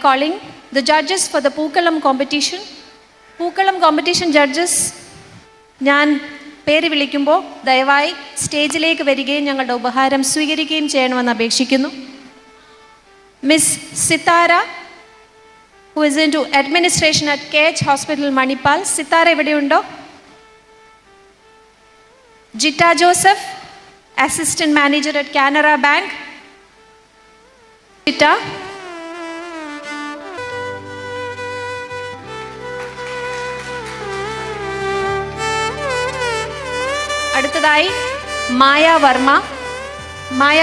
calling the judges for the Pookalam competition. Pookalam competition judges, ഞാൻ പേര് വിളിക്കുമ്പോൾ ദയവായി സ്റ്റേജിലേക്ക് വരികയും ഞങ്ങളുടെ ഉപഹാരം സ്വീകരിക്കുകയും ചെയ്യണമെന്ന് അപേക്ഷിക്കുന്നു. Miss Sithara, who is into administration at KH Hospital, Manipal. Sithara എവിടെയുണ്ടോ? Jitha Joseph, assistant manager at Canara Bank. Jitha. അടുത്തതായി മായ വർമ്മ. മായ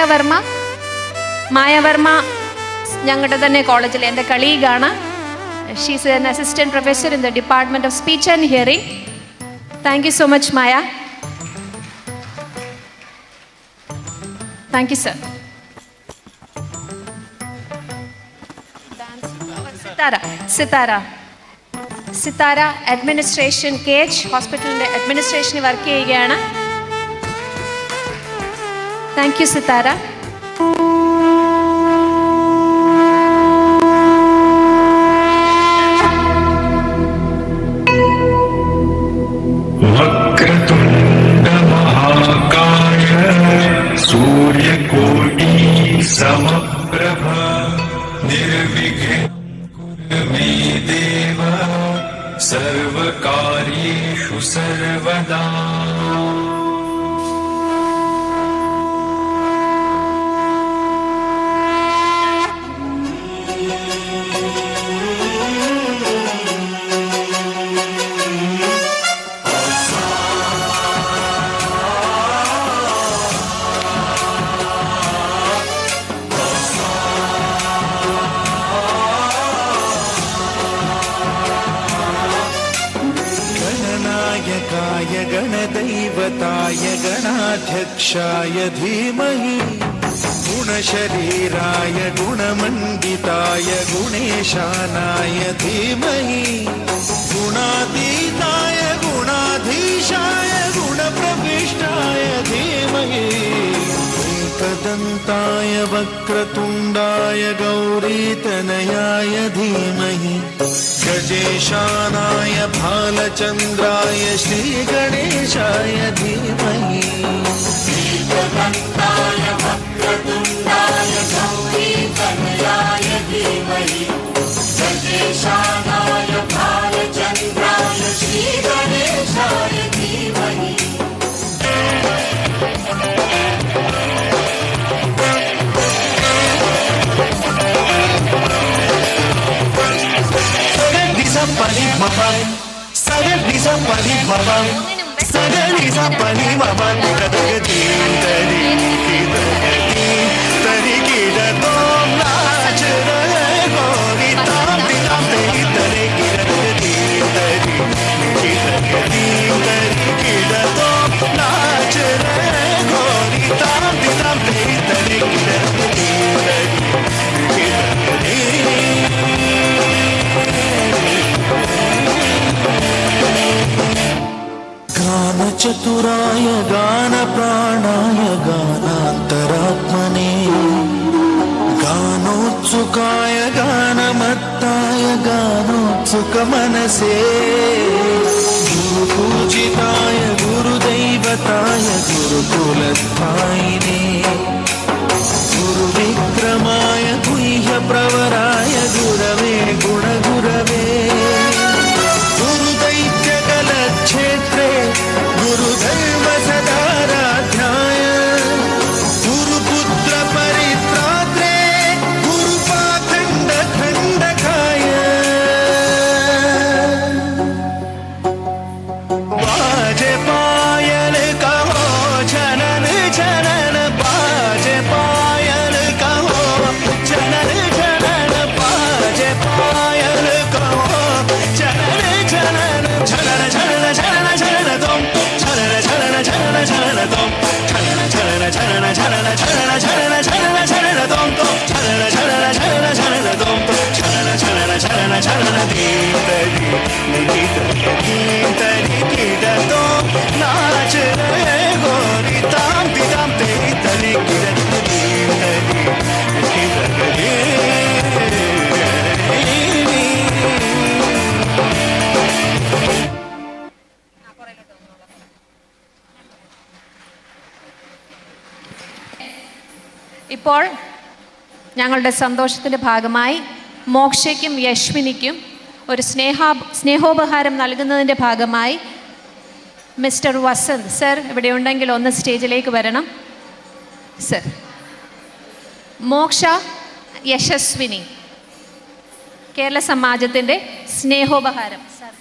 വർമ്മ ഞങ്ങളുടെ തന്നെ കോളേജിൽ എൻ്റെ കളീഗാണ്. She's an assistant professor in the Department of Speech and Hearing. Thank you so much, Maya. Thank you, sir. Sithara administration, KH ഹോസ്പിറ്റലിൻ്റെ അഡ്മിനിസ്ട്രേഷനിൽ work ചെയ്യുകയാണ്. Thank you Sithara. വക്രതുണ്ഡ മഹാകായ സൂര്യകോടി സമപ്രഭ നിർവിഘ്നം കുരു മേ ദേവ സർവകാര്യേഷു സർവദാ. गणदैवताय गणाध्यक्षाय धीमहि गुणशरीराय गुणमण्डिताय गुणेशानाय धीमहि गुणातीताय गुणाधीशाय गुणप्रविष्टाय धीमहि एकदन्ताय वक्रतुण्डाय गौरीतनयाय धीमहि गजेशानाय भालचन्द्राय श्रीगणेशाय धीमहि एकदन्ताय वक्रतुण्डाय गौरीतनयाय धीमहि गजेशानाय भालचन्द्राय श्रीगणेशाय धीमहि. Pali mama, sagari sa pali mama, sagari sa pali mama, kadagadi tari kidagadi tari kidadom naach rahe gori tam tam tari tari kidagadi tari kidagadi tari kidadom naach rahe gori tam tam tari tari kidagadi tari kidagadi. गानचतुराय गानप्राणाय गानान्तरात्मने गानोत्सुकाय गानमत्ताय गानोत्सुकमनसे गुरुपूजिताय गुरुदैवताय गुरुकुलस्थायिने गुरुविक्रमाय गुह्यप्रवराय गुरवे गुणगुरवे गुरुदैत्यकलक्षेत्रे गुरुदैव सदाराध्याय गुरुपुत्र परित्रात्रे गुरुपाखण्ड खण्डकाय बाजे पायल कहो जनन जनन बाज ഇപ്പോൾ ഞങ്ങളുടെ സന്തോഷത്തിൻ്റെ ഭാഗമായി മോക്ഷയ്ക്കും യശ്വിനിക്കും ഒരു സ്നേഹോപഹാരം നൽകുന്നതിൻ്റെ ഭാഗമായി മിസ്റ്റർ വസന്ത് സർ ഇവിടെ ഉണ്ടെങ്കിൽ ഒന്ന് സ്റ്റേജിലേക്ക് വരണം. സർ, മോക്ഷ യശസ്വിനി കേരള സമാജത്തിൻ്റെ സ്നേഹോപഹാരം. Sir,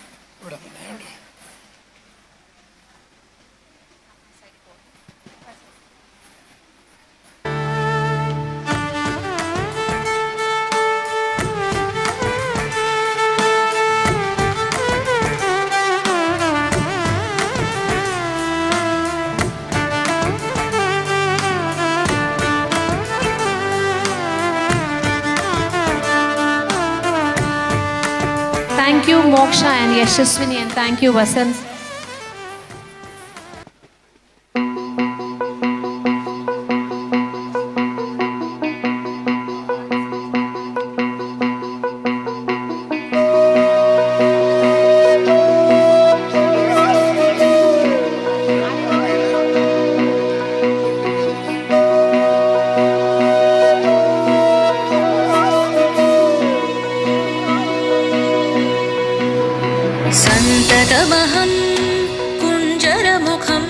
thank you Moksha and Yashaswini, and thank you Vasant. सन्ततमहं कुञ्जरमुखं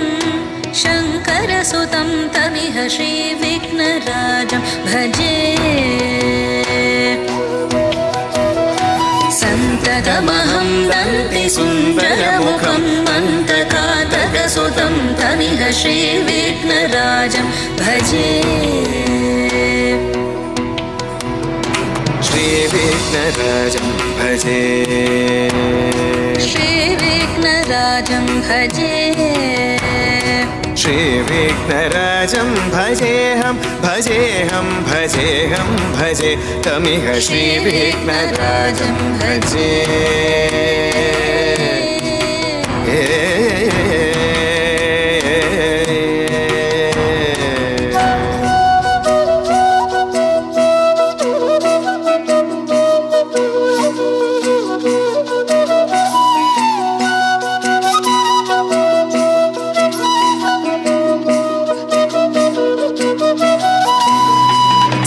शङ्करसुतं तमिह श्रीविघ्नराजं भजे. सन्ततमहं दन्तिसुन्दरमुखं मन्तकातकसुतं तमिह श्रीविघ्नराजं भजे. श्रीविघ्नराजं भजे, श्रीविघ्नराजं भजे, श्रीविघ्नराजं भजेऽहं भजेऽहं भजेऽहं भजे तमिह श्रीविघ्नराजं भजे.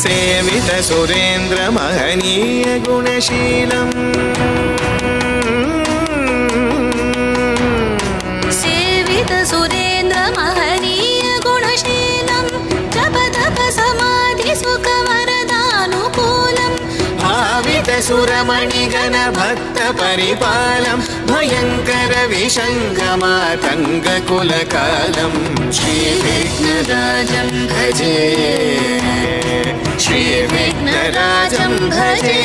सेवित सुरेन्द्र महनीय गुणशीलम्, सेवित सुरेन्द्र महनीय गुणशीलं जप तप समाधि सुखवरदानुकूलं, भावित सुरमणिगण भक्त परिपालं भयङ्कर विशङ्गमातङ्गकुलकालं श्रीविघ्नराजं भजे, श्रीविघ्नराजं भजे.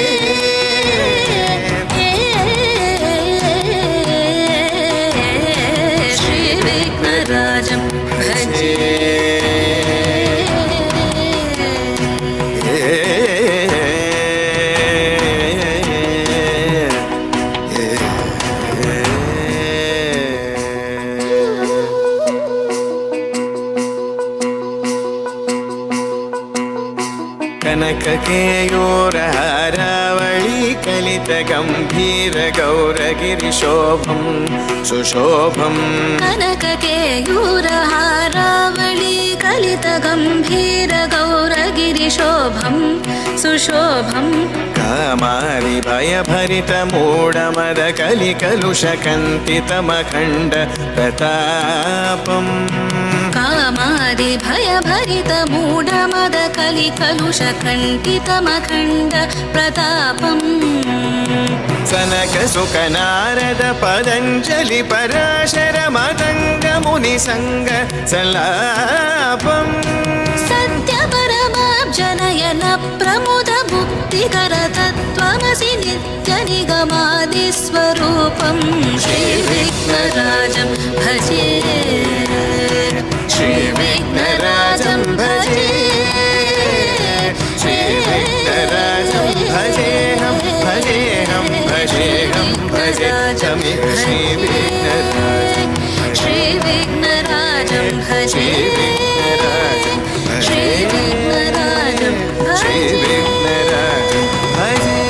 श्रीविघ्नराजं भजे. कनककेयूरहारावळी कलितगम्भीरगौरगिरिशोभं सुशोभं, कनककेयूरहारावळी कलितगम्भीरगौरगिरिशोभं सुशोभं, कामारिभयभरितमूढमदकलिकलुषकन्तितमखण्ड प्रतापम्, कामादिभयभरितमूढमदकलिकलुषकण्ठितमखण्ड प्रतापम्, सनकसुकनारद पतञ्जलि पराशर मतङ्गमुनिसङ्ग सल्लापम्, सत्यपरमाब्जनयन प्रमुद मुक्तिकर तत्त्वमसि नित्यनिगमादिस्वरूपं श्रीविघ्नराजं भजे, श्रीविघ्नराजं भजे, श्रीविघ्नराजं भजेऽहं भजेऽहं भजेऽहं भजे तमिह श्रीविघ्नराजं, श्रीविघ्नराजं भजे, श्रीविघ्नराजं भजे, श्रीविघ्नराजं भजे.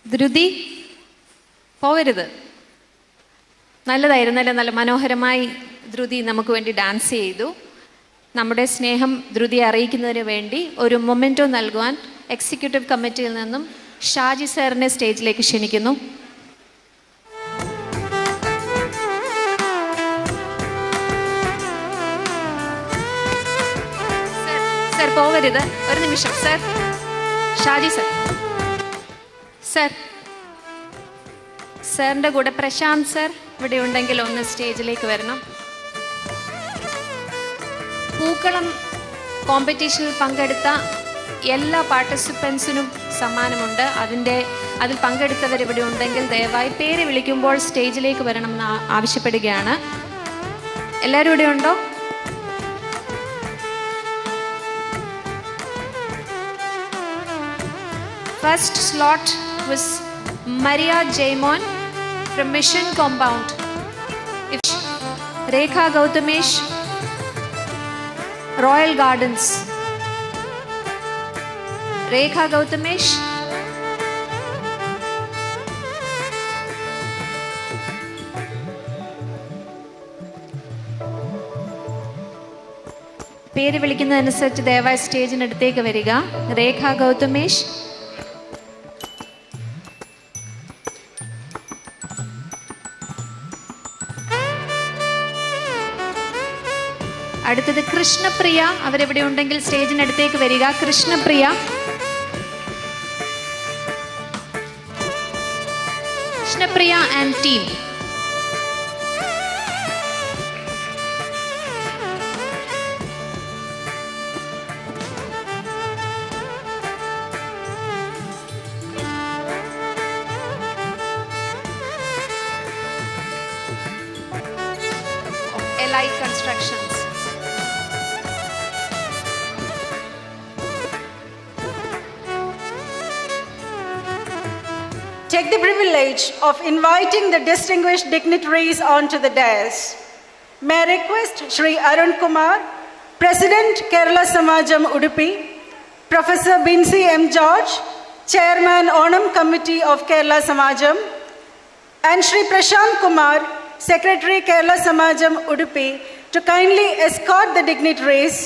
ധൃതി പോവരുത്. നല്ലതായിരുന്നല്ലേ, നല്ല മനോഹരമായി ധൃതി നമുക്ക് വേണ്ടി ഡാൻസ് ചെയ്തു. നമ്മുടെ സ്നേഹം ധൃതിയെ അറിയിക്കുന്നതിന് വേണ്ടി ഒരു മൊമെൻറ്റോ നൽകുവാൻ എക്സിക്യൂട്ടീവ് കമ്മിറ്റിയിൽ നിന്നും ഷാജി സാറിനെ സ്റ്റേജിലേക്ക് ക്ഷണിക്കുന്നു. സർ പോവരുത്, ഒരു നിമിഷം സർ. ഷാജി സർ, സർ സാറിൻ്റെ കൂടെ പ്രശാന്ത് സർ ഇവിടെ ഉണ്ടെങ്കിൽ ഒന്ന് സ്റ്റേജിലേക്ക് വരണം. പൂക്കളം കോമ്പറ്റീഷനിൽ പങ്കെടുത്ത എല്ലാ പാർട്ടിസിപ്പൻസിനും സമ്മാനമുണ്ട്. അതിൽ പങ്കെടുത്തവരിവിടെ ഉണ്ടെങ്കിൽ ദയവായി പേര് വിളിക്കുമ്പോൾ സ്റ്റേജിലേക്ക് വരണം എന്ന് ആവശ്യപ്പെടുകയാണ്. എല്ലാവരും ഇവിടെ ഉണ്ടോ? First slot was Maria Jaimon from Mission Compound. Rekha Gautamesh, Royal Gardens. Rekha Gautamesh. പേര് വിളിക്കുന്നതനുസരിച്ച് ദയവായി സ്റ്റേജിനടുത്തേക്ക് വരിക. രേഖ ഗൗതമേഷ്, അടുത്തത് കൃഷ്ണപ്രിയ, അവരെവിടെ ഉണ്ടെങ്കിൽ സ്റ്റേജിനടുത്തേക്ക് വരിക. Krishnapriya, Krishnapriya and team. Elite Constructions. Take the privilege of inviting the distinguished dignitaries onto the dais. May I request Shri Arun Kumar, President Kerala Samajam Udupi, Professor Binsi M. George, Chairman Onam Committee of Kerala Samajam, and Shri Prashant Kumar, Secretary Kerala Samajam Udupi, to kindly escort the dignitaries.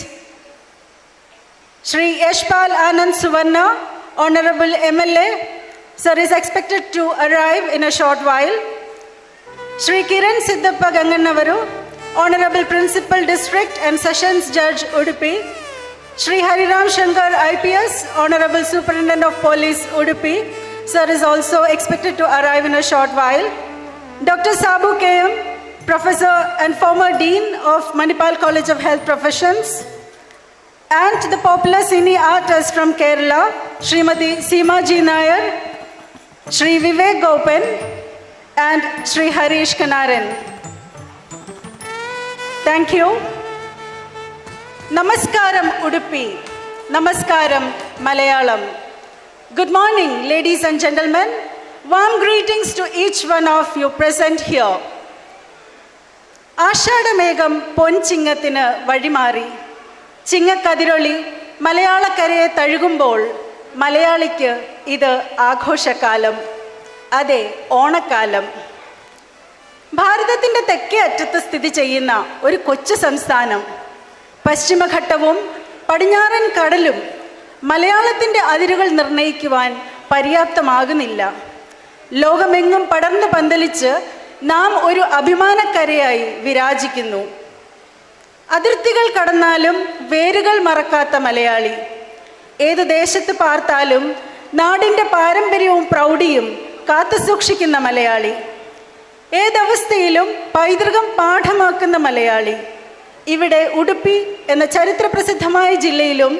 Shri Yashpal Anand Suvarna, Honorable MLA, sir, is expected to arrive in a short while. Shri Kiran Siddappa Gangannavaru, Honorable Principal District and Sessions Judge Udupi. Shri Hariram Shankar IPS, Honorable Superintendent of Police Udupi, sir, is also expected to arrive in a short while. Dr. Sabu KM, Professor and former Dean of Manipal College of Health Professions, and the popular cine artist from Kerala, Srimati Seema G. Nair, Shri Vivek Gopan, and Shri Harish Kanaran. Thank you. Namaskaram Udupi, Namaskaram Malayalam. Good morning, ladies and gentlemen. Warm greetings to each one of you present here. ആഷാഢമേഘം പൊൻചിങ്ങത്തിന് വഴിമാറി, ചിങ്ങക്കതിരൊളി മലയാളക്കരയെ തഴുകുമ്പോൾ മലയാളിക്ക് ഇത് ആഘോഷക്കാലം, അതെ ഓണക്കാലം. ഭാരതത്തിൻ്റെ തെക്കേ അറ്റത്ത് സ്ഥിതി ചെയ്യുന്ന ഒരു കൊച്ചു സംസ്ഥാനം, പശ്ചിമഘട്ടവും പടിഞ്ഞാറൻ കടലും മലയാളത്തിൻ്റെ അതിരുകൾ നിർണ്ണയിക്കുവാൻ പര്യാപ്തമാകുന്നില്ല. ലോകമെങ്ങും പടർന്നു പന്തലിച്ച് നാം ഒരു അഭിമാനക്കരയായി വിരാജിക്കുന്നു. അതിർത്തികൾ കടന്നാലും വേരുകൾ മറക്കാത്ത മലയാളി, ഏത് ദേശത്ത് പാർത്താലും നാടിൻ്റെ പാരമ്പര്യവും പ്രൗഢിയും കാത്തുസൂക്ഷിക്കുന്ന മലയാളി, ഏതവസ്ഥയിലും പൈതൃകം പാഠമാക്കുന്ന മലയാളി ഇവിടെ ഉടുപ്പി എന്ന ചരിത്രപ്രസിദ്ധമായ ജില്ലയിലും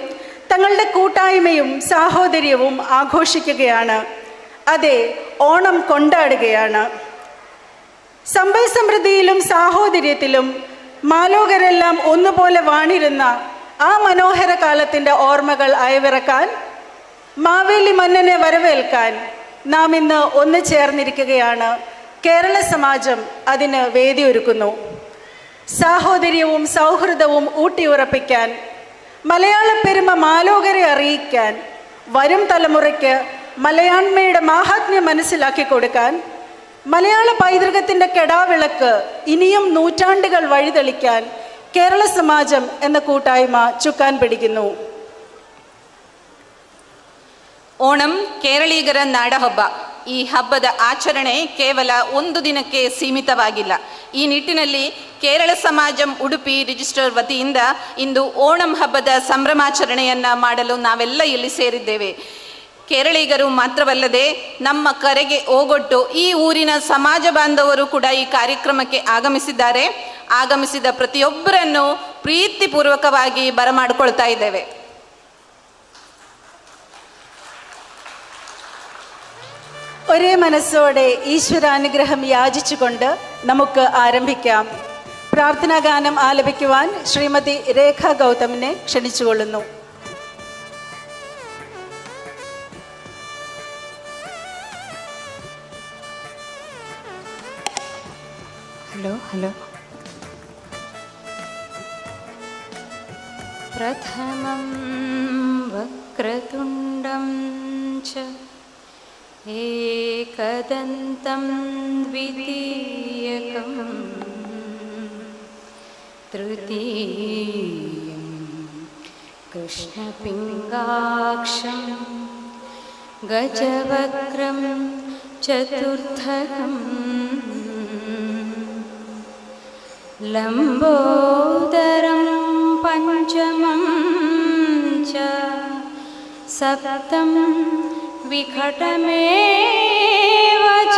തങ്ങളുടെ കൂട്ടായ്മയും സാഹോദര്യവും ആഘോഷിക്കുകയാണ്. അതെ, ഓണം കൊണ്ടാടുകയാണ്. സമ്പൽ സമൃദ്ധിയിലും സാഹോദര്യത്തിലും മാലോകരെല്ലാം ഒന്നുപോലെ വാണിരുന്ന ആ മനോഹര കാലത്തിൻ്റെ ഓർമ്മകൾ അയവിറക്കാൻ, മാവേലി മന്നനെ വരവേൽക്കാൻ നാം ഇന്ന് ഒന്ന് ചേർന്നിരിക്കുകയാണ്. കേരള സമാജം അതിന് വേദിയൊരുക്കുന്നു. സാഹോദര്യവും സൗഹൃദവും ഊട്ടിയുറപ്പിക്കാൻ, മലയാള പെരുമ മാലോകരെ അറിയിക്കാൻ, വരും തലമുറയ്ക്ക് മലയാണ്മയുടെ മാഹാത്മ്യം മനസ്സിലാക്കി കൊടുക്കാൻ മലയാള പൈതൃകത്തിൻ്റെ കെടാവിളക്ക് ഇനിയും നൂറ്റാണ്ടുകൾ വഴിതെളിക്കാൻ കേരള സമാജം എന്ന കൂട്ടായ്മ ചുക്കാൻ പിടിക്കുന്നു. ಓಣಂ ಕೇರಳೀಗರ ನಾಡಹಬ್ಬ. ಈ ಹಬ್ಬದ ಆಚರಣೆ ಕೇವಲ ಒಂದು ದಿನಕ್ಕೆ ಸೀಮಿತವಾಗಿಲ್ಲ. ಈ ನಿಟ್ಟಿನಲ್ಲಿ ಕೇರಳ ಸಮಾಜಂ ಉಡುಪಿ ರಿಜಿಸ್ಟರ್ ವತಿಯಿಂದ ಇಂದು ಓಣಂ ಹಬ್ಬದ ಸಂಭ್ರಮಾಚರಣೆಯನ್ನು ಮಾಡಲು ನಾವೆಲ್ಲ ಇಲ್ಲಿ ಸೇರಿದ್ದೇವೆ. ಕೇರಳಿಗರು ಮಾತ್ರವಲ್ಲದೆ ನಮ್ಮ ಕರೆಗೆ ಓಗೊಟ್ಟು ಈ ಊರಿನ ಸಮಾಜ ಬಾಂಧವರು ಕೂಡ ಈ ಕಾರ್ಯಕ್ರಮಕ್ಕೆ ಆಗಮಿಸಿದ್ದಾರೆ. ಆಗಮಿಸಿದ ಪ್ರತಿಯೊಬ್ಬರನ್ನು ಪ್ರೀತಿಪೂರ್ವಕವಾಗಿ ಬರಮಾಡಿಕೊಳ್ತಾ ಇದ್ದೇವೆ. ഒരേ മനസ്സോടെ ഈശ്വരാനുഗ്രഹം യാചിച്ചുകൊണ്ട് നമുക്ക് ആരംഭിക്കാം. പ്രാർത്ഥനാ ഗാനം ആലപിക്കുവാൻ ശ്രീമതി രേഖ ഗൗതമിനെ ക്ഷണിച്ചുകൊള്ളുന്നു. ഹലോ പ്രഥമം വക്രതുണ്ടം ച ഏകദന്തം ദ്വിതീയകം തൃതീയം കൃഷ്ണപിംഗാക്ഷം ഗജവക്രം ചതുർത്ഥകം ലംബോദരം പഞ്ചമം ച സപ്തം വിഘടമേവ ച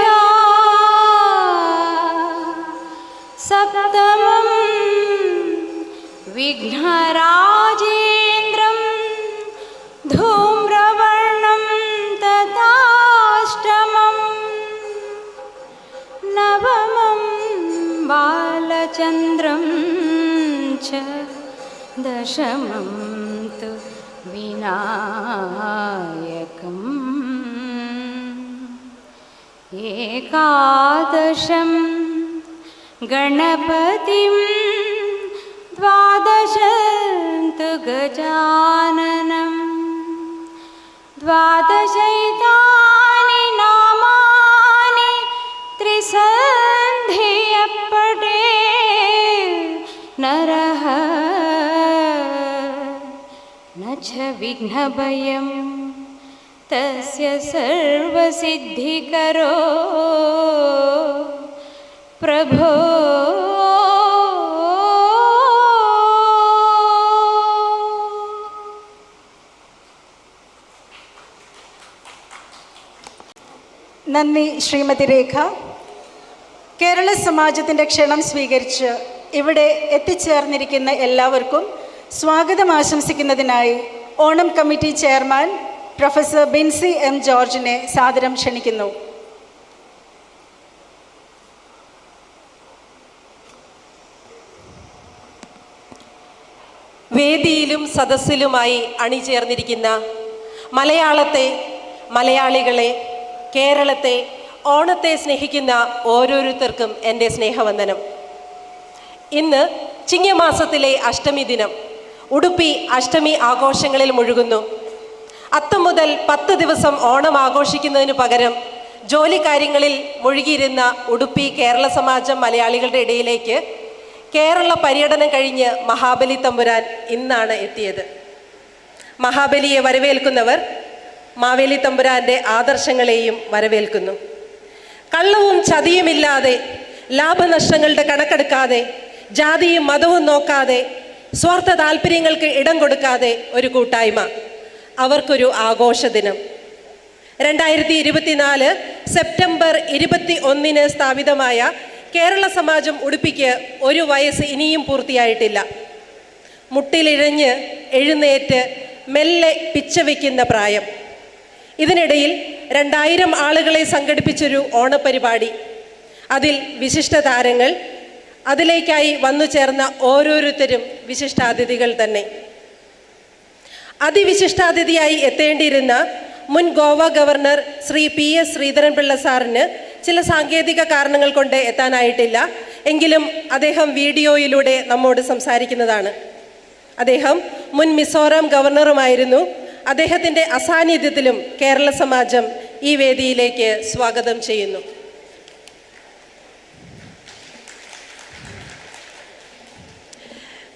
സപ്തമം വിഘ്നരാജേന്ദ്രം ധൂമ്രവർണം തഥാഷ്ടമം നവമം ബാലചന്ദ്രം ച ദശമം തു വിനായകം ഏകാദശം ഗണപതിം ദ്വാദശം തു ഗജാനനം ദ്വാദശൈതാനി നാമാനി ത്രിസന്ധിയപ്പടേ നരഃ ന ച വിഘ്നഭയം തസ്യ സർവസിദ്ധികരോ പ്രഭോ. നന്ദി ശ്രീമതി രേഖ. കേരള സമാജത്തിൻ്റെ ക്ഷണം സ്വീകരിച്ച് ഇവിടെ എത്തിച്ചേർന്നിരിക്കുന്ന എല്ലാവർക്കും സ്വാഗതം ആശംസിക്കുന്നതിനായി Onam committee chairman professor Binsi M ജോർജിനെ സാദരം ക്ഷണിക്കുന്നു. വേദിയിലും സദസ്സിലുമായി അണിചേർന്നിരിക്കുന്ന മലയാളത്തെ, മലയാളികളെ, കേരളത്തെ, ഓണത്തെ സ്നേഹിക്കുന്ന ഓരോരുത്തർക്കും എൻ്റെ സ്നേഹവന്ദനം. ഇന്ന് ചിങ്ങമാസത്തിലെ അഷ്ടമി ദിനം. ഉടുപ്പി അഷ്ടമി ആഘോഷങ്ങളിൽ മുഴുകുന്നു. അത്തം മുതൽ 10 ദിവസം ഓണം ആഘോഷിക്കുന്നതിന് പകരം ജോലിക്കാര്യങ്ങളിൽ മുഴുകിയിരുന്ന ഉടുപ്പി കേരള സമാജം മലയാളികളുടെ ഇടയിലേക്ക് കേരള പര്യടനം കഴിഞ്ഞ് മഹാബലി തമ്പുരാൻ ഇന്നാണ് എത്തിയത്. മഹാബലിയെ വരവേൽക്കുന്നവർ മാവേലി തമ്പുരാൻ്റെ ആദർശങ്ങളെയും വരവേൽക്കുന്നു. കള്ളവും ചതിയുമില്ലാതെ, ലാഭനഷ്ടങ്ങളുടെ കണക്കെടുക്കാതെ, ജാതിയും മതവും നോക്കാതെ, സ്വാർത്ഥ താല്പര്യങ്ങൾക്ക് ഇടം കൊടുക്കാതെ ഒരു കൂട്ടായ്മ, അവർക്കൊരു ആഘോഷ ദിനം. 2024 സെപ്റ്റംബർ 21 സ്ഥാപിതമായ കേരള സമാജം ഉടുപ്പിക്ക് 1 വയസ്സ് ഇനിയും പൂർത്തിയായിട്ടില്ല. മുട്ടിലിഴഞ്ഞ് എഴുന്നേറ്റ് മെല്ലെ പിച്ച വയ്ക്കുന്ന പ്രായം. ഇതിനിടയിൽ 2000 ആളുകളെ സംഘടിപ്പിച്ചൊരു ഓണപരിപാടി. അതിൽ വിശിഷ്ട താരങ്ങൾ, അതിലേക്കായി വന്നു ചേർന്ന ഓരോരുത്തരും വിശിഷ്ടാതിഥികൾ തന്നെ. അതിവിശിഷ്ടാതിഥിയായി എത്തേണ്ടിയിരുന്ന മുൻ ഗോവ ഗവർണർ ശ്രീ PS ശ്രീധരൻപിള്ള സാറിന് ചില സാങ്കേതിക കാരണങ്ങൾ കൊണ്ട് എത്താനായിട്ടില്ല. എങ്കിലും അദ്ദേഹം വീഡിയോയിലൂടെ നമ്മോട് സംസാരിക്കുന്നതാണ്. അദ്ദേഹം മുൻ മിസോറാം ഗവർണറുമായിരുന്നു. അദ്ദേഹത്തിൻ്റെ അസാന്നിധ്യത്തിലും കേരള സമാജം ഈ വേദിയിലേക്ക് സ്വാഗതം ചെയ്യുന്നു.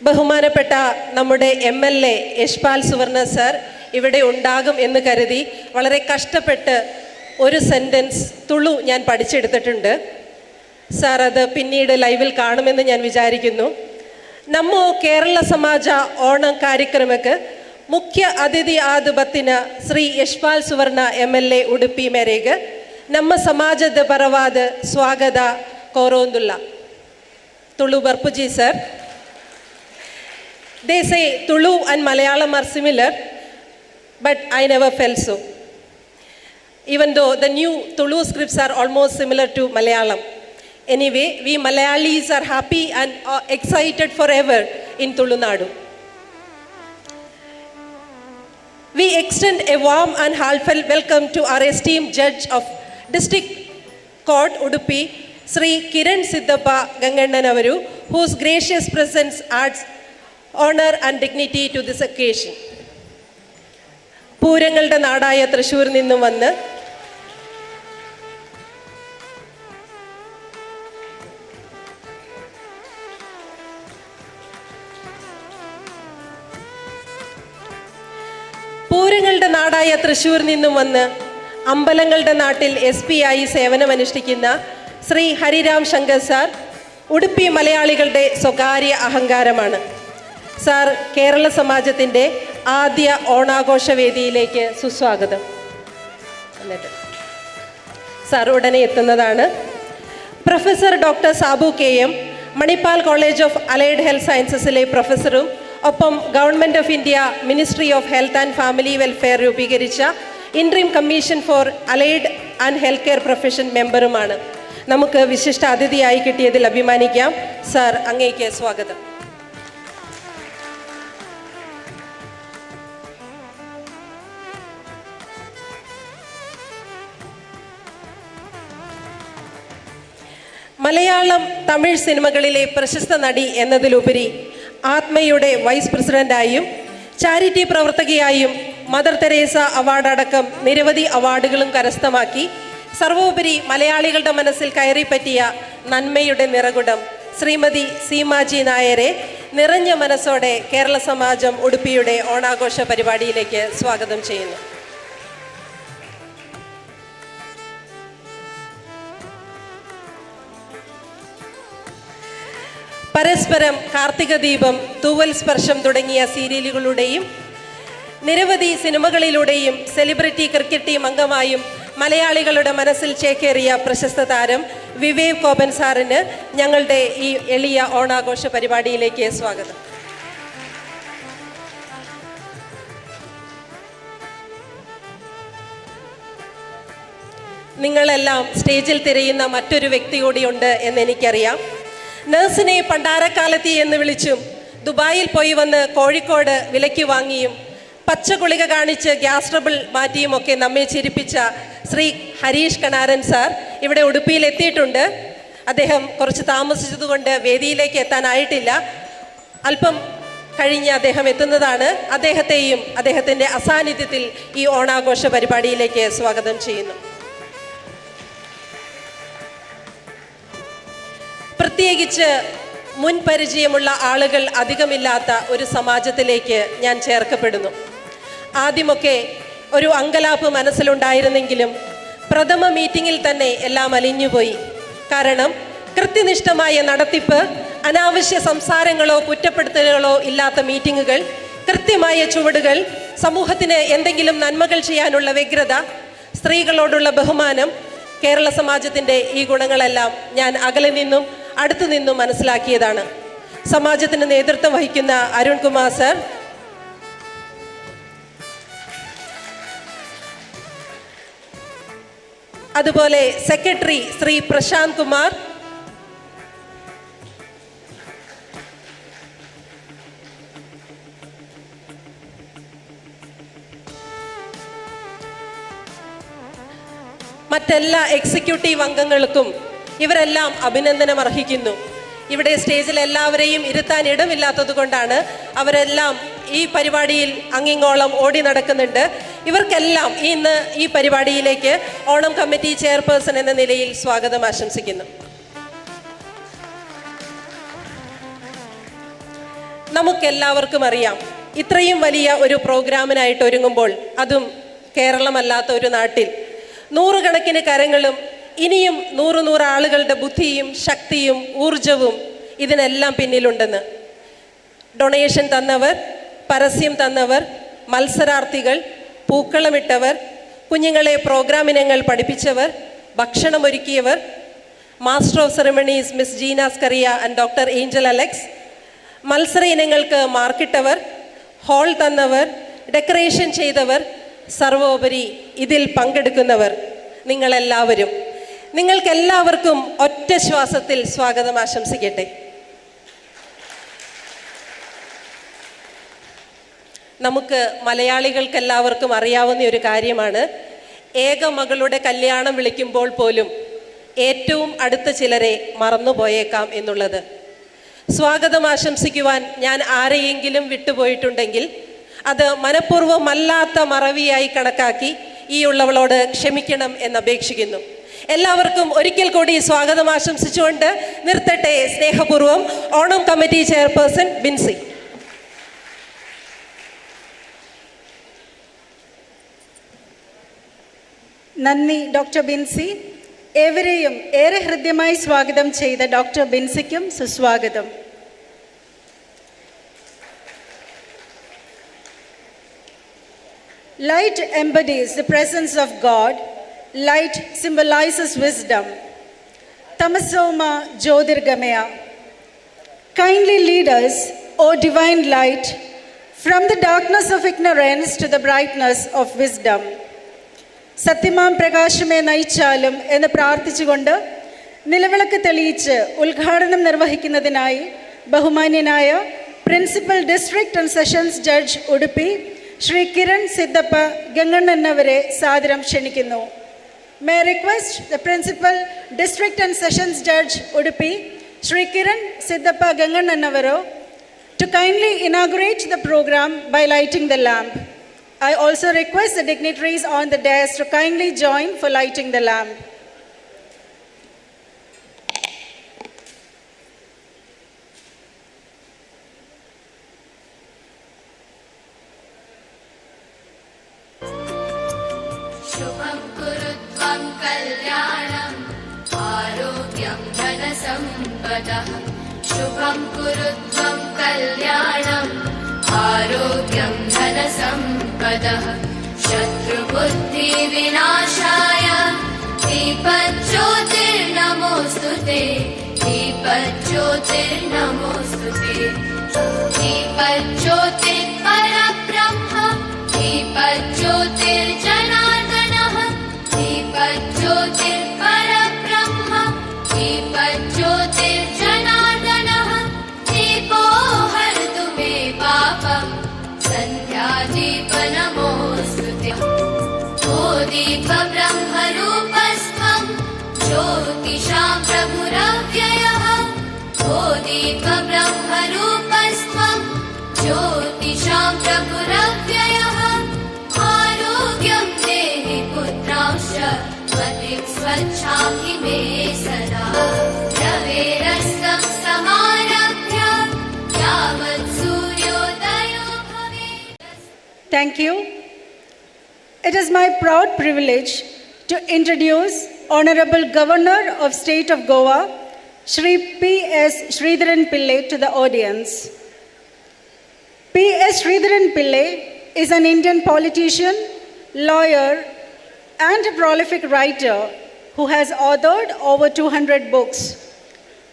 ബഹുമാനപ്പെട്ട നമ്മുടെ MLA യശ്പാൽ സുവർണ സർ ഇവിടെ ഉണ്ടാകും എന്ന് കരുതി വളരെ കഷ്ടപ്പെട്ട് ഒരു സെൻറ്റൻസ് തുളു ഞാൻ പഠിച്ചെടുത്തിട്ടുണ്ട്. സാർ അത് പിന്നീട് ലൈവിൽ കാണുമെന്ന് ഞാൻ ವಿಚಾರಿക്കുന്നു. ನಮ್ಮ ಕೇರಳ ಸಮಾಜ ಓಣಂ ಕಾರ್ಯಕ್ರಮಕ್ಕೆ ಮುಖ್ಯ ಅತಿಥಿ ಆದ ಬತ್ತಿನ ಶ್ರೀ ಯಶ್ಪಾಲ್ ಸುವರ್ಣ MLA ಉಡುಪಿ ಮೇರೆಗೆ ನಮ್ಮ ಸಮಾಜದ ಪರವಾದ ಸ್ವಾಗತ ಕೋರೋಂದುಲ್ಲ. ತುಳು ಬರ್ಪುಜಿ sir. They say Tulu and Malayalam are similar, but I never felt so. Even though the new Tulu scripts are almost similar to Malayalam. Anyway, we Malayalis are happy and excited forever in Tulunadu. We extend a warm and heartfelt welcome to our esteemed Judge of District Court Udupi, Sri Kiran Siddappa Gangananavaru, whose gracious presence adds honor and dignity to this occasion. പൂരങ്ങളുടെ നാടായ തൃശ്ശൂരിൽ നിന്നും വന്ന് അമ്പലങ്ങളുടെ നാട്ടിൽ SP ആയി സേവനമനുഷ്ഠിക്കുന്ന Shri Hariram Shankar sir Udupi മലയാളികളുടെ സ്വകാര്യ അഹങ്കാരമാണ്. Sir Kerala സമാജത്തിൻ്റെ ആദ്യ ഓണാഘോഷ വേദിയിലേക്ക് സുസ്വാഗതം. സാർ ഉടനെ എത്തുന്നതാണ്. Professor doctor Sabu KM Manipal college of allied health സയൻസസിലെ പ്രൊഫസറും ഒപ്പം government of India ministry of health and family welfare രൂപീകരിച്ച interim commission for allied and health care profession മെമ്പറുമാണ്. നമുക്ക് വിശിഷ്ട അതിഥിയായി കിട്ടിയതിൽ അഭിമാനിക്കാം. സാർ, അങ്ങേക്ക് സ്വാഗതം. മലയാളം തമിഴ് സിനിമകളിലെ പ്രശസ്ത നടി എന്നതിലുപരി ആത്മയുടെ വൈസ് പ്രസിഡന്റായും ചാരിറ്റി പ്രവർത്തകയായും മദർ തെരേസ അവാർഡ് അടക്കം നിരവധി അവാർഡുകളും കരസ്ഥമാക്കി സർവോപരി മലയാളികളുടെ മനസ്സിൽ കയറിപ്പറ്റിയ നന്മയുടെ നിറകുടം ശ്രീമതി സീമാജി നായരെ നിറഞ്ഞ മനസ്സോടെ കേരള സമാജം ഉടുപ്പിയുടെ ഓണാഘോഷ പരിപാടിയിലേക്ക് സ്വാഗതം ചെയ്യുന്നു. പരസ്പരം, കാർത്തിക ദീപം, തൂവൽ സ്പർശം തുടങ്ങിയ സീരിയലുകളുടെയും നിരവധി സിനിമകളിലൂടെയും സെലിബ്രിറ്റി ക്രിക്കറ്റ് ടീം അംഗമായും മലയാളികളുടെ മനസ്സിൽ ചേക്കേറിയ പ്രശസ്ത താരം വിവേക് കോപൻ സാറിന് ഞങ്ങളുടെ ഈ എളിയ ഓണാഘോഷ പരിപാടിയിലേക്ക് സ്വാഗതം. നിങ്ങളെല്ലാം സ്റ്റേജിൽ തിരയുന്ന മറ്റൊരു വ്യക്തി കൂടിയുണ്ട് എന്നെനിക്കറിയാം. നഴ്സിനെ പണ്ടാരക്കാലത്തി എന്ന് വിളിച്ചും ദുബായിൽ പോയി വന്ന് കോഴിക്കോട് വിലയ്ക്ക് വാങ്ങിയും പച്ച ഗുളിക കാണിച്ച് ഗ്യാസ് ട്രബിൾ മാറ്റിയുമൊക്കെ നമ്മെ ചിരിപ്പിച്ച ശ്രീ ഹരീഷ് കണാരൻ സാർ ഇവിടെ ഉടുപ്പിയിൽ എത്തിയിട്ടുണ്ട്. അദ്ദേഹം കുറച്ച് താമസിച്ചതുകൊണ്ട് വേദിയിലേക്ക് എത്താനായിട്ടില്ല. അല്പം കഴിഞ്ഞ് അദ്ദേഹം എത്തുന്നതാണ്. അദ്ദേഹത്തെയും അദ്ദേഹത്തിൻ്റെ അസാന്നിധ്യത്തിൽ ഈ ഓണാഘോഷ പരിപാടിയിലേക്ക് സ്വാഗതം ചെയ്യുന്നു. പ്രത്യേകിച്ച് മുൻ പരിചയമുള്ള ആളുകൾ അധികമില്ലാത്ത ഒരു സമാജത്തിലേക്ക് ഞാൻ ചേർക്കപ്പെടുന്നു. ആദ്യമൊക്കെ ഒരു അങ്കലാപ്പ് മനസ്സിലുണ്ടായിരുന്നെങ്കിലും പ്രഥമ മീറ്റിങ്ങിൽ തന്നെ എല്ലാം അലിഞ്ഞുപോയി. കാരണം കൃത്യനിഷ്ഠമായ നടത്തിപ്പ്, അനാവശ്യ സംസാരങ്ങളോ കുറ്റപ്പെടുത്തലുകളോ ഇല്ലാത്ത മീറ്റിങ്ങുകൾ, കൃത്യമായ ചുവടുകൾ, സമൂഹത്തിന് എന്തെങ്കിലും നന്മകൾ ചെയ്യാനുള്ള വ്യഗ്രത, സ്ത്രീകളോടുള്ള ബഹുമാനം, കേരള സമാജത്തിൻ്റെ ഈ ഗുണങ്ങളെല്ലാം ഞാൻ അകലെ നിന്നും അടുത്തു നിന്നും മനസ്സിലാക്കിയതാണ്. സമാജത്തിന് നേതൃത്വം വഹിക്കുന്ന അരുൺകുമാർ സർ, അതുപോലെ സെക്രട്ടറി ശ്രീ പ്രശാന്ത് കുമാർ, മറ്റെല്ലാ എക്സിക്യൂട്ടീവ് അംഗങ്ങൾക്കും ഇവരെല്ലാം അഭിനന്ദനം അർഹിക്കുന്നു. ഇവിടെ സ്റ്റേജിൽ എല്ലാവരെയും ഇരുത്താൻ ഇടമില്ലാത്തത് കൊണ്ടാണ് അവരെല്ലാം ഈ പരിപാടിയിൽ അങ്ങിങ്ങോളം ഓടി നടക്കുന്നുണ്ട്. ഇവർക്കെല്ലാം ഇന്ന് ഈ പരിപാടിയിലേക്ക് ഓണം കമ്മിറ്റി ചെയർപേഴ്സൺ എന്ന നിലയിൽ സ്വാഗതം ആശംസിക്കുന്നു. നമുക്കെല്ലാവർക്കും അറിയാം, ഇത്രയും വലിയ ഒരു പ്രോഗ്രാമിനായിട്ട് ഒരുങ്ങുമ്പോൾ, അതും കേരളമല്ലാത്ത ഒരു നാട്ടിൽ, നൂറുകണക്കിന് കരങ്ങളും ഇനിയും നൂറ് ആളുകളുടെ ബുദ്ധിയും ശക്തിയും ഊർജവും ഇതിനെല്ലാം പിന്നിലുണ്ടെന്ന്. ഡൊണേഷൻ തന്നവർ, പരസ്യം തന്നവർ, മത്സരാർത്ഥികൾ, പൂക്കളമിട്ടവർ, കുഞ്ഞുങ്ങളെ പ്രോഗ്രാമിനങ്ങൾ പഠിപ്പിച്ചവർ, ഭക്ഷണമൊരുക്കിയവർ, master of ceremonies miss Jeena Scaria and doctor Angel Alex, മത്സര ഇനങ്ങൾക്ക് മാർക്കിട്ടവർ, ഹാൾ തന്നവർ, ഡെക്കറേഷൻ ചെയ്തവർ, സർവോപരി ഇതിൽ പങ്കെടുക്കുന്നവർ, നിങ്ങളെല്ലാവരും, നിങ്ങൾക്കെല്ലാവർക്കും ഒറ്റ ശ്വാസത്തിൽ സ്വാഗതം ആശംസിക്കട്ടെ. നമുക്ക് മലയാളികൾക്കെല്ലാവർക്കും അറിയാവുന്ന ഒരു കാര്യമാണ്, ഏക മകളുടെ കല്യാണം വിളിക്കുമ്പോൾ പോലും ഏറ്റവും അടുത്ത ചിലരെ മറന്നുപോയേക്കാം എന്നുള്ളത്. സ്വാഗതം ആശംസിക്കുവാൻ ഞാൻ ആരെയെങ്കിലും വിട്ടുപോയിട്ടുണ്ടെങ്കിൽ അത് മനഃപൂർവ്വമല്ലാത്ത മറവിയായി കണക്കാക്കി ഈ ഉള്ളവളോട് ക്ഷമിക്കണം എന്നപേക്ഷിക്കുന്നു. എല്ലാവർക്കും ഒരിക്കൽ കൂടി സ്വാഗതം ആശംസിച്ചുകൊണ്ട് നിർത്തട്ടെ സ്നേഹപൂർവ്വം ഓണം കമ്മിറ്റി ചെയർപേഴ്സൺ ബിൻസി. നന്ദി ഡോക്ടർ ബിൻസി. ഏവരെയും ഏറെ ഹൃദ്യമായി സ്വാഗതം ചെയ്ത ഡോക്ടർ ബിൻസിക്കും സുസ്വാഗതം. Light embodies the presence of God. Light symbolizes wisdom. Tamasoma Jyotirgamaya. Kindly lead us, O divine light, from the darkness of ignorance to the brightness of wisdom. സത്യമാം പ്രകാശമേ നയിച്ചാലും എന്ന് പ്രാർത്ഥിച്ചുകൊണ്ട് നിലവിളക്ക് തെളിയിച്ച് ഉദ്ഘാടനം നിർവഹിക്കുന്നതിനായി ബഹുമാന്യനായ principal district and sessions judge Udupi Shri Kiran Siddappa ഗംഗണ്ണവരെ സാദരം ക്ഷണിക്കുന്നു. May request the principal district and sessions judge Udupi Shri Kiran Siddappa ഗംഗണ്ണവരോ to kindly inaugurate the program by lighting the lamp. I also request the dignitaries on the dais to kindly join for lighting the lamp. शुभं कुरुत्वं कल्याणम् आरोग्यं धनसम्पदः शुभं कुरुत्वं कल्याणम् आरोग्यं धनसम्पदः शत्रुबुद्धिविनाशाय दीपज्योतिर्नमोऽस्तुते दीपज्योतिर्नमोऽस्तुते दीपज्योतिर्परब्रह्म दीपज्योतिर्जनार्दनः दीपज्योतिर्परब्रह्म दीपज्योतिर्जनार्दनः दीपो हरतु मे पापम् सन्ध्यादीपनमोऽस्तुते ओ दीपब्रह्मरूपस्त्वं ज्योतिषां प्रभुरव्ययः ओ दीपब्रह्मरूपस्त्वं ज्योतिषां प्रभुरव्ययः आरोग्यं देहि पुत्रांश्च मतिं स्वच्छामि मे सदा रवेरस्तं समारभ्य यावत् सूर्योदयो भवेत्. Thank you. It is my proud privilege to introduce Honorable Governor of State of Goa, Shri P.S. Sridharan Pillai to the audience. P.S. Sridharan Pillai is an Indian politician, lawyer, and a prolific writer who has authored over 200 books.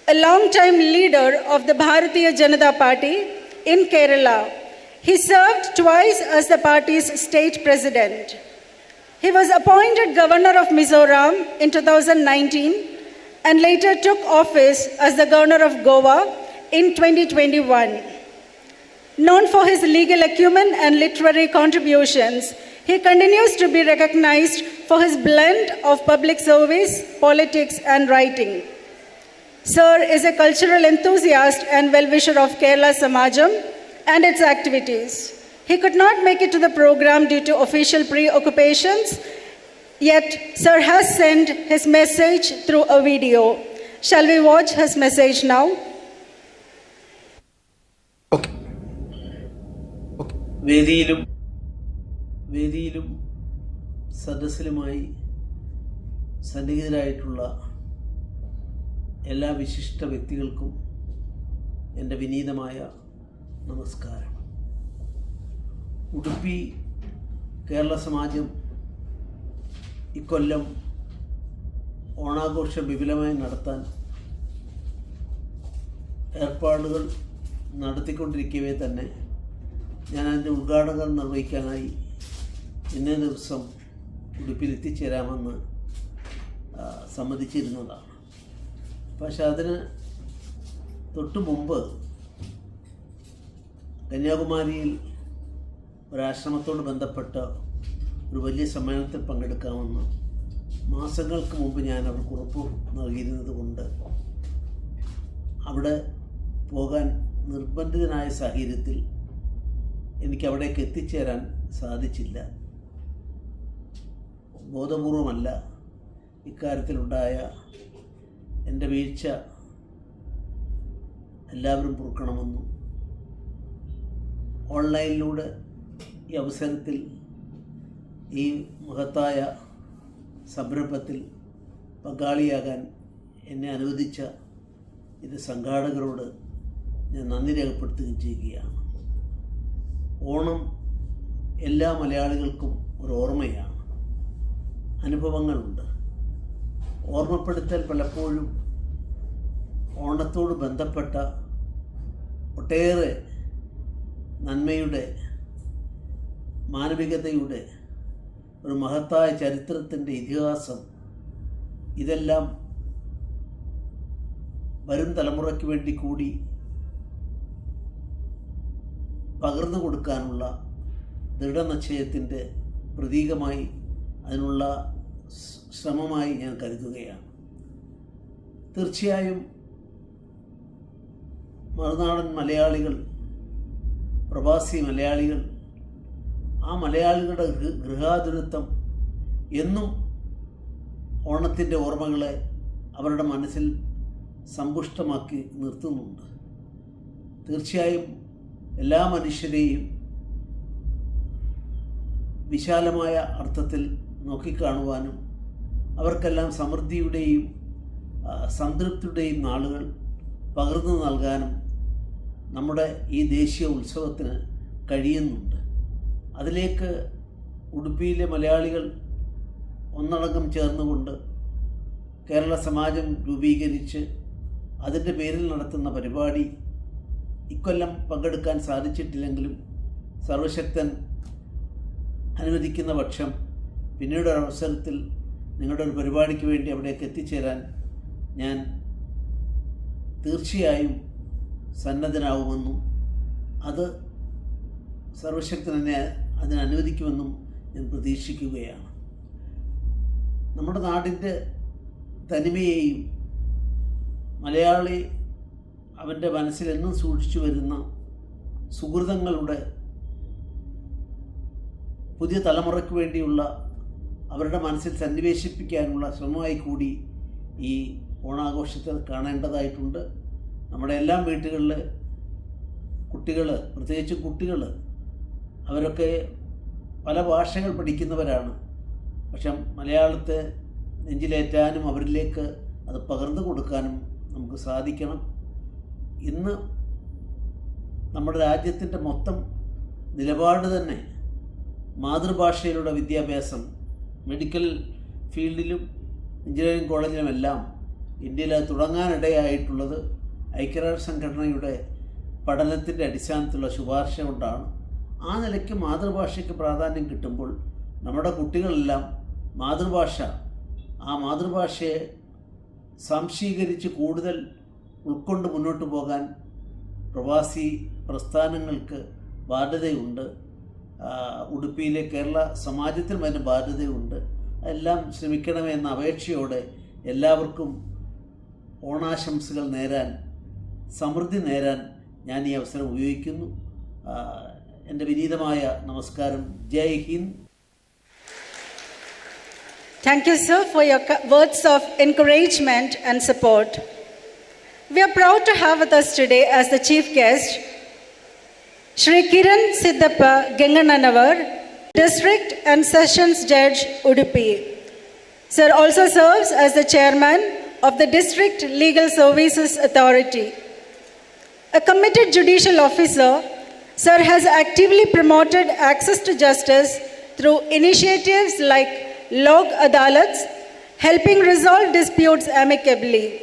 A long-time leader of the Bharatiya Janata Party in Kerala, he served twice as the party's state president. He was appointed governor of Mizoram in 2019 and later took office as the governor of Goa in 2021. Known for his legal acumen and literary contributions, he continues to be recognized for his blend of public service, politics, and writing. Sir is a cultural enthusiast and well-wisher of Kerala Samajam and its activities. He could not make it to the program due to official preoccupations, yet Sir has sent his message through a video. Shall we watch his message now? Okay. വേദിയിലും സദസ്സിലുമായി സന്നിഹിതരായിട്ടുള്ള എല്ലാ വിശിഷ്ട വ്യക്തികൾക്കും എൻ്റെ വിനീതമായ നമസ്കാരം. ഉടുപ്പി കേരള സമാജം ഇക്കൊല്ലം ഓണാഘോഷം വിപുലമായി നടത്താൻ ഏർപ്പാടുകൾ നടത്തിക്കൊണ്ടിരിക്കവേ തന്നെ ഞാൻ അതിൻ്റെ ഉദ്ഘാടനം നിർവഹിക്കാനായി ഇന്നേ ദിവസം ഉടുപ്പിൽ എത്തിച്ചേരാമെന്ന് സമ്മതിച്ചിരുന്നതാണ്. പക്ഷെ അതിന് തൊട്ടു മുമ്പ് കന്യാകുമാരിയിൽ ഒരാശ്രമത്തോട് ബന്ധപ്പെട്ട ഒരു വലിയ സമ്മേളനത്തിൽ പങ്കെടുക്കാമെന്ന് മാസങ്ങൾക്ക് മുമ്പ് ഞാൻ അവർക്ക് ഉറപ്പ് നൽകിയിരുന്നത് കൊണ്ട് അവിടെ പോകാൻ നിർബന്ധിതനായ സാഹചര്യത്തിൽ എനിക്ക് അവിടേക്ക് എത്തിച്ചേരാൻ സാധിച്ചില്ല. ബോധപൂർവമല്ല, ഇക്കാര്യത്തിലുണ്ടായ എൻ്റെ വീഴ്ച എല്ലാവരും പൊറുക്കണമെന്നും ഓൺലൈനിലൂടെ ഈ അവസരത്തിൽ ഈ മഹത്തായ സംരംഭത്തിൽ പങ്കാളിയാകാൻ എന്നെ അനുവദിച്ച ഇത് സംഘാടകരോട് ഞാൻ നന്ദി രേഖപ്പെടുത്തുകയും ചെയ്യുകയാണ്. ഓണം എല്ലാ മലയാളികൾക്കും ഒരു ഓർമ്മയാണ്, അനുഭവങ്ങളുണ്ട്. ഓർമ്മപ്പെടുത്തൽ പലപ്പോഴും ഓണത്തോട് ബന്ധപ്പെട്ട ഒട്ടേറെ നന്മയുടെ, മാനവികതയുടെ, ഒരു മഹത്തായ ചരിത്രത്തിൻ്റെ ഇതിഹാസം, ഇതെല്ലാം വരും തലമുറയ്ക്ക് വേണ്ടി കൂടി പകർന്നു കൊടുക്കാനുള്ള ദൃഢനിശ്ചയത്തിൻ്റെ പ്രതീകമായി, അതിനുള്ള ശ്രമമായി ഞാൻ കരുതുകയാണ്. തീർച്ചയായും മറുനാടൻ മലയാളികൾ, പ്രവാസി മലയാളികൾ, ആ മലയാളികളുടെ ഗൃഹാതുരത്വം എന്നും ഓണത്തിൻ്റെ ഓർമ്മകളെ അവരുടെ മനസ്സിൽ സമ്പുഷ്ടമാക്കി നിർത്തുന്നുണ്ട്. തീർച്ചയായും എല്ലാ മനുഷ്യരെയും വിശാലമായ അർത്ഥത്തിൽ നോക്കിക്കാണുവാനും അവർക്കെല്ലാം സമൃദ്ധിയുടെയും സംതൃപ്തിയുടെയും നാളുകൾ പകർന്നു നൽകാനും നമ്മുടെ ഈ ദേശീയ ഉത്സവത്തിന് കഴിയുന്നുണ്ട്. അതിലേക്ക് ഉടുപ്പിയിലെ മലയാളികൾ ഒന്നടങ്കം ചേർന്നുകൊണ്ട് കേരള സമാജം രൂപീകരിച്ച് അതിൻ്റെ പേരിൽ നടത്തുന്ന പരിപാടി ഇക്കൊല്ലം പങ്കെടുക്കാൻ സാധിച്ചിട്ടില്ലെങ്കിലും സർവശക്തൻ അനുവദിക്കുന്ന പക്ഷം പിന്നീടൊരവസരത്തിൽ നിങ്ങളുടെ ഒരു പരിപാടിക്ക് വേണ്ടി അവിടേക്ക് എത്തിച്ചേരാൻ ഞാൻ തീർച്ചയായും സന്നദ്ധനാവുമെന്നും അത് സർവശക്തൻ എന്നെ അതിനനുവദിക്കുമെന്നും ഞാൻ പ്രതീക്ഷിക്കുകയാണ്. നമ്മുടെ നാടിൻ്റെ തനിമയെയും മലയാളി അവൻ്റെ മനസ്സിലെന്നും സൂക്ഷിച്ചു വരുന്ന സുഹൃതങ്ങളുടെ പുതിയ തലമുറയ്ക്ക് വേണ്ടിയുള്ള അവരുടെ മനസ്സിൽ സന്നിവേശിപ്പിക്കാനുള്ള ശ്രമമായി കൂടി ഈ ഓണാഘോഷത്തെ കാണേണ്ടതായിട്ടുണ്ട്. നമ്മുടെ എല്ലാം വീട്ടുകളിൽ കുട്ടികൾ, പ്രത്യേകിച്ച് കുട്ടികൾ, അവരൊക്കെ പല ഭാഷകൾ പഠിക്കുന്നവരാണ്. പക്ഷെ മലയാളത്തെ നെഞ്ചിലേറ്റാനും അവരിലേക്ക് അത് പകർന്നു കൊടുക്കാനും നമുക്ക് സാധിക്കണം. ഇന്ന് നമ്മുടെ രാജ്യത്തിൻ്റെ മൊത്തം നിലപാട് തന്നെ മാതൃഭാഷയിലുള്ള വിദ്യാഭ്യാസം, മെഡിക്കൽ ഫീൽഡിലും എഞ്ചിനീയറിംഗ് കോളേജിലുമെല്ലാം ഇന്ത്യയിൽ തുടങ്ങാനിടയായിട്ടുള്ളത് ഐക്യരാഷ്ട്ര സംഘടനയുടെ പഠനത്തിൻ്റെ അടിസ്ഥാനത്തിലുള്ള ശുപാർശ കൊണ്ടാണ്. ആ നിലയ്ക്ക് മാതൃഭാഷയ്ക്ക് പ്രാധാന്യം കിട്ടുമ്പോൾ നമ്മുടെ കുട്ടികളെല്ലാം ആ മാതൃഭാഷയെ സംശീകരിച്ച് കൂടുതൽ ഉൾക്കൊണ്ട് മുന്നോട്ട് പോകാൻ പ്രവാസി പ്രസ്ഥാനങ്ങൾക്ക് ബാധ്യതയുണ്ട്. ഉടുപ്പിയിലെ കേരള സമാജത്തിനും അതിന് ബാധ്യതയുണ്ട്. എല്ലാം ശ്രമിക്കണമെന്ന അപേക്ഷയോടെ എല്ലാവർക്കും ഓണാശംസകൾ നേരാൻ, സമൃദ്ധി നേരാൻ ഞാൻ ഈ അവസരം ഉപയോഗിക്കുന്നു. എൻ്റെ വിനീതമായ നമസ്കാരം. ജയ് Hind. Thank you, sir, for your words of encouragement and support. We are proud to have with us today as the chief guest Shri Kiran Siddappa Gangananavar, District and Sessions Judge, Udupi. Sir also serves as the Chairman of the District Legal Services Authority. A committed judicial officer, Sir has actively promoted access to justice through initiatives like Lok Adalats, helping resolve disputes amicably.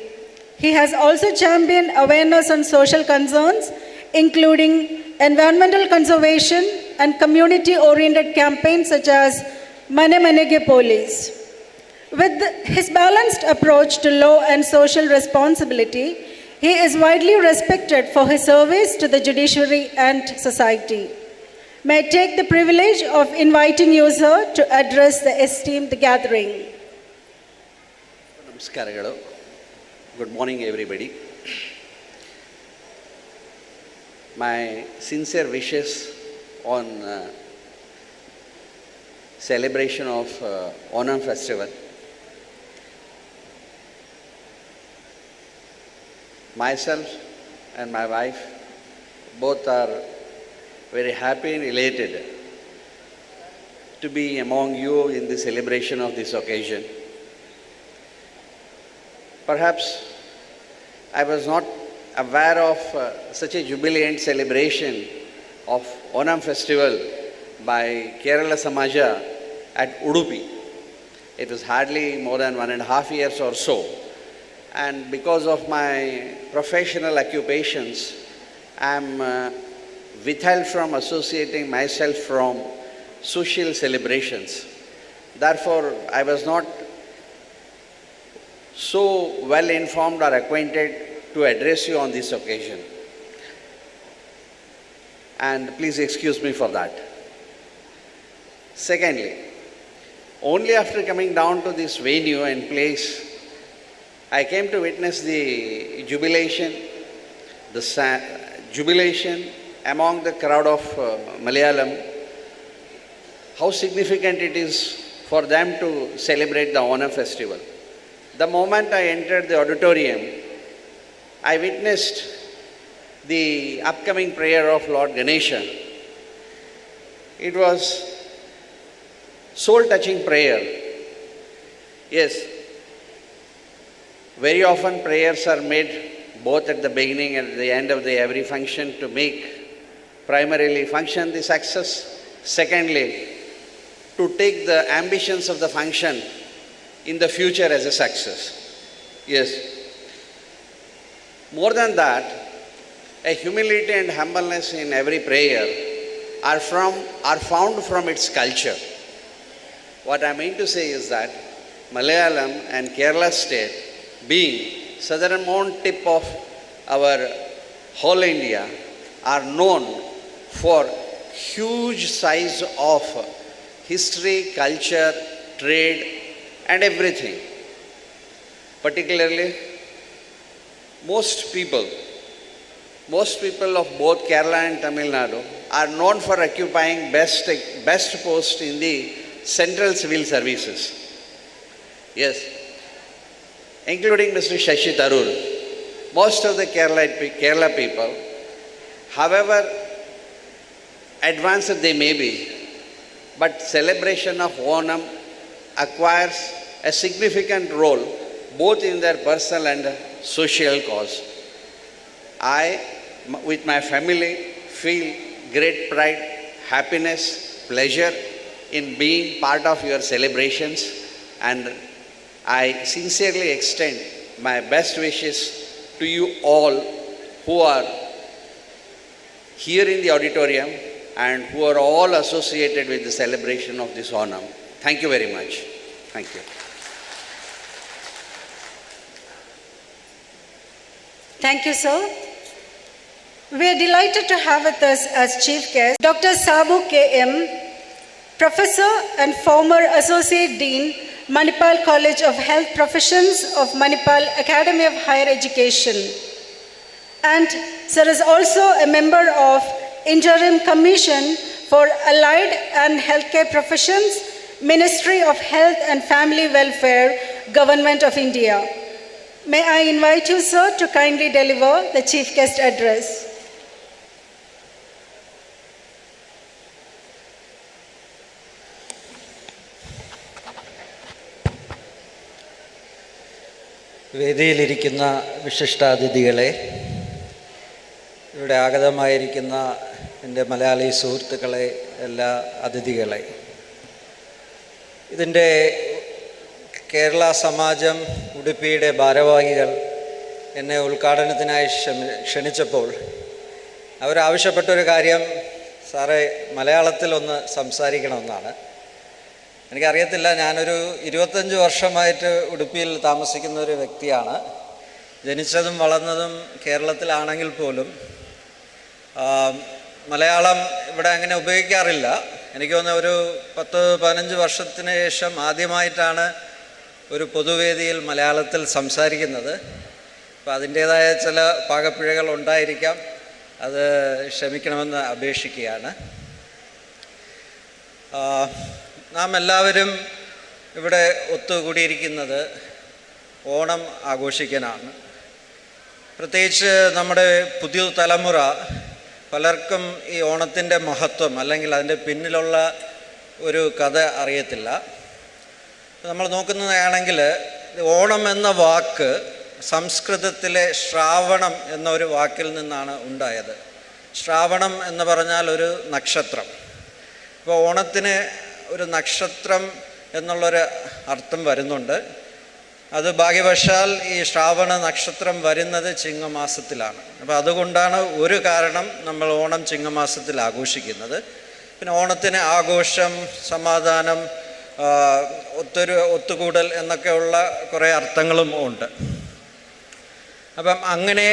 He has also championed awareness on social concerns, including environmental conservation and community-oriented campaigns such as Mane Manege Police. With his balanced approach to law and social responsibility, he is widely respected for his service to the judiciary and society. May I take the privilege of inviting you, sir, to address the esteemed gathering. Namaskaralu. Good morning, everybody. My sincere wishes on celebration of Onam festival. Myself and my wife both are very happy and elated to be among you in the celebration of this occasion. Perhaps I was not aware of such a jubilant celebration of Onam festival by Kerala Samaja at Udupi. It was hardly more than 1.5 years or so. And because of my professional occupations, I am withheld from associating myself from social celebrations. Therefore, I was not so well informed or acquainted to address you on this occasion. And please excuse me for that. Secondly, only after coming down to this venue and place, I came to witness the jubilation among the crowd of Malayalam, how significant it is for them to celebrate the Onam festival. The moment I entered the auditorium, I witnessed the upcoming prayer of Lord Ganesha. It was soul-touching prayer. Yes, very often prayers are made both at the beginning and at the end of every function to make primarily function the success. Secondly, to take the ambitions of the function in the future as a success. Yes. More than that, a humility and humbleness in every prayer are found from its culture. What I mean to say is that Malayalam and Kerala state, being southernmost tip of our whole India, are known for huge size of history, culture, trade and everything. Particularly, most people of both Kerala and Tamil Nadu are known for occupying best post in the central civil services. Yes, including Mr. Shashi Tharoor. Most of the Kerala people, however advanced they may be, but celebration of Onam acquires a significant role both in their personal and social cause. I, with my family, feel great pride, happiness, pleasure in being part of your celebrations, and I sincerely extend my best wishes to you all who are here in the auditorium and who are all associated with the celebration of this Onam. Thank you very much. Thank you. Thank you, sir. We are delighted to have with us as chief guest Dr. Sabu K.M., Professor and former Associate Dean, Manipal College of Health Professions of Manipal Academy of Higher Education. And sir is also a member of Interim Commission for Allied and Healthcare Professions, Ministry of Health and Family Welfare, Government of India. May I invite you, sir, to kindly deliver the chief guest address. വേദിയിലിരിക്കുന്ന വിശിഷ്ടാതിഥികളെ, ഇവിടെ ആഗതമായിരിക്കുന്ന എൻ്റെ മലയാളി സുഹൃത്തുക്കളെ, എല്ലാ അതിഥികളെ, ഇതിൻ്റെ കേരള സമാജം ഉടുപ്പിയുടെ ഭാരവാഹികൾ എന്നെ ഉദ്ഘാടനത്തിനായി ക്ഷണിച്ചപ്പോൾ അവരാവശ്യപ്പെട്ടൊരു കാര്യം, സാറേ മലയാളത്തിൽ ഒന്ന് സംസാരിക്കണമെന്നാണ്. എനിക്കറിയത്തില്ല, ഞാനൊരു 25 വർഷമായിട്ട് ഉടുപ്പിയിൽ താമസിക്കുന്ന ഒരു വ്യക്തിയാണ്. ജനിച്ചതും വളർന്നതും കേരളത്തിലാണെങ്കിൽ പോലും മലയാളം ഇവിടെ അങ്ങനെ ഉപയോഗിക്കാറില്ല. എനിക്ക് തോന്നുന്ന ഒരു 10-15 വർഷത്തിന് ശേഷം ആദ്യമായിട്ടാണ് ഒരു പൊതുവേദിയിൽ മലയാളത്തിൽ സംസാരിക്കുന്നത്. അപ്പോൾ അതിൻ്റേതായ ചില പാകപ്പിഴകൾ ഉണ്ടായിരിക്കാം, അത് ക്ഷമിക്കണമെന്ന് അപേക്ഷിക്കുകയാണ്. നാം എല്ലാവരും ഇവിടെ ഒത്തുകൂടിയിരിക്കുന്നത് ഓണം ആഘോഷിക്കാനാണ്. പ്രത്യേകിച്ച് നമ്മുടെ പുതിയ തലമുറ പലർക്കും ഈ ഓണത്തിൻ്റെ മഹത്വം അല്ലെങ്കിൽ അതിൻ്റെ പിന്നിലുള്ള ഒരു കഥ അറിയത്തില്ല. നമ്മൾ നോക്കുന്നതാണെങ്കിൽ ഓണം എന്ന വാക്ക് സംസ്കൃതത്തിലെ ശ്രാവണം എന്നൊരു വാക്കിൽ നിന്നാണ് ഉണ്ടായത്. ശ്രാവണം എന്ന് പറഞ്ഞാൽ ഒരു നക്ഷത്രം. ഇപ്പോൾ ഓണത്തിന് ഒരു നക്ഷത്രം എന്നുള്ളൊരു അർത്ഥം വരുന്നുണ്ട്. അത് ഭാഗ്യവശാൽ ഈ ശ്രാവണ നക്ഷത്രം വരുന്നത് ചിങ്ങമാസത്തിലാണ്. അപ്പോൾ അതുകൊണ്ടാണ് ഒരു കാരണം നമ്മൾ ഓണം ചിങ്ങമാസത്തിൽ ആഘോഷിക്കുന്നത്. പിന്നെ ഓണത്തിന് ആഘോഷം, സമാധാനം, ഒത്തുകൂടൽ എന്നൊക്കെയുള്ള കുറേ അർത്ഥങ്ങളും ഉണ്ട്. അപ്പം അങ്ങനെ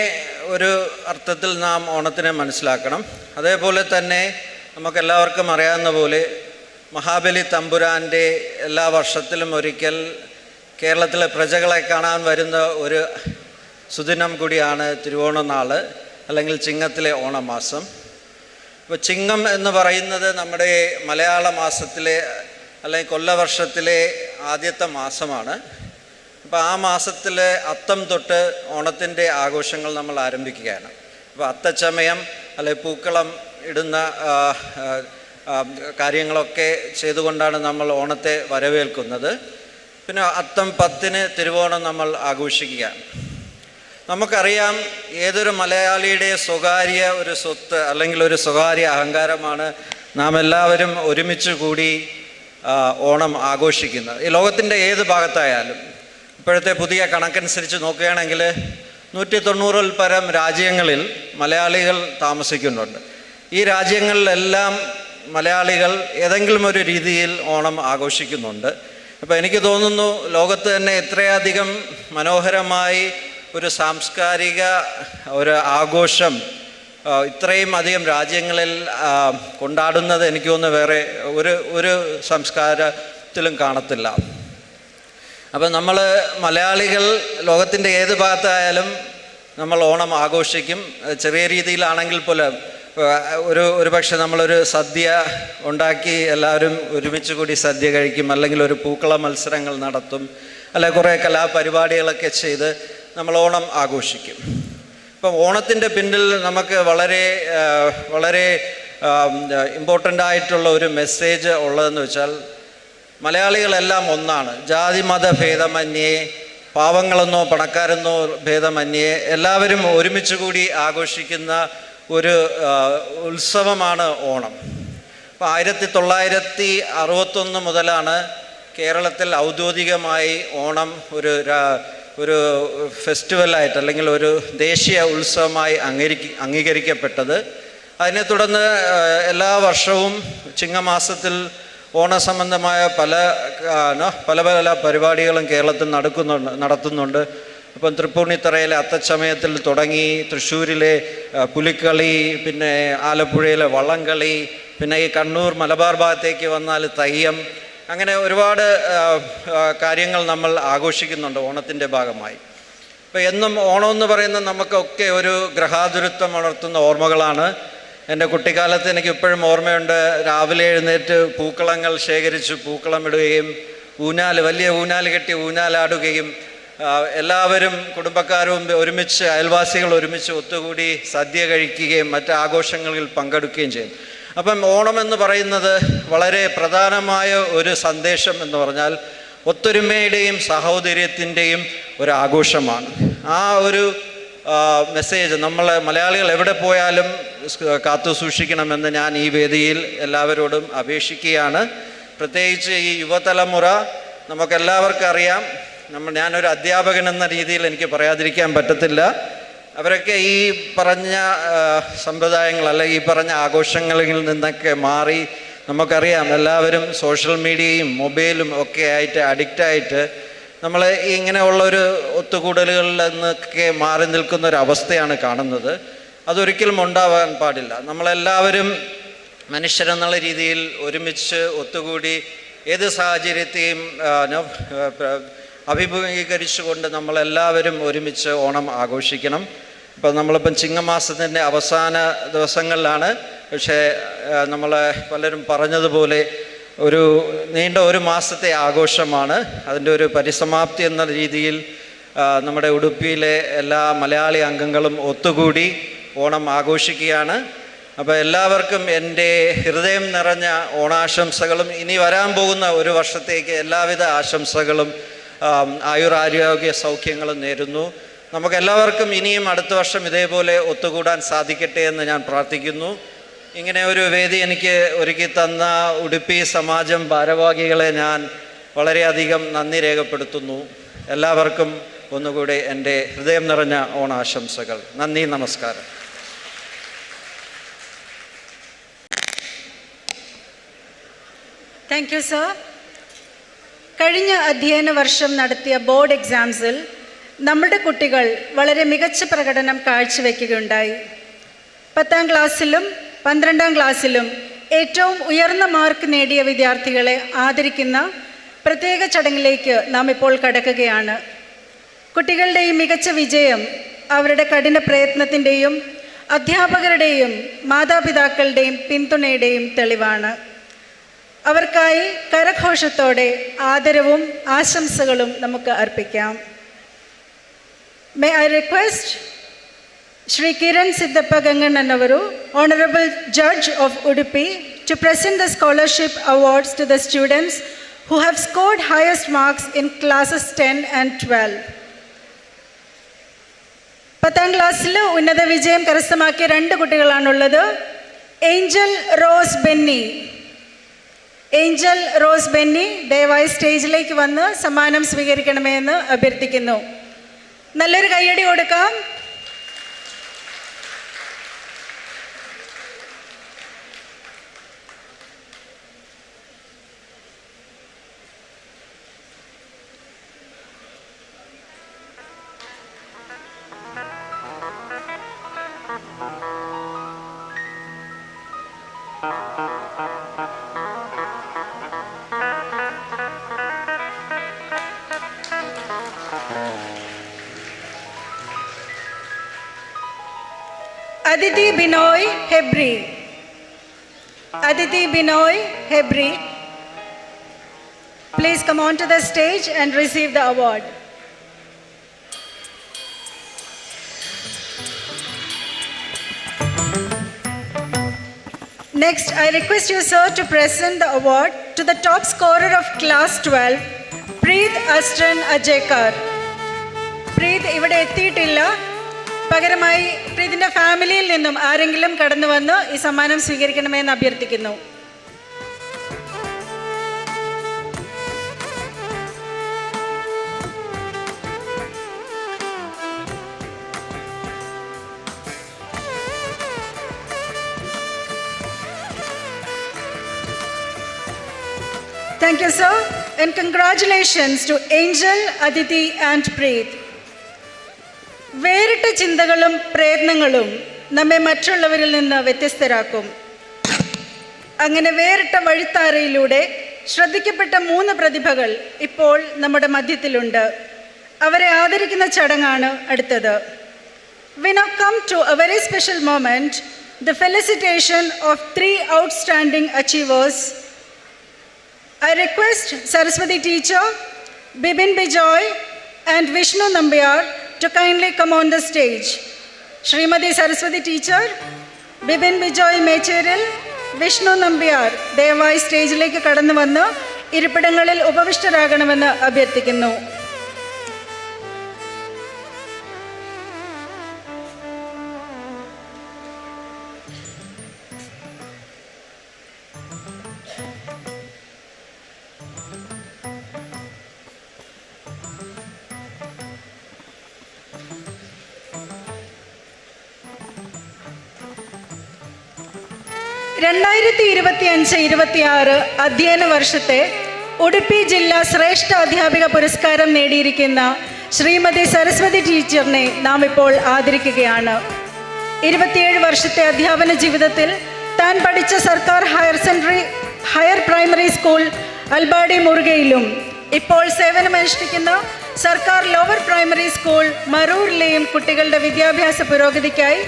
ഒരു അർത്ഥത്തിൽ നാം ഓണത്തിനെ മനസ്സിലാക്കണം. അതേപോലെ തന്നെ നമുക്കെല്ലാവർക്കും അറിയാവുന്ന പോലെ മഹാബലി തമ്പുരാൻ്റെ എല്ലാ വർഷത്തിലും ഒരിക്കൽ കേരളത്തിലെ പ്രജകളെ കാണാൻ വരുന്ന ഒരു സുദിനം കൂടിയാണ് തിരുവോണനാൾ അല്ലെങ്കിൽ ചിങ്ങത്തിലെ ഓണമാസം. ഇപ്പോൾ ചിങ്ങം എന്ന് പറയുന്നത് നമ്മുടെ മലയാള മാസത്തിലെ അല്ലെങ്കിൽ കൊല്ലവർഷത്തിലെ ആദ്യത്തെ മാസമാണ്. അപ്പോൾ ആ മാസത്തിൽ അത്തം തൊട്ട് ഓണത്തിൻ്റെ ആഘോഷങ്ങൾ നമ്മൾ ആരംഭിക്കുകയാണ്. അപ്പോൾ അത്തച്ചമയം അല്ലെങ്കിൽ പൂക്കളം ഇടുന്ന കാര്യങ്ങളൊക്കെ ചെയ്തുകൊണ്ടാണ് നമ്മൾ ഓണത്തെ വരവേൽക്കുന്നത്. പിന്നെ അത്തം 10-ന് തിരുവോണം നമ്മൾ ആഘോഷിക്കുകയാണ്. നമുക്കറിയാം, ഏതൊരു മലയാളിയുടെ സ്വകാര്യ ഒരു സ്വത്ത് അല്ലെങ്കിൽ ഒരു സ്വകാര്യ അഹങ്കാരമാണ് നാം എല്ലാവരും ഒരുമിച്ച് കൂടി ഓണം ആഘോഷിക്കുന്നത്. ഈ ലോകത്തിൻ്റെ ഏത് ഭാഗത്തായാലും ഇപ്പോഴത്തെ പുതിയ കണക്കനുസരിച്ച് നോക്കുകയാണെങ്കിൽ 190-ൽ പരം രാജ്യങ്ങളിൽ മലയാളികൾ താമസിക്കുന്നുണ്ട്. ഈ രാജ്യങ്ങളിലെല്ലാം മലയാളികൾ ഏതെങ്കിലും ഒരു രീതിയിൽ ഓണം ആഘോഷിക്കുന്നുണ്ട്. അപ്പോൾ എനിക്ക് തോന്നുന്നു, ലോകത്ത് തന്നെ ഇത്രയധികം മനോഹരമായി ഒരു സാംസ്കാരിക ഒരു ആഘോഷം ഇത്രയും അധികം രാജ്യങ്ങളിൽ കൊണ്ടാടുന്നത് എനിക്ക് തോന്നുന്നു വേറെ ഒരു സംസ്കാരത്തിലും കാണത്തില്ല. അപ്പം നമ്മൾ മലയാളികൾ ലോകത്തിൻ്റെ ഏത് ഭാഗത്തായാലും നമ്മൾ ഓണം ആഘോഷിക്കും. ചെറിയ രീതിയിലാണെങ്കിൽ പോലും ഒരു പക്ഷെ നമ്മളൊരു സദ്യ ഉണ്ടാക്കി എല്ലാവരും ഒരുമിച്ച് കൂടി സദ്യ കഴിക്കും, അല്ലെങ്കിൽ ഒരു പൂക്കള മത്സരങ്ങൾ നടത്തും, അല്ലെങ്കിൽ കുറേ കലാപരിപാടികളൊക്കെ ചെയ്ത് നമ്മൾ ഓണം ആഘോഷിക്കും. ഇപ്പം ഓണത്തിൻ്റെ പിന്നിൽ നമുക്ക് വളരെ വളരെ ഇമ്പോർട്ടൻ്റ് ആയിട്ടുള്ള ഒരു മെസ്സേജ് ഉള്ളതെന്ന് വെച്ചാൽ, മലയാളികളെല്ലാം ഒന്നാണ്. ജാതി മത ഭേദമന്യേ, പാവങ്ങളെന്നോ പണക്കാരെന്നോ ഭേദമന്യേ എല്ലാവരും ഒരുമിച്ച് കൂടി ആഘോഷിക്കുന്ന ഒരു ഉത്സവമാണ് ഓണം. അപ്പോൾ 1961 മുതലാണ് കേരളത്തിൽ ഔദ്യോഗികമായി ഓണം ഒരു ഫെസ്റ്റിവലായിട്ട് അല്ലെങ്കിൽ ഒരു ദേശീയ ഉത്സവമായി അംഗീകരിക്കപ്പെട്ടത്. അതിനെ തുടർന്ന് എല്ലാ വർഷവും ചിങ്ങമാസത്തിൽ ഓണസംബന്ധമായ പല പരിപാടികളും കേരളത്തിൽ നടത്തുന്നുണ്ട്. ഇപ്പം തൃപ്പൂണിത്തറയിലെ അത്തച്ചമയത്തിൽ തുടങ്ങി, തൃശ്ശൂരിലെ പുലിക്കളി, പിന്നെ ആലപ്പുഴയിലെ വള്ളംകളി, പിന്നെ ഈ കണ്ണൂർ മലബാർ ഭാഗത്തേക്ക് വന്നാൽ തെയ്യം, അങ്ങനെ ഒരുപാട് കാര്യങ്ങൾ നമ്മൾ ആഘോഷിക്കുന്നുണ്ട് ഓണത്തിൻ്റെ ഭാഗമായി. ഇപ്പോൾ എന്നും ഓണമെന്ന് പറയുന്നത് നമുക്കൊക്കെ ഒരു ഗ്രഹാതുരത്വം ഉണർത്തുന്ന ഓർമ്മകളാണ്. എൻ്റെ കുട്ടിക്കാലത്ത് എനിക്ക് ഇപ്പോഴും ഓർമ്മയുണ്ട്, രാവിലെ എഴുന്നേറ്റ് പൂക്കളങ്ങൾ ശേഖരിച്ച് പൂക്കളം ഇടുകയും വലിയ ഊഞ്ഞാൽ കെട്ടി ഊഞ്ഞാലാടുകയും എല്ലാവരും കുടുംബക്കാരും ഒരുമിച്ച് അയൽവാസികൾ ഒരുമിച്ച് ഒത്തുകൂടി സദ്യ കഴിക്കുകയും മറ്റ് ആഘോഷങ്ങളിൽ പങ്കെടുക്കുകയും ചെയ്യും. അപ്പം ഓണം എന്ന് പറയുന്നത് വളരെ പ്രധാനമായ ഒരു സന്ദേശം എന്ന് പറഞ്ഞാൽ ഒത്തൊരുമയുടെയും സഹോദര്യത്തിൻ്റെയും ഒരു ആഘോഷമാണ്. ആ ഒരു മെസ്സേജ് നമ്മൾ മലയാളികൾ എവിടെ പോയാലും കാത്തു സൂക്ഷിക്കണമെന്ന് ഞാൻ ഈ വേദിയിൽ എല്ലാവരോടും അപേക്ഷിക്കുകയാണ്. പ്രത്യേകിച്ച് ഈ യുവതലമുറ, നമുക്കെല്ലാവർക്കും അറിയാം, ഞാനൊരു അധ്യാപകൻ എന്ന രീതിയിൽ എനിക്ക് പറയാതിരിക്കാൻ പറ്റത്തില്ല. അവരൊക്കെ ഈ പറഞ്ഞ സമ്പ്രദായങ്ങൾ അല്ലെങ്കിൽ ഈ പറഞ്ഞ ആഘോഷങ്ങളിൽ നിന്നൊക്കെ മാറി, നമുക്കറിയാം എല്ലാവരും സോഷ്യൽ മീഡിയയും മൊബൈലും ഒക്കെ ആയിട്ട് അഡിക്റ്റായിട്ട് നമ്മൾ ഇങ്ങനെയുള്ളൊരു ഒത്തുകൂടലുകളിൽ നിന്നൊക്കെ മാറി നിൽക്കുന്ന ഒരു അവസ്ഥയാണ് കാണുന്നത്. അതൊരിക്കലും ഉണ്ടാവാൻ പാടില്ല. നമ്മളെല്ലാവരും മനുഷ്യരെന്നുള്ള രീതിയിൽ ഒരുമിച്ച് ഒത്തുകൂടി ഏത് സാഹചര്യത്തെയും അഭിമുഖീകരിച്ചുകൊണ്ട് നമ്മളെല്ലാവരും ഒരുമിച്ച് ഓണം ആഘോഷിക്കണം. ഇപ്പം നമ്മളിപ്പം ചിങ്ങമാസത്തിൻ്റെ അവസാന ദിവസങ്ങളിലാണ്. പക്ഷേ നമ്മൾ പലരും പറഞ്ഞതുപോലെ നീണ്ട ഒരു മാസത്തെ ആഘോഷമാണ്. അതിൻ്റെ ഒരു പരിസമാപ്തി എന്ന രീതിയിൽ നമ്മുടെ ഉടുപ്പിയിലെ എല്ലാ മലയാളി അംഗങ്ങളും ഒത്തുകൂടി ഓണം ആഘോഷിക്കുകയാണ്. അപ്പോൾ എല്ലാവർക്കും എൻ്റെ ഹൃദയം നിറഞ്ഞ ഓണാശംസകളും ഇനി വരാൻ പോകുന്ന ഒരു വർഷത്തേക്ക് എല്ലാവിധ ആശംസകളും ആയുരാരോഗ്യ സൗഖ്യങ്ങളും നേരുന്നു. നമുക്കെല്ലാവർക്കും ഇനിയും അടുത്ത വർഷം ഇതേപോലെ ഒത്തുകൂടാൻ സാധിക്കട്ടെ എന്ന് ഞാൻ പ്രാർത്ഥിക്കുന്നു. ഇങ്ങനെ ഒരു വേദി എനിക്ക് ഒരുക്കി തന്ന ഉടുപ്പി സമാജം ഭാരവാഹികളെ ഞാൻ വളരെയധികം നന്ദി രേഖപ്പെടുത്തുന്നു. എല്ലാവർക്കും ഒന്നുകൂടി എൻ്റെ ഹൃദയം നിറഞ്ഞ ഓണാശംസകൾ. നന്ദി, നമസ്കാരം. Thank you sir. കഴിഞ്ഞ അധ്യയന വർഷം നടത്തിയ ബോർഡ് എക്സാംസിൽ നമ്മുടെ കുട്ടികൾ വളരെ മികച്ച പ്രകടനം കാഴ്ചവെക്കുകയുണ്ടായി. 10ാം ക്ലാസ്സിലും 12ാം ക്ലാസ്സിലും ഏറ്റവും ഉയർന്ന മാർക്ക് നേടിയ വിദ്യാർത്ഥികളെ ആദരിക്കുന്ന പ്രത്യേക ചടങ്ങിലേക്ക് നാം ഇപ്പോൾ കടക്കുകയാണ്. കുട്ടികളുടെ ഈ മികച്ച വിജയം അവരുടെ കഠിന പ്രയത്നത്തിൻ്റെയും അധ്യാപകരുടെയും മാതാപിതാക്കളുടെയും പിന്തുണയുടെയും തെളിവാണ്. അവർക്കായി കരഘോഷത്തോടെ ആദരവും ആശംസകളും നമുക്ക് അർപ്പിക്കാം. May I request Shri Kiran Siddappa Ganganavaru, Honorable Judge of Udupi, to present the scholarship awards to the students who have scored highest marks in classes 10 and 12. 10ാം ക്ലാസ്സിൽ ഉന്നത വിജയം കരസ്ഥമാക്കിയ 2 കുട്ടികളാണുള്ളത്. ഏഞ്ചൽ റോസ് ബെന്നി ദയവായി സ്റ്റേജിലേക്ക് വന്ന് സമ്മാനം സ്വീകരിക്കണമെന്ന് അഭ്യർത്ഥിക്കുന്നു. നല്ലൊരു കയ്യടി കൊടുക്കാം. Aditi Binoy Hebri, please come on to the stage and receive the award. Next, I request you, sir, to present the award to the top scorer of class 12, Preet Astran Ajekar. Preet ഇവിടെ എത്തിയിട്ടില്ല. പകരമായി പ്രീതിൻ്റെ ഫാമിലിയിൽ നിന്നും ആരെങ്കിലും കടന്നു വന്ന് ഈ സമ്മാനം സ്വീകരിക്കണമെന്ന് അഭ്യർത്ഥിക്കുന്നു. Thank you, sir, and congratulations to Angel, Aditi and Preet. വേറിട്ട ചിന്തകളും പ്രയത്നങ്ങളും നമ്മെ മറ്റുള്ളവരിൽ നിന്ന് വ്യത്യസ്തരാക്കും. അങ്ങനെ വേറിട്ട വഴിത്താരയിലൂടെ ശ്രദ്ധിക്കപ്പെട്ട 3 പ്രതിഭകൾ ഇപ്പോൾ നമ്മുടെ മധ്യത്തിലുണ്ട്. അവരെ ആദരിക്കുന്ന ചടങ്ങാണ് അടുത്തത്. We now come to a very special moment, the felicitation of 3 outstanding achievers. I request Saraswati teacher, Bibin Bijoy and Vishnu Nambiar to kindly come on the stage. Srimati Saraswati teacher, Bibin Bijoy Mecheril, Vishnu Nambiar ദയവായി സ്റ്റേജിലേക്ക് കടന്നു വന്ന് ഇരിപ്പിടങ്ങളിൽ ഉപവിഷ്ടരാകണമെന്ന് അഭ്യർത്ഥിക്കുന്നു. 2025-26 അധ്യയന വർഷത്തെ ഉടുപ്പി ജില്ലാ ശ്രേഷ്ഠ അധ്യാപിക പുരസ്കാരം നേടിയിരിക്കുന്ന ശ്രീമതി സരസ്വതി ടീച്ചറിനെ നാം ഇപ്പോൾ ആദരിക്കുകയാണ്. 27 വർഷത്തെ അധ്യാപന ജീവിതത്തിൽ താൻ പഠിച്ച സർക്കാർ ഹയർ പ്രൈമറി സ്കൂൾ അൽബാടി മുറുകയിലും ഇപ്പോൾ സേവനമനുഷ്ഠിക്കുന്ന സർക്കാർ ലോവർ പ്രൈമറി സ്കൂൾ മറൂരിലെയും കുട്ടികളുടെ വിദ്യാഭ്യാസ പുരോഗതിക്കായി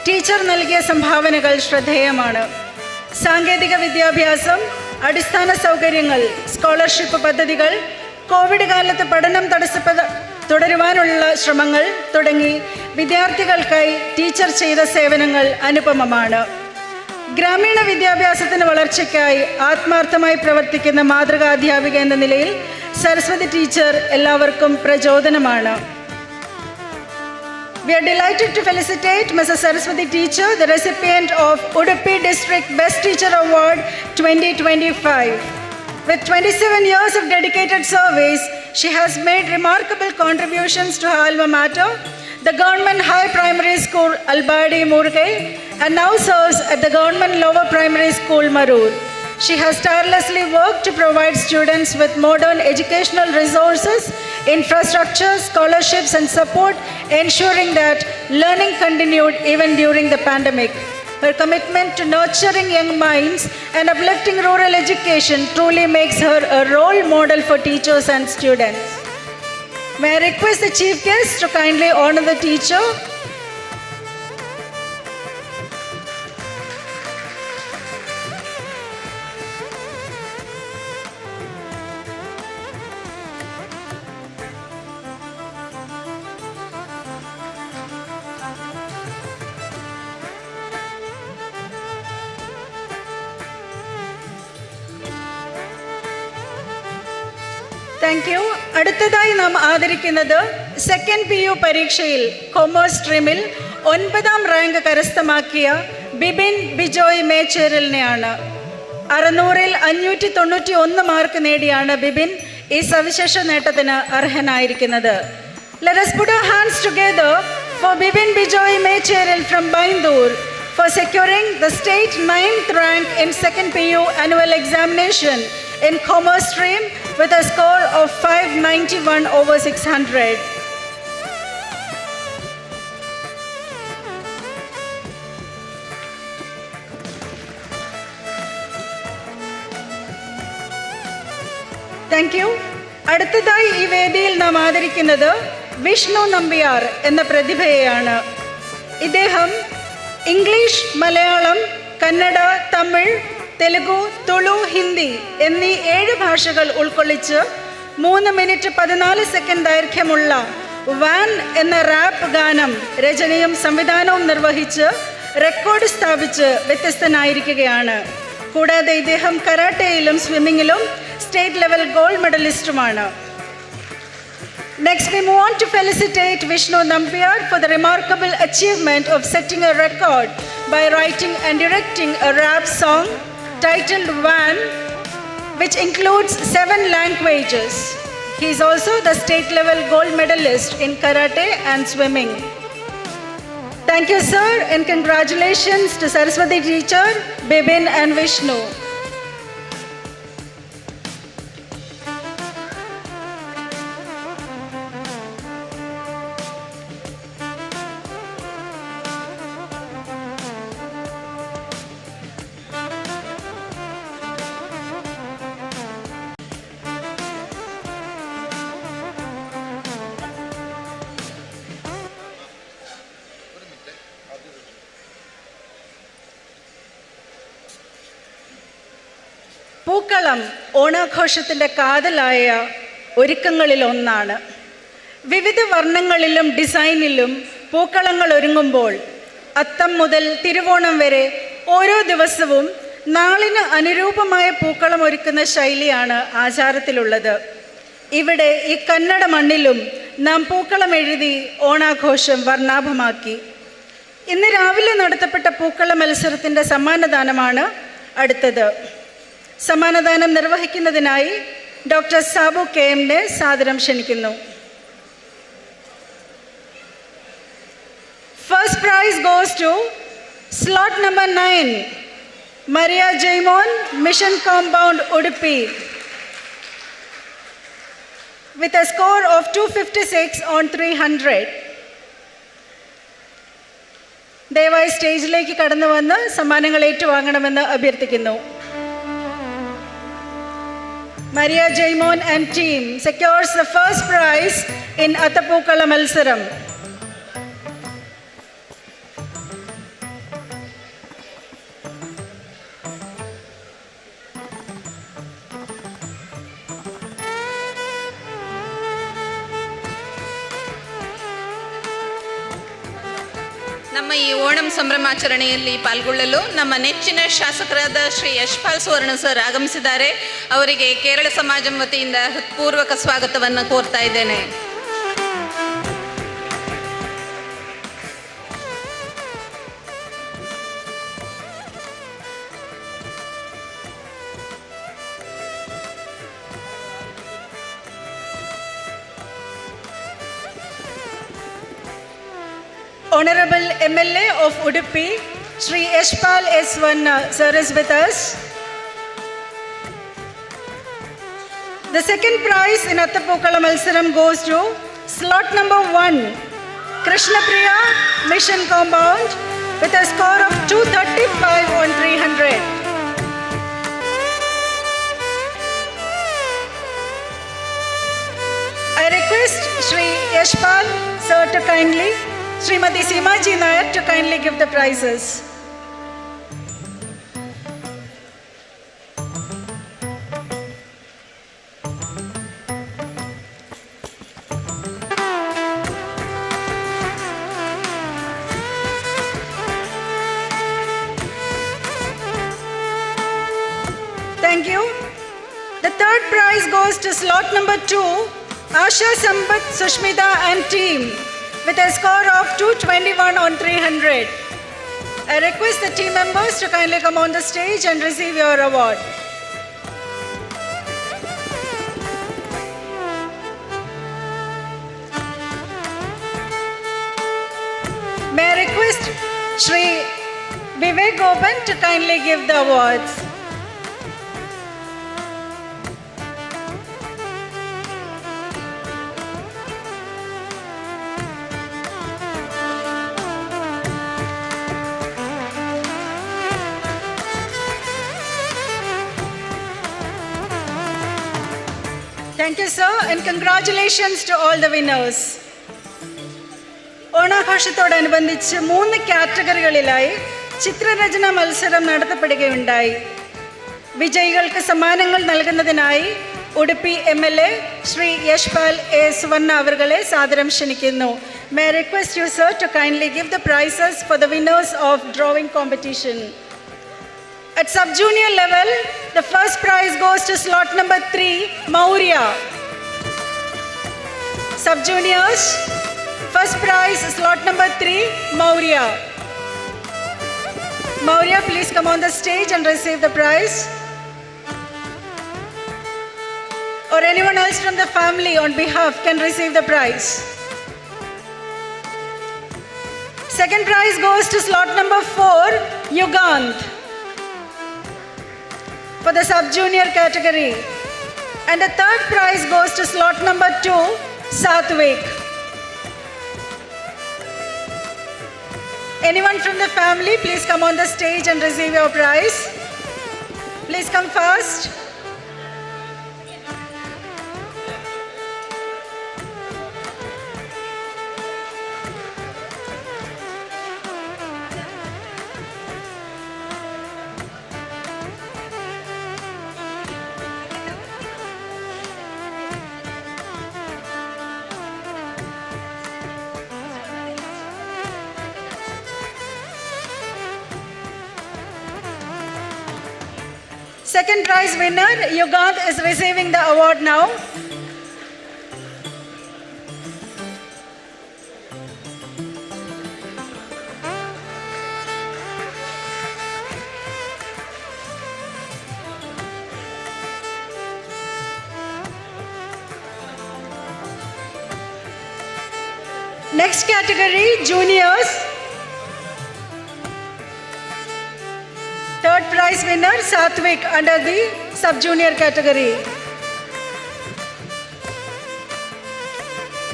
ടീച്ചർ നൽകിയ സംഭാവനകൾ ശ്രദ്ധേയമാണ്. സാങ്കേതിക വിദ്യാഭ്യാസം, അടിസ്ഥാന സൗകര്യങ്ങൾ, സ്കോളർഷിപ്പ് പദ്ധതികൾ, കോവിഡ് കാലത്ത് പഠനം തുടരുവാനുള്ള ശ്രമങ്ങൾ തുടങ്ങി വിദ്യാർത്ഥികൾക്കായി ടീച്ചർ ചെയ്ത സേവനങ്ങൾ അനുപമമാണ്. ഗ്രാമീണ വിദ്യാഭ്യാസത്തിന് വളർച്ചയ്ക്കായി ആത്മാർത്ഥമായി പ്രവർത്തിക്കുന്ന മാതൃകാ അധ്യാപിക എന്ന നിലയിൽ സരസ്വതി ടീച്ചർ എല്ലാവർക്കും പ്രചോദനമാണ്. We are delighted to felicitate Mrs. Saraswati Teacher, the recipient of Udupi District Best Teacher Award 2025. With 27 years of dedicated service, she has made remarkable contributions to her alma mater, the Government High Primary School Albadi Murugai, and now serves at the Government Lower Primary School Marur. She has tirelessly worked to provide students with modern educational resources, infrastructure, scholarships, and support, ensuring that learning continued even during the pandemic. Her commitment to nurturing young minds and uplifting rural education truly makes her a role model for teachers and students. May I request the chief guest to kindly honor the teacher. Thank you. അടുത്തതായി നാം ആദരിക്കുന്നത് second PU പരീക്ഷയിൽ commerce സ്ട്രീമിൽ 9ാം rank കരസ്ഥമാക്കിയ Bibin Bijoy മേച്ചേരലിനെയാണ്. 600-ൽ 591 mark നേടിയാണ് ബിബിൻ ഈ സവിശേഷ നേട്ടത്തിന് അർഹനായിരിക്കുന്നത്. Let us put our hands together for Bibin Bijoy Mecheril from Baindur for securing the state 9th rank in second PU annual examination in commerce stream with a score of 591/600. Thank you. അടുത്തതായി ഈ വേദിയിൽ നാം ആദരിക്കുന്നത് വിഷ്ണു നമ്പ്യാർ എന്ന പ്രതിഭയെയാണ്. ഇദ്ദേഹം English, Malayalam, Kannada, Tamil, Telugu, Tulu, Hindi എന്നീ 7 ഭാഷകൾ ഉൾക്കൊള്ളിച്ച് 3 മിനിറ്റ് 14 സെക്കൻഡ് ദൈർഘ്യമുള്ള വാൻ എന്ന റാപ്പ് ഗാനം രചനയും സംവിധാനവും നിർവഹിച്ച് റെക്കോർഡ് സ്ഥാപിച്ച് വ്യത്യസ്തനായിരിക്കുകയാണ്. കൂടാതെ ഇദ്ദേഹം കരാട്ടയിലും സ്വിമ്മിങ്ങിലും സ്റ്റേറ്റ് ലെവൽ ഗോൾഡ് മെഡലിസ്റ്റുമാണ്. Next, we move on to felicitate Vishnu Nambiar for the remarkable achievement of setting a record by writing and directing a rap song titled Van, which includes 7 languages. He is also the state level gold medalist in karate and swimming. Thank you, sir, and congratulations to Saraswati teacher, Bibin and Vishnu. പൂക്കളം ഓണാഘോഷത്തിൻ്റെ കാതലായ ഒരുക്കങ്ങളിലൊന്നാണ്. വിവിധ വർണ്ണങ്ങളിലും ഡിസൈനിലും പൂക്കളങ്ങൾ ഒരുങ്ങുമ്പോൾ അത്തം മുതൽ തിരുവോണം വരെ ഓരോ ദിവസവും നാളിന് അനുരൂപമായ പൂക്കളം ഒരുക്കുന്ന ശൈലിയാണ് ആചാരത്തിലുള്ളത്. ഇവിടെ ഈ കന്നഡ മണ്ണിലും നാം പൂക്കളം എഴുതി ഓണാഘോഷം വർണ്ണാഭമാക്കി. ഇന്ന് രാവിലെ നടത്തപ്പെട്ട പൂക്കള മത്സരത്തിൻ്റെ സമ്മാനദാനമാണ് അടുത്തത്. സമ്മാനദാനം നിർവഹിക്കുന്നതിനായി ഡോക്ടർ സാബു KM സാദരം ക്ഷണിക്കുന്നു. First prize goes to slot number 9, Maria Jaimon, Mission Compound, Udupi, with a score of 256 on 300. ദയവായി സ്റ്റേജിലേക്ക് കടന്നു വന്ന് സമ്മാനങ്ങൾ ഏറ്റുവാങ്ങണമെന്ന് അഭ്യർത്ഥിക്കുന്നു. Maria Jaimon and team secures the first prize in Athapookkala Malsaram. ನಮ್ಮ ಈ ಓಣಂ ಸಂಭ್ರಮಾಚರಣೆಯಲ್ಲಿ ಪಾಲ್ಗೊಳ್ಳಲು ನಮ್ಮ ನೆಚ್ಚಿನ ಶಾಸಕರಾದ ಶ್ರೀ ಯಶ್ಪಾಲ್ ಸುವರ್ಣ ಸರ್ ಆಗಮಿಸಿದ್ದಾರೆ. ಅವರಿಗೆ ಕೇರಳ ಸಮಾಜಂ ವತಿಯಿಂದ ಹೃತ್ಪೂರ್ವಕ ಸ್ವಾಗತವನ್ನು ಕೋರ್ತಾ ಇದ್ದೇನೆ. Honorable MLA of Udupi, Shri Yashpal S. Vanna, sir is with us. The second prize in Athapookkala Malsaram goes to slot number 1, Krishna Priya, Mission Compound, with a score of 235 on 300. I request Shri Yashpal sir to kindly, Srimati Seemaji Nayak to kindly give the prizes. Thank you. The third prize goes to slot number 2, Asha Sambat Sushmita and team, with a score of 221 on 300. I request the team members to kindly come on the stage and receive your award. May I request Shri Vivek Gopan to kindly give the awards. Thank you, sir, and congratulations to all the winners. ഓണാഘോഷത്തോടനുബന്ധിച്ച് 3 കാറ്റഗറികളിലായി ചിത്രരചന മത്സരം നടത്തപ്പെടുകയുണ്ടായി. വിജയികൾക്ക് സമ്മാനങ്ങൾ നൽകുന്നതിനായി Udupi MLA Shri Yashpal A. സുവർണ അവരുടെ സാദരം ക്ഷണിക്കുന്നു. May I request you, sir, to kindly give the prizes for the winners of drawing competition. At sub-junior level, the first prize goes to slot number 3, Maurya. Sub-juniors, first prize, slot number 3, Maurya. Maurya, please come on the stage and receive the prize. Or anyone else from the family on behalf can receive the prize. Second prize goes to slot number 4, Yugandh, for the sub-junior category. And the third prize goes to slot number 2, Satvik. Anyone from the family, please come on the stage and receive your prize. Please come fast. Second prize winner, Yugandh, is receiving the award now. Next category, juniors. Third prize prize winner Satvik under the sub-junior category.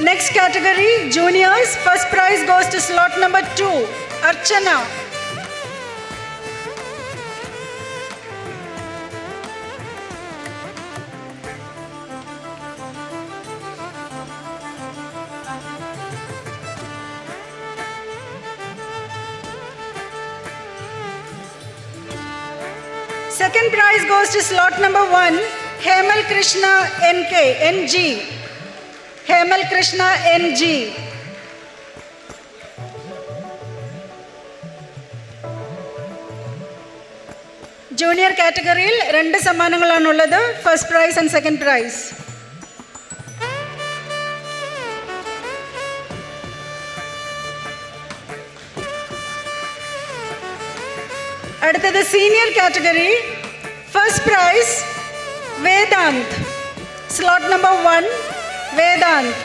Next category, juniors. First prize goes to slot number 2, Archana. Second prize goes to slot number 1, Hemal Krishna NG. Hemal Krishna NG. Junior കാറ്റഗറിയിൽ 2 സമ്മാനങ്ങളാണുള്ളത്, first prize and second prize. അടുത്തത് senior category. First prize Vedant, slot number 1 Vedant.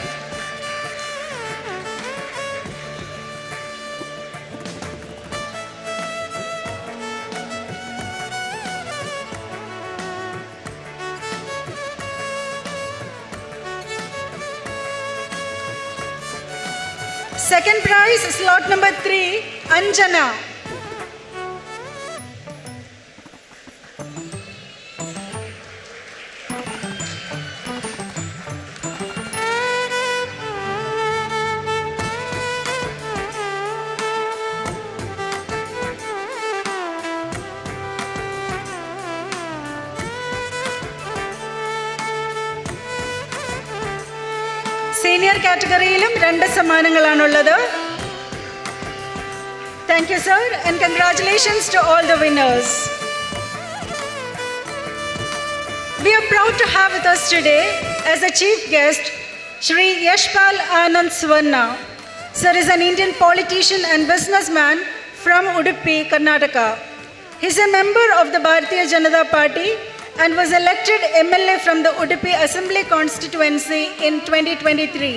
Second prize, slot number 3, Anjana. Senior കാറ്റഗറിയിലും 2 സമ്മാനങ്ങളാണുള്ളത്. Thank you, sir, and congratulations to all the winners. We are proud to have with us today as a chief guest Shri Yashpal Anand Suvarna. Sir is an Indian politician and businessman from Udupi, Karnataka. He is a member of the Bharatiya Janata Party and was elected MLA from the Udupi Assembly constituency in 2023.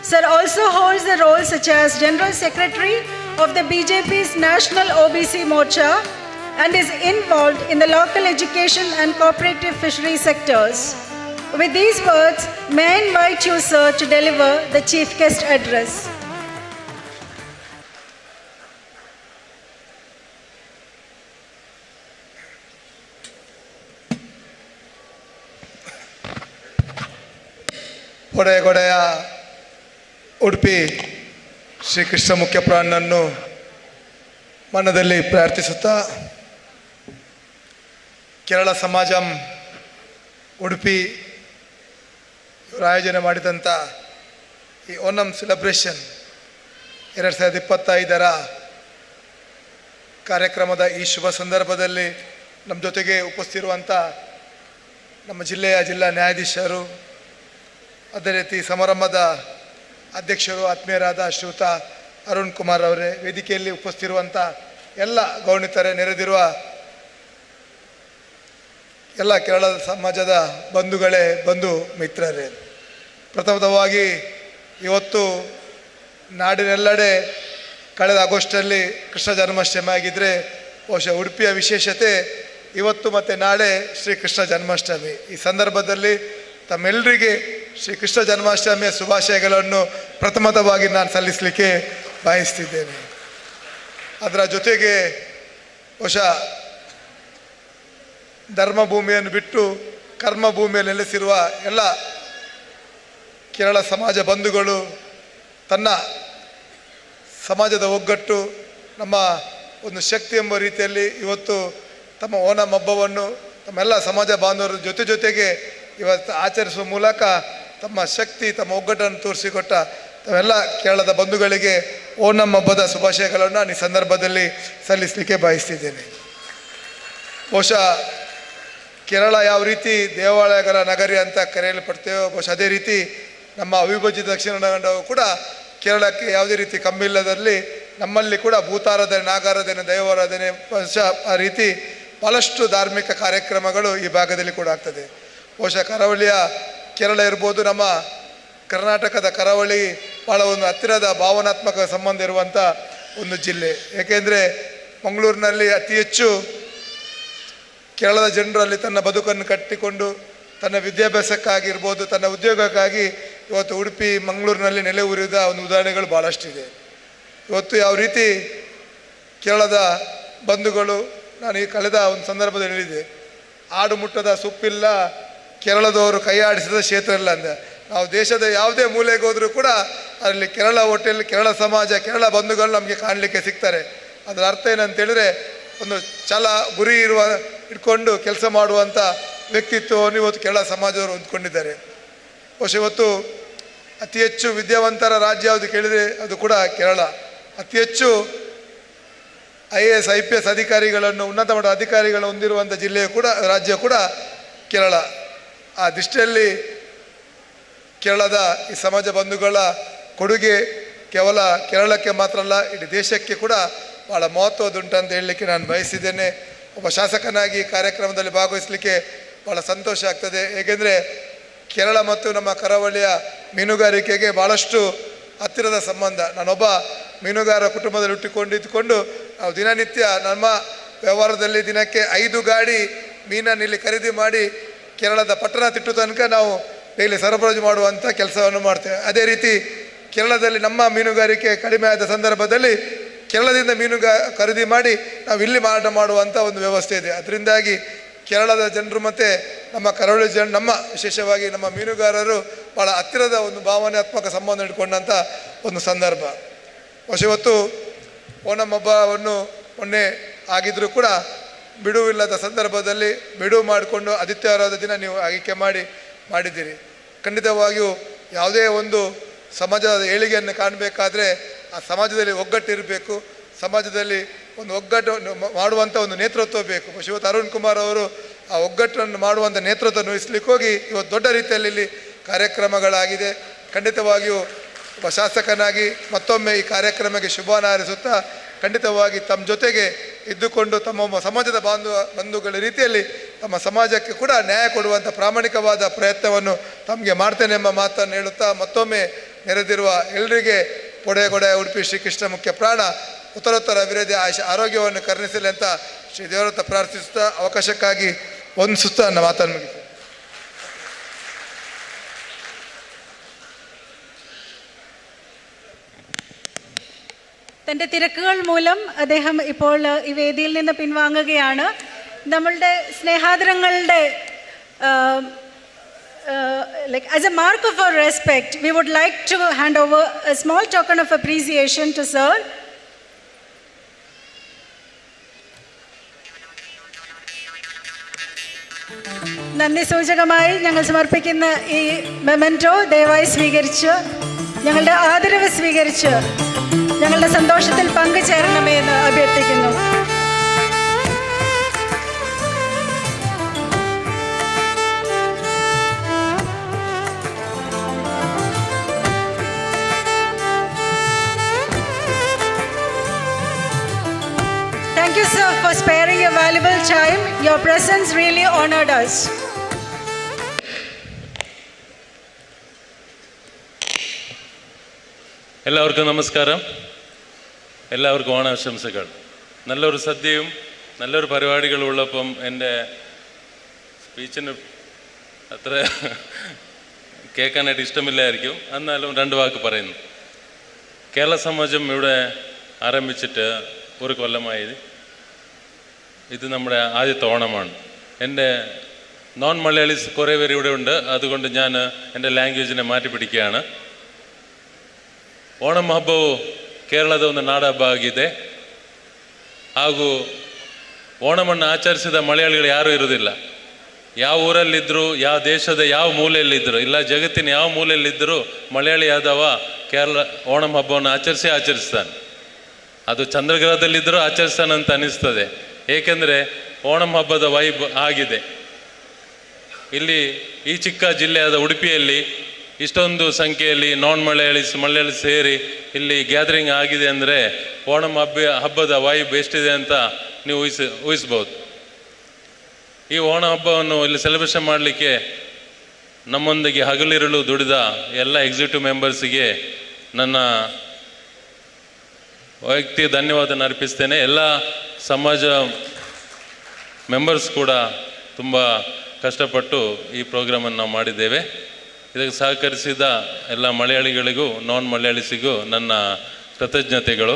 Sir also holds the roles such as General Secretary of the BJP's National OBC Morcha and is involved in the local education and cooperative fishery sectors. With these words, may I invite you, sir, to deliver the chief guest address. ಒಡೆಯ ಉಡುಪಿ ಶ್ರೀಕೃಷ್ಣ ಮುಖ್ಯ ಪ್ರಾಣನನ್ನು ಮನದಲ್ಲಿ ಪ್ರಾರ್ಥಿಸುತ್ತಾ, ಕೇರಳ ಸಮಾಜಂ ಉಡುಪಿ ಇವರು ಆಯೋಜನೆ ಮಾಡಿದಂಥ ಈ Onam celebration 2025 ಕಾರ್ಯಕ್ರಮದ ಈ ಶುಭ ಸಂದರ್ಭದಲ್ಲಿ ನಮ್ಮ ಜೊತೆಗೆ ಉಪಸ್ಥಿತಿರುವಂಥ ನಮ್ಮ ಜಿಲ್ಲೆಯ ಜಿಲ್ಲಾ ನ್ಯಾಯಾಧೀಶರು, ಅದೇ ರೀತಿ ಸಮಾರಂಭದ ಅಧ್ಯಕ್ಷರು ಆತ್ಮೀಯರಾದ ಶ್ರೀಯುತ ಅರುಣ್ ಕುಮಾರ್ ಅವರೇ, ವೇದಿಕೆಯಲ್ಲಿ ಉಪಸ್ಥಿತಿರುವಂಥ ಎಲ್ಲ ಗೌರವಾನ್ವಿತರೇ, ನೆರೆದಿರುವ ಎಲ್ಲ ಕೇರಳ ಸಮಾಜದ ಬಂಧುಗಳೇ, ಬಂಧು ಮಿತ್ರರೇ, ಪ್ರಥಮವಾಗಿ ಇವತ್ತು ನಾಡಿನೆಲ್ಲೆಡೆ ಕಳೆದ ಆಗಸ್ಟಲ್ಲಿ ಕೃಷ್ಣ ಜನ್ಮಾಷ್ಟಮಿ ಆಗಿದ್ದರೆ, ಬಹುಶಃ ಉಡುಪಿಯ ವಿಶೇಷತೆ ಇವತ್ತು ಮತ್ತು ನಾಳೆ ಶ್ರೀಕೃಷ್ಣ ಜನ್ಮಾಷ್ಟಮಿ. ಈ ಸಂದರ್ಭದಲ್ಲಿ ತಮ್ಮೆಲ್ಲರಿಗೆ ಶ್ರೀಕೃಷ್ಣ ಜನ್ಮಾಷ್ಟಮಿಯ ಶುಭಾಶಯಗಳನ್ನು ಪ್ರಥಮವಾಗಿ ನಾನು ಸಲ್ಲಿಸಲಿಕ್ಕೆ ಬಯಸ್ತಿದ್ದೇನೆ. ಅದರ ಜೊತೆಗೆ ಬಹುಶಃ ಧರ್ಮಭೂಮಿಯನ್ನು ಬಿಟ್ಟು ಕರ್ಮಭೂಮಿಯಲ್ಲಿ ನೆಲೆಸಿರುವ ಎಲ್ಲ ಕೇರಳ ಸಮಾಜ ಬಂಧುಗಳು ತನ್ನ ಸಮಾಜದ ಒಗ್ಗಟ್ಟು, ನಮ್ಮ ಒಂದು ಶಕ್ತಿ ಎಂಬ ರೀತಿಯಲ್ಲಿ ಇವತ್ತು ತಮ್ಮ ಓಣಂ ಹಬ್ಬವನ್ನು ತಮ್ಮೆಲ್ಲ ಸಮಾಜ ಬಾಂಧವರ ಜೊತೆಗೆ ಇವತ್ತು ಆಚರಿಸುವ ಮೂಲಕ ತಮ್ಮ ಶಕ್ತಿ, ತಮ್ಮ ಒಗ್ಗಟ್ಟನ್ನು ತೋರಿಸಿಕೊಟ್ಟ ತಾವೆಲ್ಲ ಕೇರಳದ ಬಂಧುಗಳಿಗೆ ಓಣಂ ಹಬ್ಬದ ಶುಭಾಶಯಗಳನ್ನು ಈ ಸಂದರ್ಭದಲ್ಲಿ ಸಲ್ಲಿಸಲಿಕ್ಕೆ ಬಯಸ್ತಿದ್ದೇನೆ. ಬಹುಶಃ ಕೇರಳ ಯಾವ ರೀತಿ ದೇವಾಲಯಗಳ ನಗರಿ ಅಂತ ಕರೆಯಲ್ಪಡ್ತೇವೋ, ಬಹುಶಃ ಅದೇ ರೀತಿ ನಮ್ಮ ಅವಿಭಜಿತ ದಕ್ಷಿಣ ಕನ್ನಡವು ಕೂಡ ಕೇರಳಕ್ಕೆ ಯಾವುದೇ ರೀತಿ ಕಮ್ಮಿಲ್ಲದಲ್ಲಿ ನಮ್ಮಲ್ಲಿ ಕೂಡ ಭೂತಾರಾಧನೆ, ನಾಗಾರಾಧನೆ, ದೈವಾರಾಧನೆ, ಬಹುಶಃ ಆ ರೀತಿ ಭಾಳಷ್ಟು ಧಾರ್ಮಿಕ ಕಾರ್ಯಕ್ರಮಗಳು ಈ ಭಾಗದಲ್ಲಿ ಕೂಡ ಆಗ್ತದೆ. ಬಹುಶಃ ಕರಾವಳಿಯ ಕೇರಳ ಇರ್ಬೋದು, ನಮ್ಮ ಕರ್ನಾಟಕದ ಕರಾವಳಿ ಭಾಳ ಒಂದು ಹತ್ತಿರದ ಭಾವನಾತ್ಮಕ ಸಂಬಂಧ ಇರುವಂಥ ಒಂದು ಜಿಲ್ಲೆ. ಏಕೆಂದರೆ ಮಂಗಳೂರಿನಲ್ಲಿ ಅತಿ ಹೆಚ್ಚು ಕೇರಳದ ಜನರಲ್ಲಿ ತನ್ನ ಬದುಕನ್ನು ಕಟ್ಟಿಕೊಂಡು ತನ್ನ ವಿದ್ಯಾಭ್ಯಾಸಕ್ಕಾಗಿರ್ಬೋದು, ತನ್ನ ಉದ್ಯೋಗಕ್ಕಾಗಿ ಇವತ್ತು ಉಡುಪಿ ಮಂಗಳೂರಿನಲ್ಲಿ ನೆಲೆ ಊರಿದ ಒಂದು ಉದಾಹರಣೆಗಳು ಭಾಳಷ್ಟಿದೆ. ಇವತ್ತು ಯಾವ ರೀತಿ ಕೇರಳದ ಬಂಧುಗಳು, ನಾನು ಈ ಕಳೆದ ಒಂದು ಸಂದರ್ಭದಲ್ಲಿ ಹೇಳಿದೆ, ಆಡು ಮುಟ್ಟದ ಸೊಪ್ಪಿಲ್ಲ, ಕೇರಳದವರು ಕೈ ಆಡಿಸಿದ ಕ್ಷೇತ್ರ ಇಲ್ಲ ಅಂದ. ನಾವು ದೇಶದ ಯಾವುದೇ ಮೂಲೆಗೆ ಹೋದರೂ ಕೂಡ ಅಲ್ಲಿ ಕೇರಳ ಹೋಟೆಲ್, ಕೇರಳ ಸಮಾಜ, ಕೇರಳ ಬಂಧುಗಳು ನಮಗೆ ಕಾಣಲಿಕ್ಕೆ ಸಿಗ್ತಾರೆ. ಅದರ ಅರ್ಥ ಏನಂತೇಳಿದರೆ, ಒಂದು ಛಲ ಗುರಿ ಇಟ್ಕೊಂಡು ಕೆಲಸ ಮಾಡುವಂಥ ವ್ಯಕ್ತಿತ್ವವನ್ನು ಇವತ್ತು ಕೇರಳ ಸಮಾಜದವರು ಹೊಂದ್ಕೊಂಡಿದ್ದಾರೆ. ಬಹುಶಃ ಇವತ್ತು ಅತಿ ಹೆಚ್ಚು ವಿದ್ಯಾವಂತರ ರಾಜ್ಯ ಯಾವುದು ಕೇಳಿದರೆ ಅದು ಕೂಡ ಕೇರಳ. ಅತಿ ಹೆಚ್ಚು IAS IPS ಅಧಿಕಾರಿಗಳನ್ನು, ಉನ್ನತ ಮಟ್ಟದ ಅಧಿಕಾರಿಗಳನ್ನು ಹೊಂದಿರುವಂಥ ಜಿಲ್ಲೆಯು ಕೂಡ, ರಾಜ್ಯ ಕೂಡ ಕೇರಳ. ಆ ದೃಷ್ಟಿಯಲ್ಲಿ ಕೇರಳದ ಈ ಸಮಾಜ ಬಂಧುಗಳ ಕೊಡುಗೆ ಕೇವಲ ಕೇರಳಕ್ಕೆ ಮಾತ್ರ ಅಲ್ಲ, ಇಡೀ ದೇಶಕ್ಕೆ ಕೂಡ ಭಾಳ ಮಹತ್ವದುಂಟು ಅಂತ ಹೇಳಲಿಕ್ಕೆ ನಾನು ಬಯಸಿದ್ದೇನೆ. ಒಬ್ಬ ಶಾಸಕನಾಗಿ ಕಾರ್ಯಕ್ರಮದಲ್ಲಿ ಭಾಗವಹಿಸಲಿಕ್ಕೆ ಭಾಳ ಸಂತೋಷ ಆಗ್ತದೆ. ಏಕೆಂದರೆ ಕೇರಳ ಮತ್ತು ನಮ್ಮ ಕರಾವಳಿಯ ಮೀನುಗಾರಿಕೆಗೆ ಭಾಳಷ್ಟು ಹತ್ತಿರದ ಸಂಬಂಧ. ನಾನೊಬ್ಬ ಮೀನುಗಾರ ಕುಟುಂಬದಲ್ಲಿ ಹುಟ್ಟಿಕೊಂಡಿದ್ದುಕೊಂಡು ನಾವು ದಿನನಿತ್ಯ ನಮ್ಮ ವ್ಯವಹಾರದಲ್ಲಿ ದಿನಕ್ಕೆ 5 ಗಾಡಿ ಮೀನನ್ನು ಇಲ್ಲಿ ಖರೀದಿ ಮಾಡಿ ಕೇರಳದ ಪಟ್ಟಣತಿಟ್ಟು ತನಕ ನಾವು ಡೈಲಿ ಸರಬರಾಜು ಮಾಡುವಂಥ ಕೆಲಸವನ್ನು ಮಾಡ್ತೇವೆ. ಅದೇ ರೀತಿ ಕೇರಳದಲ್ಲಿ ನಮ್ಮ ಮೀನುಗಾರಿಕೆ ಕಡಿಮೆ ಆದ ಸಂದರ್ಭದಲ್ಲಿ ಕೇರಳದಿಂದ ಖರೀದಿ ಮಾಡಿ ನಾವು ಇಲ್ಲಿ ಮಾರಾಟ ಮಾಡುವಂಥ ಒಂದು ವ್ಯವಸ್ಥೆ ಇದೆ. ಅದರಿಂದಾಗಿ ಕೇರಳದ ಜನರು ಮತ್ತು ನಮ್ಮ ಕರಾವಳಿ ನಮ್ಮ ವಿಶೇಷವಾಗಿ ನಮ್ಮ ಮೀನುಗಾರರು ಭಾಳ ಹತ್ತಿರದ ಒಂದು ಭಾವನಾತ್ಮಕ ಸಂಬಂಧ ಇಟ್ಕೊಂಡಂಥ ಒಂದು ಸಂದರ್ಭ. ಇವತ್ತು ಓಣಂ ಹಬ್ಬವನ್ನು ಮೊನ್ನೆ ಆಗಿದ್ದರೂ ಕೂಡ ಬಿಡುವಿಲ್ಲದ ಸಂದರ್ಭದಲ್ಲಿ ಬಿಡುವು ಮಾಡಿಕೊಂಡು ಆದಿತ್ಯವಾರದ ದಿನ ನೀವು ಆಯ್ಕೆ ಮಾಡಿದ್ದೀರಿ. ಖಂಡಿತವಾಗಿಯೂ ಯಾವುದೇ ಒಂದು ಸಮಾಜದ ಏಳಿಗೆಯನ್ನು ಕಾಣಬೇಕಾದ್ರೆ ಆ ಸಮಾಜದಲ್ಲಿ ಒಗ್ಗಟ್ಟಿರಬೇಕು, ಸಮಾಜದಲ್ಲಿ ಒಂದು ಒಗ್ಗಟ್ಟು ಮಾಡುವಂಥ ಒಂದು ನೇತೃತ್ವ ಬೇಕು. ಇವತ್ತು ಅರುಣ್ ಕುಮಾರ್ ಅವರು ಆ ಒಗ್ಗಟ್ಟನ್ನು ಮಾಡುವಂಥ ನೇತೃತ್ವ ವಹಿಸ್ಲಿಕ್ಕೆ ಹೋಗಿ ಇವತ್ತು ದೊಡ್ಡ ರೀತಿಯಲ್ಲಿ ಇಲ್ಲಿ ಕಾರ್ಯಕ್ರಮಗಳಾಗಿದೆ. ಖಂಡಿತವಾಗಿಯೂ ಒಬ್ಬ ಶಾಸಕನಾಗಿ ಮತ್ತೊಮ್ಮೆ ಈ ಕಾರ್ಯಕ್ರಮಕ್ಕೆ ಶುಭವನ್ನು ಹಾರೈಸುತ್ತಾ, ಖಂಡಿತವಾಗಿ ತಮ್ಮ ಜೊತೆಗೆ ಇದ್ದುಕೊಂಡು ತಮ್ಮ ಸಮಾಜದ ಬಂಧುಗಳ ರೀತಿಯಲ್ಲಿ ತಮ್ಮ ಸಮಾಜಕ್ಕೆ ಕೂಡ ನ್ಯಾಯ ಕೊಡುವಂಥ ಪ್ರಾಮಾಣಿಕವಾದ ಪ್ರಯತ್ನವನ್ನು ತಮಗೆ ಮಾಡ್ತೇನೆ ಎಂಬ ಮಾತನ್ನು ಹೇಳುತ್ತಾ, ಮತ್ತೊಮ್ಮೆ ನೆರೆದಿರುವ ಎಲ್ಲರಿಗೆ ಪೊಡೆಗೊಡೆ ಉಡುಪಿ ಶ್ರೀಕೃಷ್ಣ ಮುಖ್ಯ ಪ್ರಾಣ ಉತ್ತರೋತ್ತರ ಅಭಿವೃದ್ಧಿ ಆರೋಗ್ಯವನ್ನು ಕರುಣಿಸಲಿ ಅಂತ ಶ್ರೀ ದೇವರತ್ತ ಪ್ರಾರ್ಥಿಸುತ್ತಾ, ಅವಕಾಶಕ್ಕಾಗಿ ವಂದಿಸುತ್ತಾ ನನ್ನ ಮಾತನ್ನು ಮುಗಿಸ್ತೇನೆ. തൻ്റെ തിരക്കുകൾ മൂലം അദ്ദേഹം ഇപ്പോൾ ഈ വേദിയിൽ നിന്ന് പിൻവാങ്ങുകയാണ്. നമ്മളുടെ സ്നേഹാദരങ്ങളുടെ like as a mark of our respect, we would like to hand over a small token of appreciation to sir. നന്ദി സൂചകമായി ഞങ്ങൾ സമർപ്പിക്കുന്ന ഈ മെമൻറ്റോ ദയവായി സ്വീകരിച്ച് ഞങ്ങളുടെ ആദരവ് സ്വീകരിച്ച് ഞങ്ങളുടെ സന്തോഷത്തിൽ പങ്കുചേരണമെന്ന് അഭ്യർത്ഥിക്കുന്നു. Thank you, sir, for sparing your valuable time. Your presence really honored us. എല്ലാവർക്കും നമസ്കാരം. എല്ലാവർക്കും ഓണാശംസകൾ. നല്ലൊരു സദ്യയും നല്ലൊരു പരിപാടികളും ഉള്ളപ്പം എൻ്റെ സ്പീച്ചിന് അത്ര കേൾക്കാനായിട്ട് ഇഷ്ടമില്ലായിരിക്കും. എന്നാലും 2 വാക്ക് പറയുന്നു. കേരള സമാജം ഇവിടെ ആരംഭിച്ചിട്ട് 1 കൊല്ലമായി. ഇത് നമ്മുടെ ആദ്യത്തെ ഓണമാണ്. എൻ്റെ നോൺ മലയാളീസ് കുറേ പേര് ഇവിടെ ഉണ്ട്. അതുകൊണ്ട് ഞാൻ എൻ്റെ ಲ್ಯಾಂಗ್ವೇಜ್നെ ಮಾറ്റി പിടിക്കുകയാണ്. ಓಣಂ ಹಬ್ಬವು ಕೇರಳದ ಒಂದು ನಾಡಹಬ್ಬ ಆಗಿದೆ. ಹಾಗೂ ಓಣಮನ್ನು ಆಚರಿಸಿದ ಮಲಯಾಳಿಗಳು ಯಾರೂ ಇರುವುದಿಲ್ಲ. ಯಾವ ಊರಲ್ಲಿದ್ದರೂ, ಯಾವ ದೇಶದ ಯಾವ ಮೂಲೆಯಲ್ಲಿದ್ದರೂ, ಇಲ್ಲ ಜಗತ್ತಿನ ಯಾವ ಮೂಲೆಯಲ್ಲಿದ್ದರೂ ಮಲಯಾಳಿ ಆದವ ಕೇರಳ ಓಣಂ ಹಬ್ಬವನ್ನು ಆಚರಿಸ್ತಾನೆ. ಅದು ಚಂದ್ರಗ್ರಹದಲ್ಲಿದ್ದರೂ ಆಚರಿಸ್ತಾನಂತ ಅನ್ನಿಸ್ತದೆ. ಏಕೆಂದರೆ ಓಣಂ ಹಬ್ಬದ ವೈಬ್ ಆಗಿದೆ. ಇಲ್ಲಿ ಈ ಚಿಕ್ಕ ಜಿಲ್ಲೆಯಾದ ಉಡುಪಿಯಲ್ಲಿ ಇಷ್ಟೊಂದು ಸಂಖ್ಯೆಯಲ್ಲಿ ನಾನ್ ಮಲಯಾಳಿ ಸೇರಿ ಇಲ್ಲಿ ಗ್ಯಾದರಿಂಗ್ ಆಗಿದೆ ಅಂದರೆ ಓಣಂ ಹಬ್ಬದ ವೈಬ್ ಎಷ್ಟಿದೆ ಅಂತ ನೀವು ಊಹಿಸ್ಬೋದು. ಈ ಓಣ ಹಬ್ಬವನ್ನು ಇಲ್ಲಿ ಸೆಲೆಬ್ರೇಷನ್ ಮಾಡಲಿಕ್ಕೆ ನಮ್ಮೊಂದಿಗೆ ಹಗಲಿರುಳು ದುಡಿದ ಎಲ್ಲ ಎಕ್ಸಿಕ್ಯೂಟಿವ್ ಮೆಂಬರ್ಸಿಗೆ ನನ್ನ ವೈಯಕ್ತಿಕ ಧನ್ಯವಾದ ಅರ್ಪಿಸ್ತೇನೆ. ಎಲ್ಲ ಮೆಂಬರ್ಸ್ ಕೂಡ ತುಂಬ ಕಷ್ಟಪಟ್ಟು ಈ ಪ್ರೋಗ್ರಾಮನ್ನು ನಾವು ಮಾಡಿದ್ದೇವೆ. ಇದಕ್ಕೆ ಸಹಕರಿಸಿದ ಎಲ್ಲ ಮಲಯಾಳಿಗಳಿಗೂ ನಾನ್ ಮಲಯಾಳಿಸಿಗೂ ನನ್ನ ಕೃತಜ್ಞತೆಗಳು.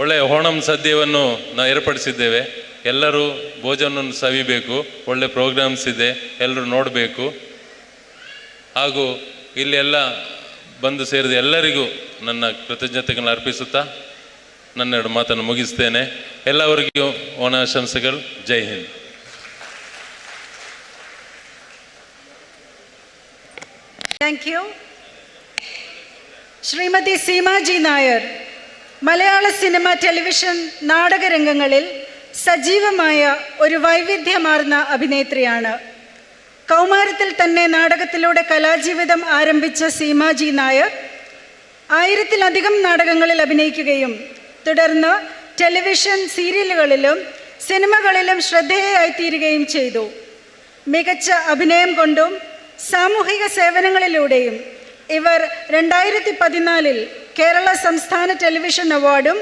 ಒಳ್ಳೆಯ ಓಣಂ ಸದ್ಯವನ್ನು ನಾವು ಏರ್ಪಡಿಸಿದ್ದೇವೆ. ಎಲ್ಲರೂ ಭೋಜನವನ್ನು ಸವಿಬೇಕು. ಒಳ್ಳೆ ಪ್ರೋಗ್ರಾಮ್ಸ್ ಇದೆ, ಎಲ್ಲರೂ ನೋಡಬೇಕು. ಹಾಗೂ ಇಲ್ಲೆಲ್ಲ ಬಂದು ಸೇರಿದ ಎಲ್ಲರಿಗೂ ನನ್ನ ಕೃತಜ್ಞತೆಗಳನ್ನು ಅರ್ಪಿಸುತ್ತಾ ನನ್ನೆರಡು ಮಾತನ್ನು ಮುಗಿಸ್ತೇನೆ. ಎಲ್ಲರಿಗೂ ಓಣಾಶಂಸೆಗಳು. ಜೈ Hind. Thank you. Shrimati Seema G Nair Malayala cinema, television, നാടകരംഗങ്ങളിൽ സജീവമായ ഒരു വൈവിധ്യമാർന്ന അഭിനേത്രിയാണ്. കൗമാരത്തിൽ തന്നെ നാടകത്തിലൂടെ കലാജീവിതം ആരംഭിച്ച സീമാജി നായർ 1000-ലധികം നാടകങ്ങളിൽ അഭിനയിക്കുകയും തുടർന്ന് ടെലിവിഷൻ സീരിയലുകളിലും സിനിമകളിലും ശ്രദ്ധേയയായിത്തീരുകയും ചെയ്തു. മികച്ച അഭിനയം കൊണ്ടും സാമൂഹിക സേവനങ്ങളിലൂടെയും ഇവർ 2014 കേരള സംസ്ഥാന ടെലിവിഷൻ അവാർഡും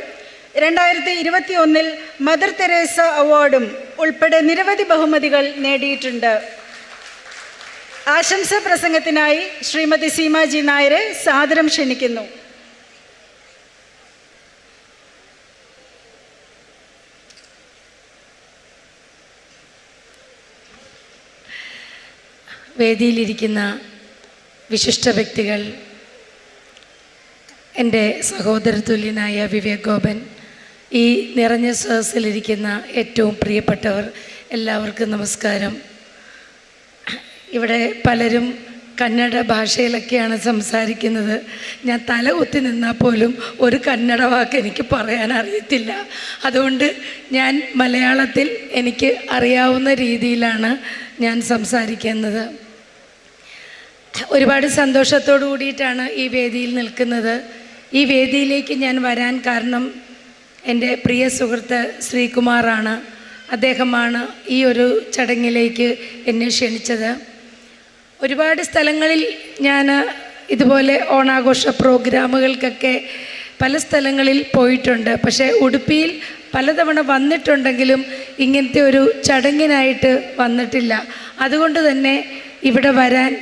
2021 മദർ തെരേസ അവാർഡും ഉൾപ്പെടെ നിരവധി ബഹുമതികൾ നേടിയിട്ടുണ്ട്. ആശംസാ പ്രസംഗത്തിനായി ശ്രീമതി സീമാജി നായരെ സാദരം ക്ഷണിക്കുന്നു. വേദിയിലിരിക്കുന്ന വിശിഷ്ട വ്യക്തികൾ, എൻ്റെ സഹോദരതുല്യനായ വിവേക് ഗോപൻ, ഈ നിറഞ്ഞ സദസ്സിലിരിക്കുന്ന ഏറ്റവും പ്രിയപ്പെട്ടവർ, എല്ലാവർക്കും നമസ്കാരം. ഇവിടെ പലരും കന്നഡ ഭാഷയിലൊക്കെയാണ് സംസാരിക്കുന്നത്. ഞാൻ തല കുത്തി നിന്നാൽ പോലും ഒരു കന്നഡ വാക്ക് എനിക്ക് പറയാൻ അറിയത്തില്ല. അതുകൊണ്ട് ഞാൻ മലയാളത്തിൽ എനിക്ക് അറിയാവുന്ന രീതിയിലാണ് ഞാൻ സംസാരിക്കുന്നത്. ഒരുപാട് സന്തോഷത്തോടു കൂടിയിട്ടാണ് ഈ വേദിയിൽ നിൽക്കുന്നത്. ഈ വേദിയിലേക്ക് ഞാൻ വരാൻ കാരണം എൻ്റെ പ്രിയ സുഹൃത്ത് ശ്രീകുമാറാണ്. അദ്ദേഹമാണ് ഈ ഒരു ചടങ്ങിലേക്ക് എന്നെ ക്ഷണിച്ചത്. ഒരുപാട് സ്ഥലങ്ങളിൽ ഞാൻ ഇതുപോലെ ഓണാഘോഷ പ്രോഗ്രാമുകൾക്കൊക്കെ പല സ്ഥലങ്ങളിൽ പോയിട്ടുണ്ട്. പക്ഷേ ഉടുപ്പിയിൽ പലതവണ വന്നിട്ടുണ്ടെങ്കിലും ഇങ്ങനത്തെ ഒരു ചടങ്ങിനായിട്ട് വന്നിട്ടില്ല. അതുകൊണ്ട് തന്നെ ഇവിടെ വരാൻ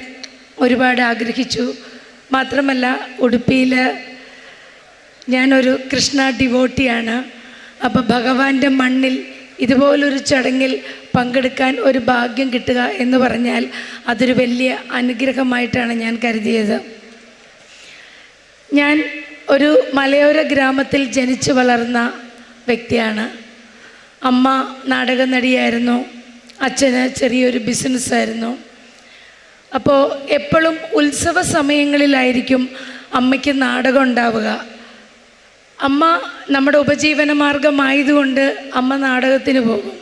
ഒരുപാട് ആഗ്രഹിച്ചു. മാത്രമല്ല ഉടുപ്പിയിൽ ഞാനൊരു കൃഷ്ണ ഡിവോട്ടിയാണ്. അപ്പോൾ ഭഗവാന്റെ മണ്ണിൽ ഇതുപോലൊരു ചടങ്ങിൽ പങ്കെടുക്കാൻ ഒരു ഭാഗ്യം കിട്ടുക എന്ന് പറഞ്ഞാൽ അതൊരു വലിയ അനുഗ്രഹമായിട്ടാണ് ഞാൻ കരുതിയത്. ഞാൻ ഒരു മലയോര ഗ്രാമത്തിൽ ജനിച്ചു വളർന്ന വ്യക്തിയാണ്. അമ്മ നാടക നടിയായിരുന്നു, അച്ഛന് ചെറിയൊരു ബിസിനസ്സായിരുന്നു. അപ്പോൾ എപ്പോഴും ഉത്സവ സമയങ്ങളിലായിരിക്കും അമ്മയ്ക്ക് നാടകം ഉണ്ടാവുക. അമ്മ നമ്മുടെ ഉപജീവന മാർഗമായതുകൊണ്ട് അമ്മ നാടകത്തിന് പോകും.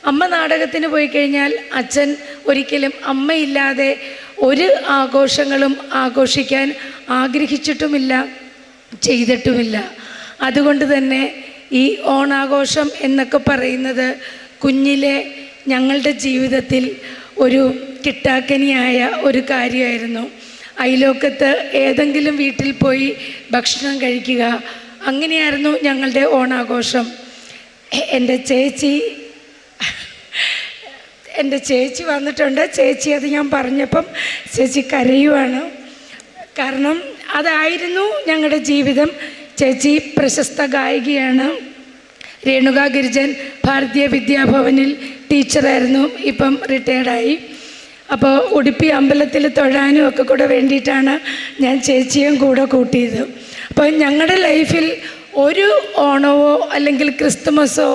അമ്മ നാടകത്തിന് പോയി കഴിഞ്ഞാൽ അച്ഛൻ ഒരിക്കലും അമ്മയില്ലാതെ ഒരു ആഘോഷങ്ങളും ആഘോഷിക്കാൻ ആഗ്രഹിച്ചിട്ടുമില്ല, ചെയ്തിട്ടുമില്ല. അതുകൊണ്ട് തന്നെ ഈ ഓണാഘോഷം എന്നൊക്കെ പറയുന്നത് കുഞ്ഞിലെ ഞങ്ങളുടെ ജീവിതത്തിൽ ഒരു കിട്ടാക്കനിയായ ഒരു കാര്യമായിരുന്നു. അയലോക്കത്ത് ഏതെങ്കിലും വീട്ടിൽ പോയി ഭക്ഷണം കഴിക്കുക, അങ്ങനെയായിരുന്നു ഞങ്ങളുടെ ഓണാഘോഷം. എൻ്റെ ചേച്ചി വന്നിട്ടുണ്ട്. ചേച്ചി അത് ഞാൻ പറഞ്ഞപ്പം ചേച്ചി കരയുവാണ്. കാരണം അതായിരുന്നു ഞങ്ങളുടെ ജീവിതം. ചേച്ചി പ്രശസ്ത ഗായികയാണ്. രേണുക ഗിരിജൻ ഭാരതീയ വിദ്യാഭവനിൽ ടീച്ചറായിരുന്നു, ഇപ്പം റിട്ടയർഡായി. അപ്പോൾ ഉടുപ്പി അമ്പലത്തിൽ തൊഴാനും ഒക്കെ കൂടെ വേണ്ടിയിട്ടാണ് ഞാൻ ചേച്ചിയും കൂടെ കൂട്ടിയത്. അപ്പോൾ ഞങ്ങളുടെ ലൈഫിൽ ഒരു ഓണമോ അല്ലെങ്കിൽ ക്രിസ്തുമസോ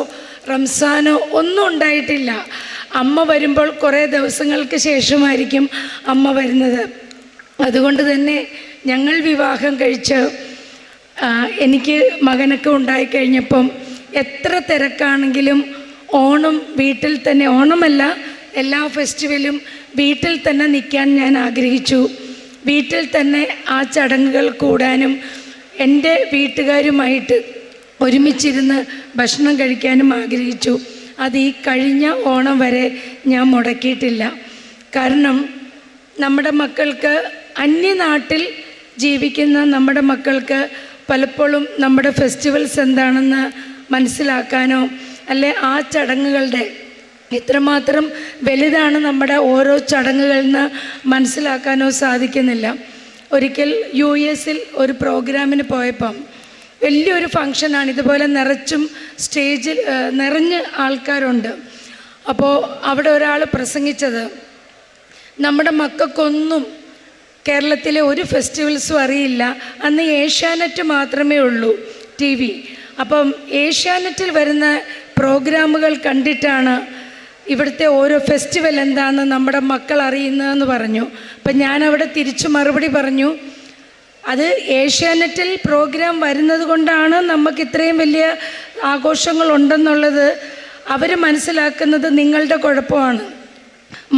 റംസാനോ ഒന്നും ഉണ്ടായിട്ടില്ല. അമ്മ വരുമ്പോൾ കുറേ ദിവസങ്ങൾക്ക് ശേഷമായിരിക്കും അമ്മ വരുന്നത്. അതുകൊണ്ട് തന്നെ ഞങ്ങൾ വിവാഹം കഴിച്ച് എനിക്ക് മകനൊക്കെ ഉണ്ടായിക്കഴിഞ്ഞപ്പം എത്ര തിരക്കാണെങ്കിലും ഓണം വീട്ടിൽ തന്നെ, ഓണമല്ല എല്ലാ ഫെസ്റ്റിവലും വീട്ടിൽ തന്നെ നിൽക്കാൻ ഞാൻ ആഗ്രഹിച്ചു. വീട്ടിൽ തന്നെ ആ ചടങ്ങുകൾ കൂടാനും എൻ്റെ വീട്ടുകാരുമായിട്ട് ഒരുമിച്ചിരുന്ന് ഭക്ഷണം കഴിക്കാനും ആഗ്രഹിച്ചു. അത് ഈ കഴിഞ്ഞ ഓണം വരെ ഞാൻ മുടക്കിയിട്ടില്ല. കാരണം നമ്മുടെ മക്കൾക്ക്, അന്യനാട്ടിൽ ജീവിക്കുന്ന നമ്മുടെ മക്കൾക്ക് പലപ്പോഴും നമ്മുടെ ഫെസ്റ്റിവൽസ് എന്താണെന്ന് മനസ്സിലാക്കാനോ അല്ലെ ആ ചടങ്ങുകളുടെ എത്രമാത്രം വലുതാണ് നമ്മുടെ ഓരോ ചടങ്ങുകളെന്ന് മനസ്സിലാക്കാനോ സാധിക്കുന്നില്ല. ഒരിക്കൽ US ഒരു പ്രോഗ്രാമിന് പോയപ്പം വലിയൊരു ഫങ്ഷനാണ്, ഇതുപോലെ സ്റ്റേജിൽ നിറഞ്ഞ് ആൾക്കാരുണ്ട്. അപ്പോൾ അവിടെ ഒരാൾ പ്രസംഗിച്ചത്, നമ്മുടെ മക്കൾക്കൊന്നും കേരളത്തിലെ ഒരു ഫെസ്റ്റിവൽസും അറിയില്ല, അന്ന് ഏഷ്യാനെറ്റ് മാത്രമേ ഉള്ളൂ TV. അപ്പം ഏഷ്യാനെറ്റിൽ വരുന്ന പ്രോഗ്രാമുകൾ കണ്ടിട്ടാണ് ഇവിടുത്തെ ഓരോ ഫെസ്റ്റിവൽ എന്താണെന്ന് നമ്മുടെ മക്കൾ അറിയുന്നതെന്ന് പറഞ്ഞു. അപ്പം ഞാനവിടെ തിരിച്ചു മറുപടി പറഞ്ഞു, അത് ഏഷ്യാനെറ്റിൽ പ്രോഗ്രാം വരുന്നത് കൊണ്ടാണ് നമുക്ക് ഇത്രയും വലിയ ആഘോഷങ്ങളുണ്ടെന്നുള്ളത് അവർ മനസ്സിലാക്കുന്നത് നിങ്ങളുടെ കുഴപ്പമാണ്.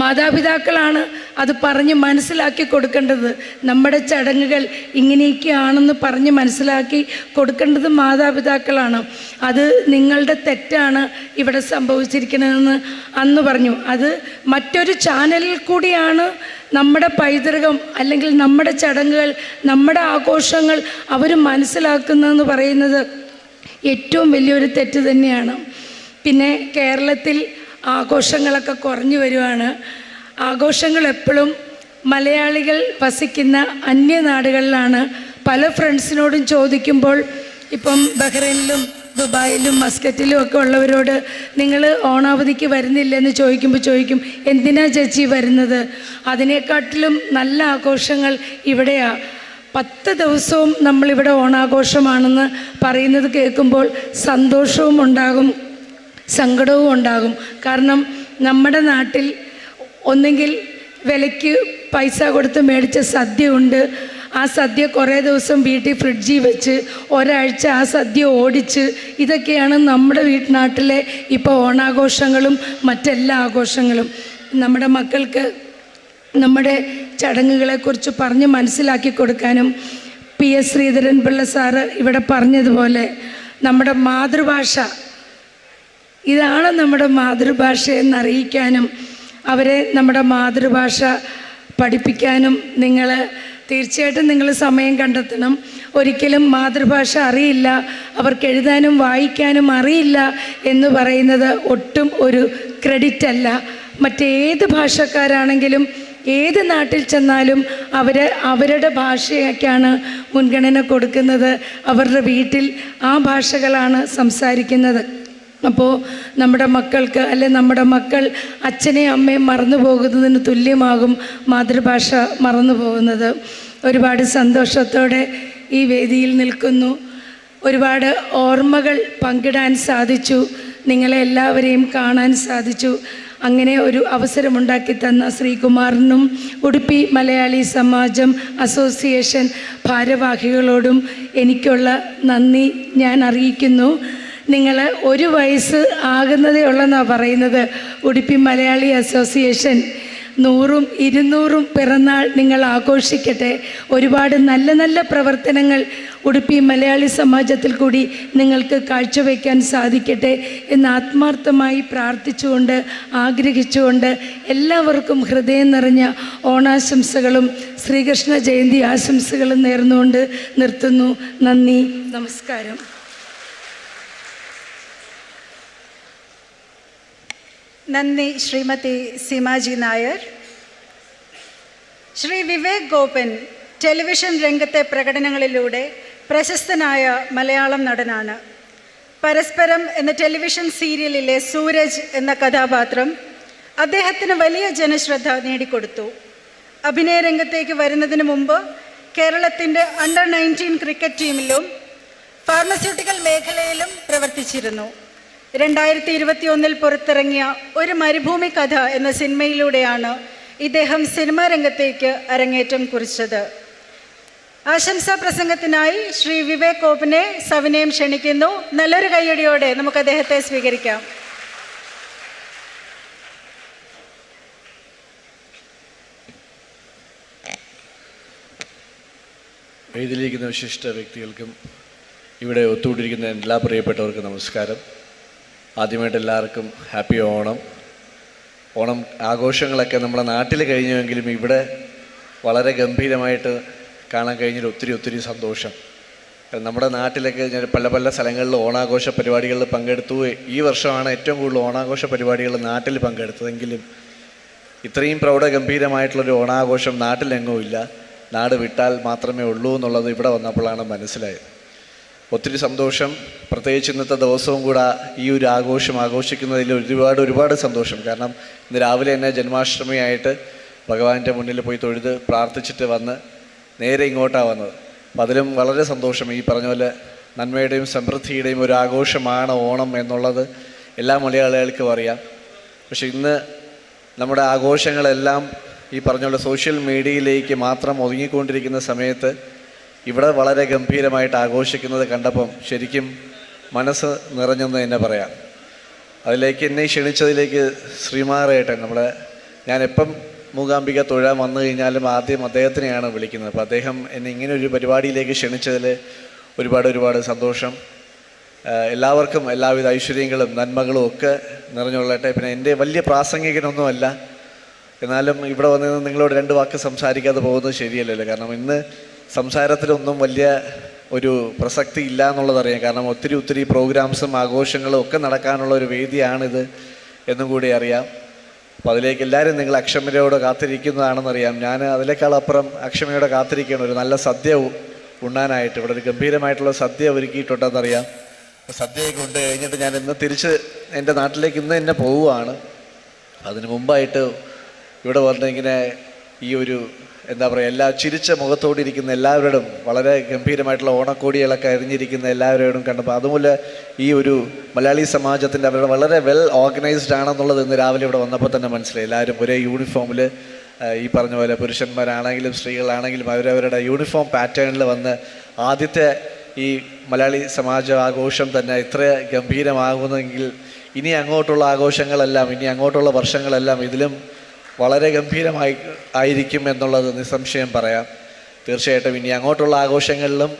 മാതാപിതാക്കളാണ് അത് പറഞ്ഞ് മനസ്സിലാക്കി കൊടുക്കേണ്ടത്. നമ്മുടെ ചടങ്ങുകൾ ഇങ്ങനെയൊക്കെയാണെന്ന് പറഞ്ഞ് മനസ്സിലാക്കി കൊടുക്കേണ്ടത് മാതാപിതാക്കളാണ്. അത് നിങ്ങളുടെ തെറ്റാണ് ഇവിടെ സംഭവിച്ചിരിക്കുന്നതെന്ന് അന്ന് പറഞ്ഞു. അത് മറ്റൊരു ചാനലിൽ കൂടിയാണ് നമ്മുടെ പൈതൃകം അല്ലെങ്കിൽ നമ്മുടെ ചടങ്ങുകൾ, നമ്മുടെ ആഘോഷങ്ങൾ അവർ മനസ്സിലാക്കുന്നതെന്ന് പറയുന്നത് ഏറ്റവും വലിയൊരു തെറ്റ് തന്നെയാണ്. പിന്നെ കേരളത്തിൽ ആഘോഷങ്ങളൊക്കെ കുറഞ്ഞു വരുവാണ്. ആഘോഷങ്ങൾ എപ്പോഴും മലയാളികൾ വസിക്കുന്ന അന്യനാടുകളിലാണ്. പല ഫ്രണ്ട്സിനോടും ചോദിക്കുമ്പോൾ, ഇപ്പം ബഹ്റൈനിലും ദുബായിലും മസ്കറ്റിലും ഒക്കെ ഉള്ളവരോട് നിങ്ങൾ ഓണാവധിക്ക് വരുന്നില്ലെന്ന് ചോദിക്കും, എന്തിനാ ചേച്ചി വരുന്നത്? അതിനെക്കാട്ടിലും നല്ല ആഘോഷങ്ങൾ ഇവിടെയാണ്. 10 ദിവസവും നമ്മളിവിടെ ഓണാഘോഷമാണെന്ന് പറയുന്നത് കേൾക്കുമ്പോൾ സന്തോഷവും ഉണ്ടാകും, സങ്കടവും ഉണ്ടാകും. കാരണം നമ്മുടെ നാട്ടിൽ ഒന്നെങ്കിൽ വിലയ്ക്ക് പൈസ കൊടുത്ത് മേടിച്ച സദ്യ ഉണ്ട്, ആ സദ്യ കുറേ ദിവസം വീട്ടിൽ ഫ്രിഡ്ജിൽ വെച്ച് ഒരാഴ്ച ആ സദ്യ ഓടിച്ച്, ഇതൊക്കെയാണ് നമ്മുടെ നാട്ടിലെ ഇപ്പോൾ ഓണാഘോഷങ്ങളും മറ്റെല്ലാ ആഘോഷങ്ങളും. നമ്മുടെ മക്കൾക്ക് നമ്മുടെ ചടങ്ങുകളെക്കുറിച്ച് പറഞ്ഞ് മനസ്സിലാക്കി കൊടുക്കാനും PS ശ്രീധരൻപിള്ള സാറ് ഇവിടെ പറഞ്ഞതുപോലെ നമ്മുടെ മാതൃഭാഷ ഇതാണ് നമ്മുടെ മാതൃഭാഷ എന്നറിയിക്കാനും അവരെ നമ്മുടെ മാതൃഭാഷ പഠിപ്പിക്കാനും തീർച്ചയായിട്ടും നിങ്ങൾ സമയം കണ്ടെത്തണം. ഒരിക്കലും മാതൃഭാഷ അറിയില്ല, അവർക്ക് എഴുതാനും വായിക്കാനും അറിയില്ല എന്ന് പറയുന്നത് ഒട്ടും ഒരു ക്രെഡിറ്റ് അല്ല. മറ്റേത് ഭാഷക്കാരാണെങ്കിലും ഏത് നാട്ടിൽ ചെന്നാലും അവരുടെ ഭാഷയൊക്കെയാണ് മുൻഗണന കൊടുക്കുന്നത്. അവരുടെ വീട്ടിൽ ആ ഭാഷകളാണ് സംസാരിക്കുന്നത്. അപ്പോൾ നമ്മുടെ മക്കൾക്ക് നമ്മുടെ മക്കൾ അച്ഛനെയും അമ്മയും മറന്നു പോകുന്നതിന് തുല്യമാകും മാതൃഭാഷ മറന്നു പോകുന്നത്. ഒരുപാട് സന്തോഷത്തോടെ ഈ വേദിയിൽ നിൽക്കുന്നു. ഒരുപാട് ഓർമ്മകൾ പങ്കിടാൻ സാധിച്ചു, നിങ്ങളെ എല്ലാവരെയും കാണാൻ സാധിച്ചു. അങ്ങനെ ഒരു അവസരമുണ്ടാക്കി തന്ന ശ്രീകുമാറിനും ഉടുപ്പി മലയാളി സമാജം അസോസിയേഷൻ ഭാരവാഹികളോടും എനിക്കുള്ള നന്ദി ഞാൻ അറിയിക്കുന്നു. നിങ്ങൾ 1 വയസ്സ് ആകുന്നതേ ഉള്ളെന്നാണ് പറയുന്നത്. ഉടുപ്പി മലയാളി അസോസിയേഷൻ 100ഉം 200ഉം പിറന്നാൾ നിങ്ങൾ ആഘോഷിക്കട്ടെ. ഒരുപാട് നല്ല നല്ല പ്രവർത്തനങ്ങൾ ഉടുപ്പി മലയാളി സമാജത്തിൽ കൂടി നിങ്ങൾക്ക് കാഴ്ചവെക്കാൻ സാധിക്കട്ടെ എന്ന് ആത്മാർത്ഥമായി പ്രാർത്ഥിച്ചുകൊണ്ട് ആഗ്രഹിച്ചുകൊണ്ട് എല്ലാവർക്കും ഹൃദയം നിറഞ്ഞ ഓണാശംസകളും ശ്രീകൃഷ്ണ ജയന്തി ആശംസകളും നേർന്നുകൊണ്ട് നിർത്തുന്നു. നന്ദി, നമസ്കാരം. നന്ദി ശ്രീമതി സീമാജി നായർ. ശ്രീ വിവേക് ഗോപൻ ടെലിവിഷൻ രംഗത്തെ പ്രകടനങ്ങളിലൂടെ പ്രശസ്തനായ മലയാളം നടനാണ്. പരസ്പരം എന്ന ടെലിവിഷൻ സീരിയലിലെ സൂരജ് എന്ന കഥാപാത്രം അദ്ദേഹത്തിന് വലിയ ജനശ്രദ്ധ നേടിക്കൊടുത്തു. അഭിനയ രംഗത്തേക്ക് വരുന്നതിന് മുമ്പ് കേരളത്തിൻ്റെ അണ്ടർ 19 ക്രിക്കറ്റ് ടീമിലും ഫാർമസ്യൂട്ടിക്കൽ മേഖലയിലും പ്രവർത്തിച്ചിരുന്നു. 2021 പുറത്തിറങ്ങിയ ഒരു മരുഭൂമി കഥ എന്ന സിനിമയിലൂടെയാണ് ഇദ്ദേഹം സിനിമാ രംഗത്തേക്ക് അരങ്ങേറ്റം കുറിച്ചത്. ആശംസാ പ്രസംഗത്തിനായി ശ്രീ വിവേക് ഗോപനെ സവിനയം ക്ഷണിക്കുന്നു. നല്ലൊരു കയ്യടിയോടെ നമുക്ക് അദ്ദേഹത്തെ സ്വീകരിക്കാം. വേദിയിലിരിക്കുന്ന വിശിഷ്ട വ്യക്തികൾക്കും ഇവിടെ ഒത്തുകൂടിയിരിക്കുന്ന എല്ലാ പ്രിയപ്പെട്ടവർക്കും നമസ്കാരം. ആദ്യമായിട്ട് എല്ലാവർക്കും ഹാപ്പി ഓണം. ഓണം ആഘോഷങ്ങളൊക്കെ നമ്മുടെ നാട്ടിൽ കഴിഞ്ഞുവെങ്കിലും ഇവിടെ വളരെ ഗംഭീരമായിട്ട് കാണാൻ കഴിഞ്ഞതിൽ ഒത്തിരി സന്തോഷം. നമ്മുടെ നാട്ടിലൊക്കെ ഞാൻ പല പല സ്ഥലങ്ങളിൽ ഓണാഘോഷ പരിപാടികളിൽ പങ്കെടുത്തു. ഈ വർഷമാണ് ഏറ്റവും കൂടുതൽ ഓണാഘോഷ പരിപാടികൾ നാട്ടിൽ പങ്കെടുത്തതെങ്കിലും ഇത്രയും പ്രൗഢഗംഭീരമായിട്ടുള്ളൊരു ഓണാഘോഷം നാട്ടിലെങ്ങും ഇല്ല. നാട് വിട്ടാൽ മാത്രമേ ഉള്ളൂ എന്നുള്ളത് ഇവിടെ വന്നപ്പോഴാണ് മനസ്സിലായത്. ഒത്തിരി സന്തോഷം. പ്രത്യേകിച്ച് ഇന്നത്തെ ദിവസവും കൂടെ ഈ ഒരു ആഘോഷം ആഘോഷിക്കുന്നതിൽ ഒരുപാട് സന്തോഷം. കാരണം ഇന്ന് രാവിലെ തന്നെ ജന്മാഷ്ടമിയായിട്ട് ഭഗവാന്റെ മുന്നിൽ പോയി തൊഴുത് പ്രാർത്ഥിച്ചിട്ട് വന്ന് നേരെ ഇങ്ങോട്ടാണ് വന്നത്. അപ്പം അതിലും വളരെ സന്തോഷം. ഈ പറഞ്ഞ പോലെ നന്മയുടെയും സമൃദ്ധിയുടെയും ഒരു ആഘോഷമാണ് ഓണം എന്നുള്ളത് എല്ലാ മലയാളികൾക്കും അറിയാം. പക്ഷെ ഇന്ന് നമ്മുടെ ആഘോഷങ്ങളെല്ലാം ഈ പറഞ്ഞ പോലെ സോഷ്യൽ മീഡിയയിലേക്ക് മാത്രം ഒതുങ്ങിക്കൊണ്ടിരിക്കുന്ന സമയത്ത് ഇവിടെ വളരെ ഗംഭീരമായിട്ട് ആഘോഷിക്കുന്നത് കണ്ടപ്പം ശരിക്കും മനസ്സ് നിറഞ്ഞെന്ന് തന്നെ പറയാം. അതിലേക്ക് എന്നെ ക്ഷണിച്ചതിലേക്ക് ശ്രീമാറേട്ടൻ, ഞാൻ എപ്പം മൂകാംബിക തൊഴാൻ വന്നു കഴിഞ്ഞാലും ആദ്യം അദ്ദേഹത്തിനെയാണ് വിളിക്കുന്നത്. അപ്പോൾ അദ്ദേഹം എന്നെ ഇങ്ങനെ ഒരു പരിപാടിയിലേക്ക് ക്ഷണിച്ചതിൽ ഒരുപാട് സന്തോഷം. എല്ലാവർക്കും എല്ലാവിധ ഐശ്വര്യങ്ങളും നന്മകളും ഒക്കെ നിറഞ്ഞുകൊള്ളട്ടെ. പിന്നെ എൻ്റെ വലിയ പ്രാസംഗികനൊന്നുമല്ല, എന്നാലും ഇവിടെ വന്ന് നിങ്ങളോട് 2 വാക്ക് സംസാരിക്കാതെ പോകുന്നത് ശരിയല്ലല്ലോ. കാരണം ഇന്ന് സംസാരത്തിലൊന്നും വലിയ ഒരു പ്രസക്തി ഇല്ല എന്നുള്ളതറിയാം. കാരണം ഒത്തിരി പ്രോഗ്രാംസും ആഘോഷങ്ങളും ഒക്കെ നടക്കാനുള്ള ഒരു വേദിയാണിത് എന്നും കൂടി അറിയാം. അപ്പോൾ അതിലേക്ക് എല്ലാവരും നിങ്ങൾ അക്ഷമയോടെ കാത്തിരിക്കുന്നതാണെന്നറിയാം. ഞാൻ അതിനേക്കാളപ്പുറം അക്ഷമയോടെ കാത്തിരിക്കുകയാണ് ഒരു നല്ല സദ്യ ഉണ്ണാനായിട്ട്. ഇവിടെ ഒരു ഗംഭീരമായിട്ടുള്ള സദ്യ ഒരുക്കിയിട്ടുണ്ടെന്നറിയാം. സദ്യയൊക്കെ ഉണ്ട് കഴിഞ്ഞിട്ട് ഞാൻ ഇന്ന് തിരിച്ച് എൻ്റെ നാട്ടിലേക്ക് ഇന്ന് തന്നെ പോവുകയാണ്. അതിന് മുമ്പായിട്ട് ഇവിടെ വന്ന് ഇങ്ങനെ ഈ ഒരു എന്താ പറയുക, എല്ലാ ചിരിച്ച മുഖത്തോടിരിക്കുന്ന എല്ലാവരോടും വളരെ ഗംഭീരമായിട്ടുള്ള ഓണക്കോടികളൊക്കെ അരിഞ്ഞിരിക്കുന്ന എല്ലാവരോടും കണ്ടപ്പോൾ അതുപോലെ ഈ ഒരു മലയാളി സമാജത്തിൻ്റെ അവരുടെ വളരെ വെൽ ഓർഗനൈസ്ഡ് ആണെന്നുള്ളത് ഇന്ന് രാവിലെ ഇവിടെ വന്നപ്പോൾ തന്നെ മനസ്സിലായി. എല്ലാവരും ഒരേ യൂണിഫോമിൽ, ഈ പറഞ്ഞ പോലെ പുരുഷന്മാരാണെങ്കിലും സ്ത്രീകളാണെങ്കിലും അവരവരുടെ യൂണിഫോം പാറ്റേണിൽ വന്ന് ആദ്യത്തെ ഈ മലയാളി സമാജ ആഘോഷം തന്നെ ഇത്ര ഗംഭീരമാകുന്നെങ്കിൽ ഇനി അങ്ങോട്ടുള്ള ആഘോഷങ്ങളെല്ലാം, ഇനി അങ്ങോട്ടുള്ള വർഷങ്ങളെല്ലാം ഇതിലും വളരെ ഗംഭീരമായി ആയിരിക്കും എന്നുള്ളത് നിസ്സംശയം പറയാം. തീർച്ചയായിട്ടും ഇനി അങ്ങോട്ടുള്ള ആഘോഷങ്ങളിലും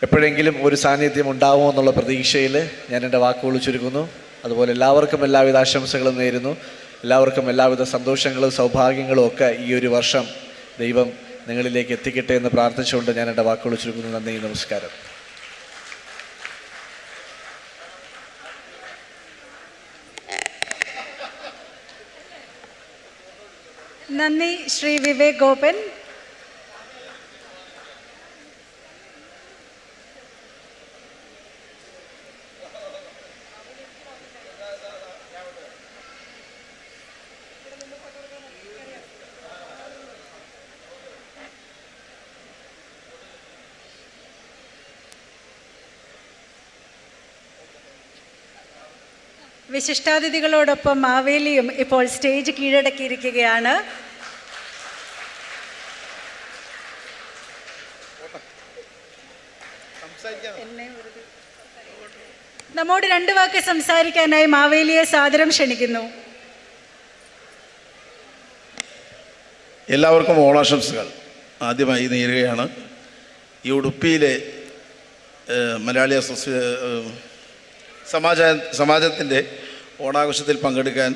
എപ്പോഴെങ്കിലും ഒരു സാന്നിധ്യം ഉണ്ടാവുമോ എന്നുള്ള പ്രതീക്ഷയിൽ ഞാൻ എൻ്റെ വാക്കുകൾ ചുരുക്കുന്നു. അതുപോലെ എല്ലാവർക്കും എല്ലാവിധ ആശംസകളും നേരുന്നു. എല്ലാവർക്കും എല്ലാവിധ സന്തോഷങ്ങളും സൗഭാഗ്യങ്ങളും ഒക്കെ ഈ ഒരു വർഷം ദൈവം നിങ്ങളിലേക്ക് എത്തിക്കട്ടെ എന്ന് പ്രാർത്ഥിച്ചുകൊണ്ട് ഞാൻ എൻ്റെ വാക്കുകൾ ചുരുക്കുന്നു. നന്ദി, നമസ്കാരം. നന്ദി ശ്രീ വിവേക് ഗോപൻ. വിശിഷ്ടാതിഥികളോടൊപ്പം മാവേലിയും ഇപ്പോൾ സ്റ്റേജ് കീഴടക്കിയിരിക്കുകയാണ്. നമ്മോട് 2 വാക്ക് സംസാരിക്കാനായി മാവേലിയെ സാദരം ക്ഷണിക്കുന്നു. എല്ലാവർക്കും ഓണാശംസകൾ ആദ്യമായി നേരുകയാണ്. ഈ ഉടുപ്പിയിലെ മലയാളി സമാജത്തിൻ്റെ ഓണാഘോഷത്തിൽ പങ്കെടുക്കാൻ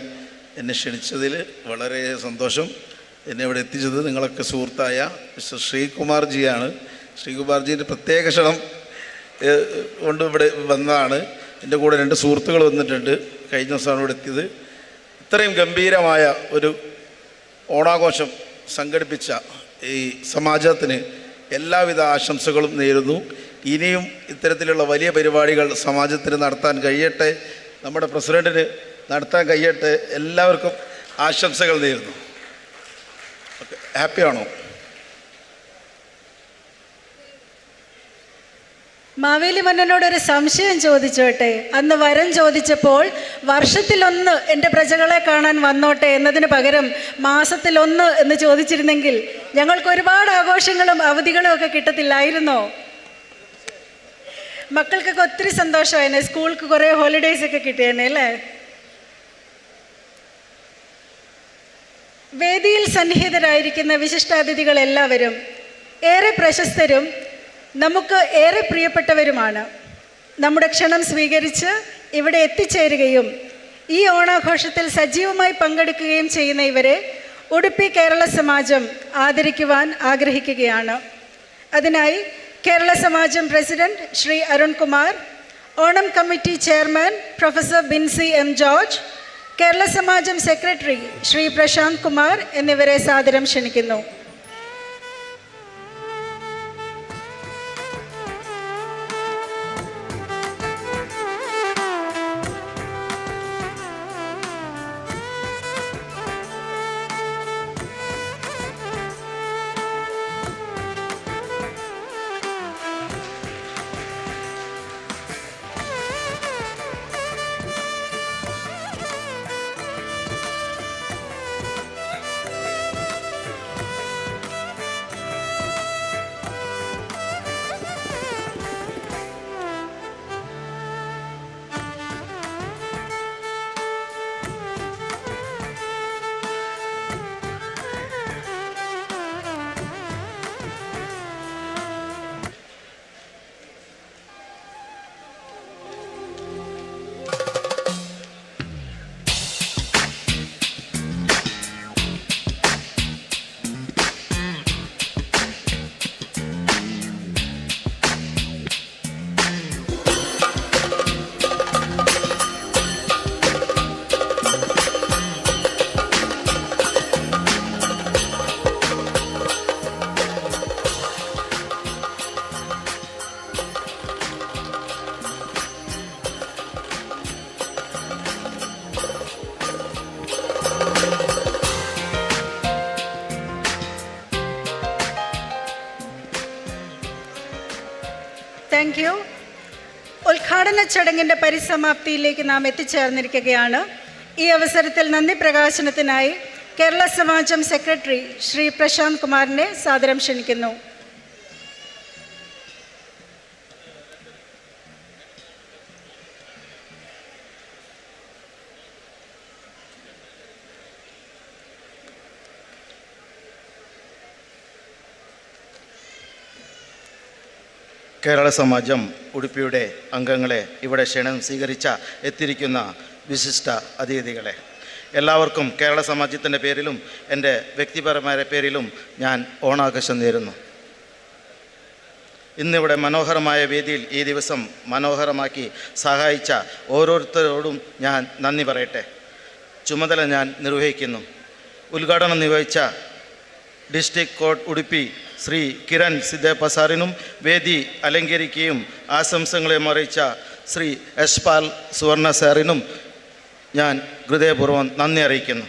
എന്നെ ക്ഷണിച്ചതിൽ വളരെ സന്തോഷം. എന്നെ ഇവിടെ എത്തിച്ചത് നിങ്ങളൊക്കെ സുഹൃത്തായ മിസ്റ്റർ ശ്രീകുമാർജിയാണ്. ശ്രീകുമാർജീൻ്റെ പ്രത്യേക ക്ഷണം കൊണ്ട് ഇവിടെ വന്നതാണ്. എൻ്റെ കൂടെ 2 സുഹൃത്തുക്കൾ വന്നിട്ടുണ്ട്. കഴിഞ്ഞ ദിവസമാണ് ഇവിടെ എത്തിയത്. ഇത്രയും ഗംഭീരമായ ഒരു ഓണാഘോഷം സംഘടിപ്പിച്ച ഈ സമാജത്തിന് എല്ലാവിധ ആശംസകളും നേരുന്നു. ഇനിയും ഇത്തരത്തിലുള്ള വലിയ പരിപാടികൾ സമാജത്തിന് നടത്താൻ കഴിയട്ടെ, നമ്മുടെ പ്രസിഡൻറ്റിന് നടത്താൻ കഴിയട്ടെ. എല്ലാവർക്കും ആശംസകൾ നേരുന്നു. ഹാപ്പിയാണോ? മാവേലി മന്നനോടൊരു സംശയം ചോദിച്ചോട്ടെ. അന്ന് വരം ചോദിച്ചപ്പോൾ വർഷത്തിലൊന്ന് എൻ്റെ പ്രജകളെ കാണാൻ വന്നോട്ടെ എന്നതിന് പകരം മാസത്തിലൊന്ന് എന്ന് ചോദിച്ചിരുന്നെങ്കിൽ ഞങ്ങൾക്ക് ഒരുപാട് ആഘോഷങ്ങളും അവധികളും ഒക്കെ കിട്ടത്തില്ലായിരുന്നോ? മക്കൾക്കൊക്കെ ഒത്തിരി സന്തോഷമായേനെ. സ്കൂൾക്ക് കുറേ ഹോളിഡേയ്സ് ഒക്കെ കിട്ടിയേനെ അല്ലേ? വേദിയിൽ സന്നിഹിതരായിരിക്കുന്ന വിശിഷ്ടാതിഥികൾ എല്ലാവരും ഏറെ പ്രശസ്തരും നമുക്ക് ഏറെ പ്രിയപ്പെട്ടവരുമാണ്. നമ്മുടെ ക്ഷണം സ്വീകരിച്ച് ഇവിടെ എത്തിച്ചേരുകയും ഈ ഓണാഘോഷത്തിൽ സജീവമായി പങ്കെടുക്കുകയും ചെയ്യുന്ന ഇവരെ ഉടുപ്പി കേരള സമാജം ആദരിക്കുവാൻ ആഗ്രഹിക്കുകയാണ്. അതിനായി Kerala Samajam President Shri Arun Kumar, Onam Committee Chairman Professor Binsi M. George, Kerala Samajam Secretary Shri Prashant Kumar എന്നിവരെ സാദരം ക്ഷണിക്കുന്നു. Thank you. ഉദ്ഘാടന ചടങ്ങിൻ്റെ പരിസമാപ്തിയിലേക്ക് നാം എത്തിച്ചേർന്നിരിക്കുകയാണ്. ഈ അവസരത്തിൽ നന്ദി പ്രകാശനത്തിനായി കേരള സമാജം സെക്രട്ടറി ശ്രീ പ്രശാന്ത് കുമാറിനെ സാദരം ക്ഷണിക്കുന്നു. കേരള സമാജം ഉടുപ്പിയുടെ അംഗങ്ങളെ, ഇവിടെ ക്ഷണം സ്വീകരിച്ച എത്തിയിരിക്കുന്ന വിശിഷ്ട അതിഥികളെ, എല്ലാവർക്കും കേരള സമാജത്തിൻ്റെ പേരിലും എൻ്റെ വ്യക്തിപരമായ പേരിലും ഞാൻ ഓണാഘോഷം നേരുന്നു. ഇന്നിവിടെ മനോഹരമായ വേദിയിൽ ഈ ദിവസം മനോഹരമാക്കി സഹായിച്ച ഓരോരുത്തരോടും ഞാൻ നന്ദി പറയട്ടെ. ചുമതല ഞാൻ നിർവഹിക്കുന്നു. ഉദ്ഘാടനം നിർവഹിച്ച ഡിസ്ട്രിക്ട് കോർട്ട് ഉടുപ്പി ശ്രീ കിരൺ സിദ്ദേപ്പ സാറിനും വേദി അലങ്കരിക്കുകയും ആശംസകളെ അറിയിച്ച ശ്രീ യശ്പാൽ സുവർണ സാറിനും ഞാൻ ഹൃദയപൂർവ്വം നന്ദി അറിയിക്കുന്നു.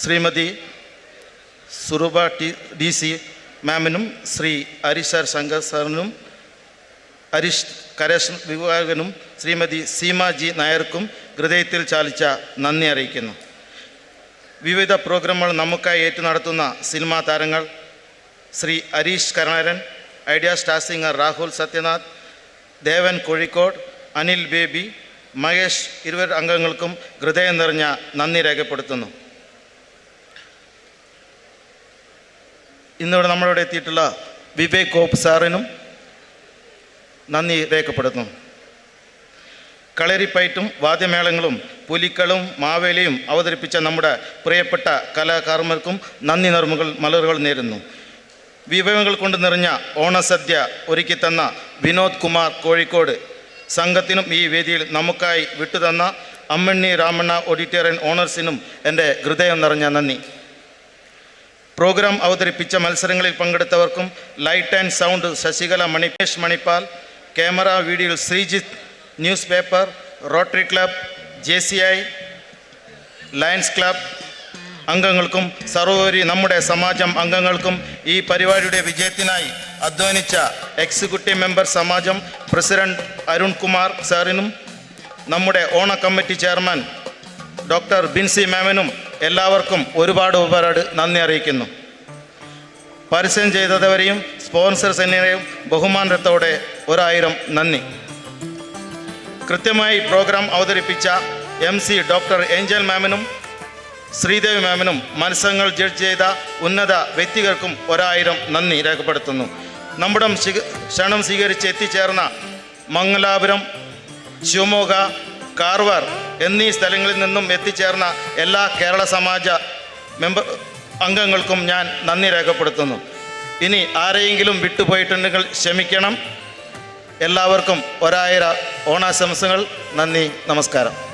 ശ്രീമതി സുറുബ DC മാമിനും ശ്രീ ഹരിശർ ശങ്കർ സാറിനും ഹരീഷ് കരേഷ് വിഭാഗനും ശ്രീമതി സീമാജി നായർക്കും ഹൃദയത്തിൽ ചാലിച്ച നന്ദി അറിയിക്കുന്നു. വിവിധ പ്രോഗ്രാമുകൾ നമുക്കായി ഏറ്റു നടത്തുന്ന സിനിമാ താരങ്ങൾ Shri Harish Karunakaran, idea star singer Rahul Sathyanath, Devan Kozhikode, Anil Baby, Mahesh ഇരുവർ അംഗങ്ങൾക്കും ഹൃദയം നിറഞ്ഞ നന്ദി രേഖപ്പെടുത്തുന്നു. ഇന്നിവിടെ നമ്മളോട് എത്തിയിട്ടുള്ള വിവേക് ഗോപ് സാറിനും നന്ദി രേഖപ്പെടുത്തുന്നു. കളരിപ്പയറ്റും വാദ്യമേളങ്ങളും പുലിക്കളും മാവേലിയും അവതരിപ്പിച്ച നമ്മുടെ പ്രിയപ്പെട്ട കലാകാരന്മാർക്കും നന്ദി മലറുകൾ നേരുന്നു. വിഭവങ്ങൾ കൊണ്ട് നിറഞ്ഞ ഓണസദ്യ ഒരുക്കി തന്ന വിനോദ് കുമാർ കോഴിക്കോട് സംഘത്തിനും ഈ വേദിയിൽ നമുക്കായി വിട്ടുതന്ന അമ്മണ്ണി രാമണ്ണ ഓഡിറ്റോറിയം ഓണേഴ്സിനും എൻ്റെ ഹൃദയം നിറഞ്ഞ നന്ദി. പ്രോഗ്രാം അവതരിപ്പിച്ച മത്സരങ്ങളിൽ പങ്കെടുത്തവർക്കും ലൈറ്റ് ആൻഡ് സൗണ്ട് ശശികല മണിപേഷ് മണിപ്പാൽ, ക്യാമറ വീഡിയോയിൽ Sreejith, news paper, Rotary club, JCI, Lions club അംഗങ്ങൾക്കും സർവോപരി നമ്മുടെ സമാജം അംഗങ്ങൾക്കും ഈ പരിപാടിയുടെ വിജയത്തിനായി അധ്വാനിച്ച എക്സിക്യൂട്ടീവ് മെമ്പർ സമാജം പ്രസിഡന്റ് അരുൺ കുമാർ സാറിനും നമ്മുടെ ഓണ കമ്മിറ്റി ചെയർമാൻ ഡോക്ടർ ബിൻസി മാമിനും എല്ലാവർക്കും ഒരുപാട് നന്ദി അറിയിക്കുന്നു. പരസ്യം ചെയ്തവരെയും സ്പോൺസേഴ്സ് എന്നിവരെയും ബഹുമാനത്തോടെ 1000 നന്ദി. കൃത്യമായി പ്രോഗ്രാം അവതരിപ്പിച്ച MC ഡോക്ടർ ഏഞ്ചൽ മാമിനും ശ്രീദേവി മാമിനും മത്സരങ്ങൾ ജഡ്ജ് ചെയ്ത ഉന്നത വ്യക്തികൾക്കും 1000 നന്ദി രേഖപ്പെടുത്തുന്നു. നമ്മുടെ ക്ഷണം സ്വീകരിച്ച് എത്തിച്ചേർന്ന മംഗലാപുരം, ശിവമോഗ, കാർവാർ എന്നീ സ്ഥലങ്ങളിൽ നിന്നും എത്തിച്ചേർന്ന എല്ലാ കേരള സമാജ അംഗങ്ങൾക്കും ഞാൻ നന്ദി രേഖപ്പെടുത്തുന്നു. ഇനി ആരെയെങ്കിലും വിട്ടുപോയിട്ടുണ്ടെങ്കിൽ ക്ഷമിക്കണം. എല്ലാവർക്കും 1000 ഓണാശംസകൾ. നന്ദി, നമസ്കാരം.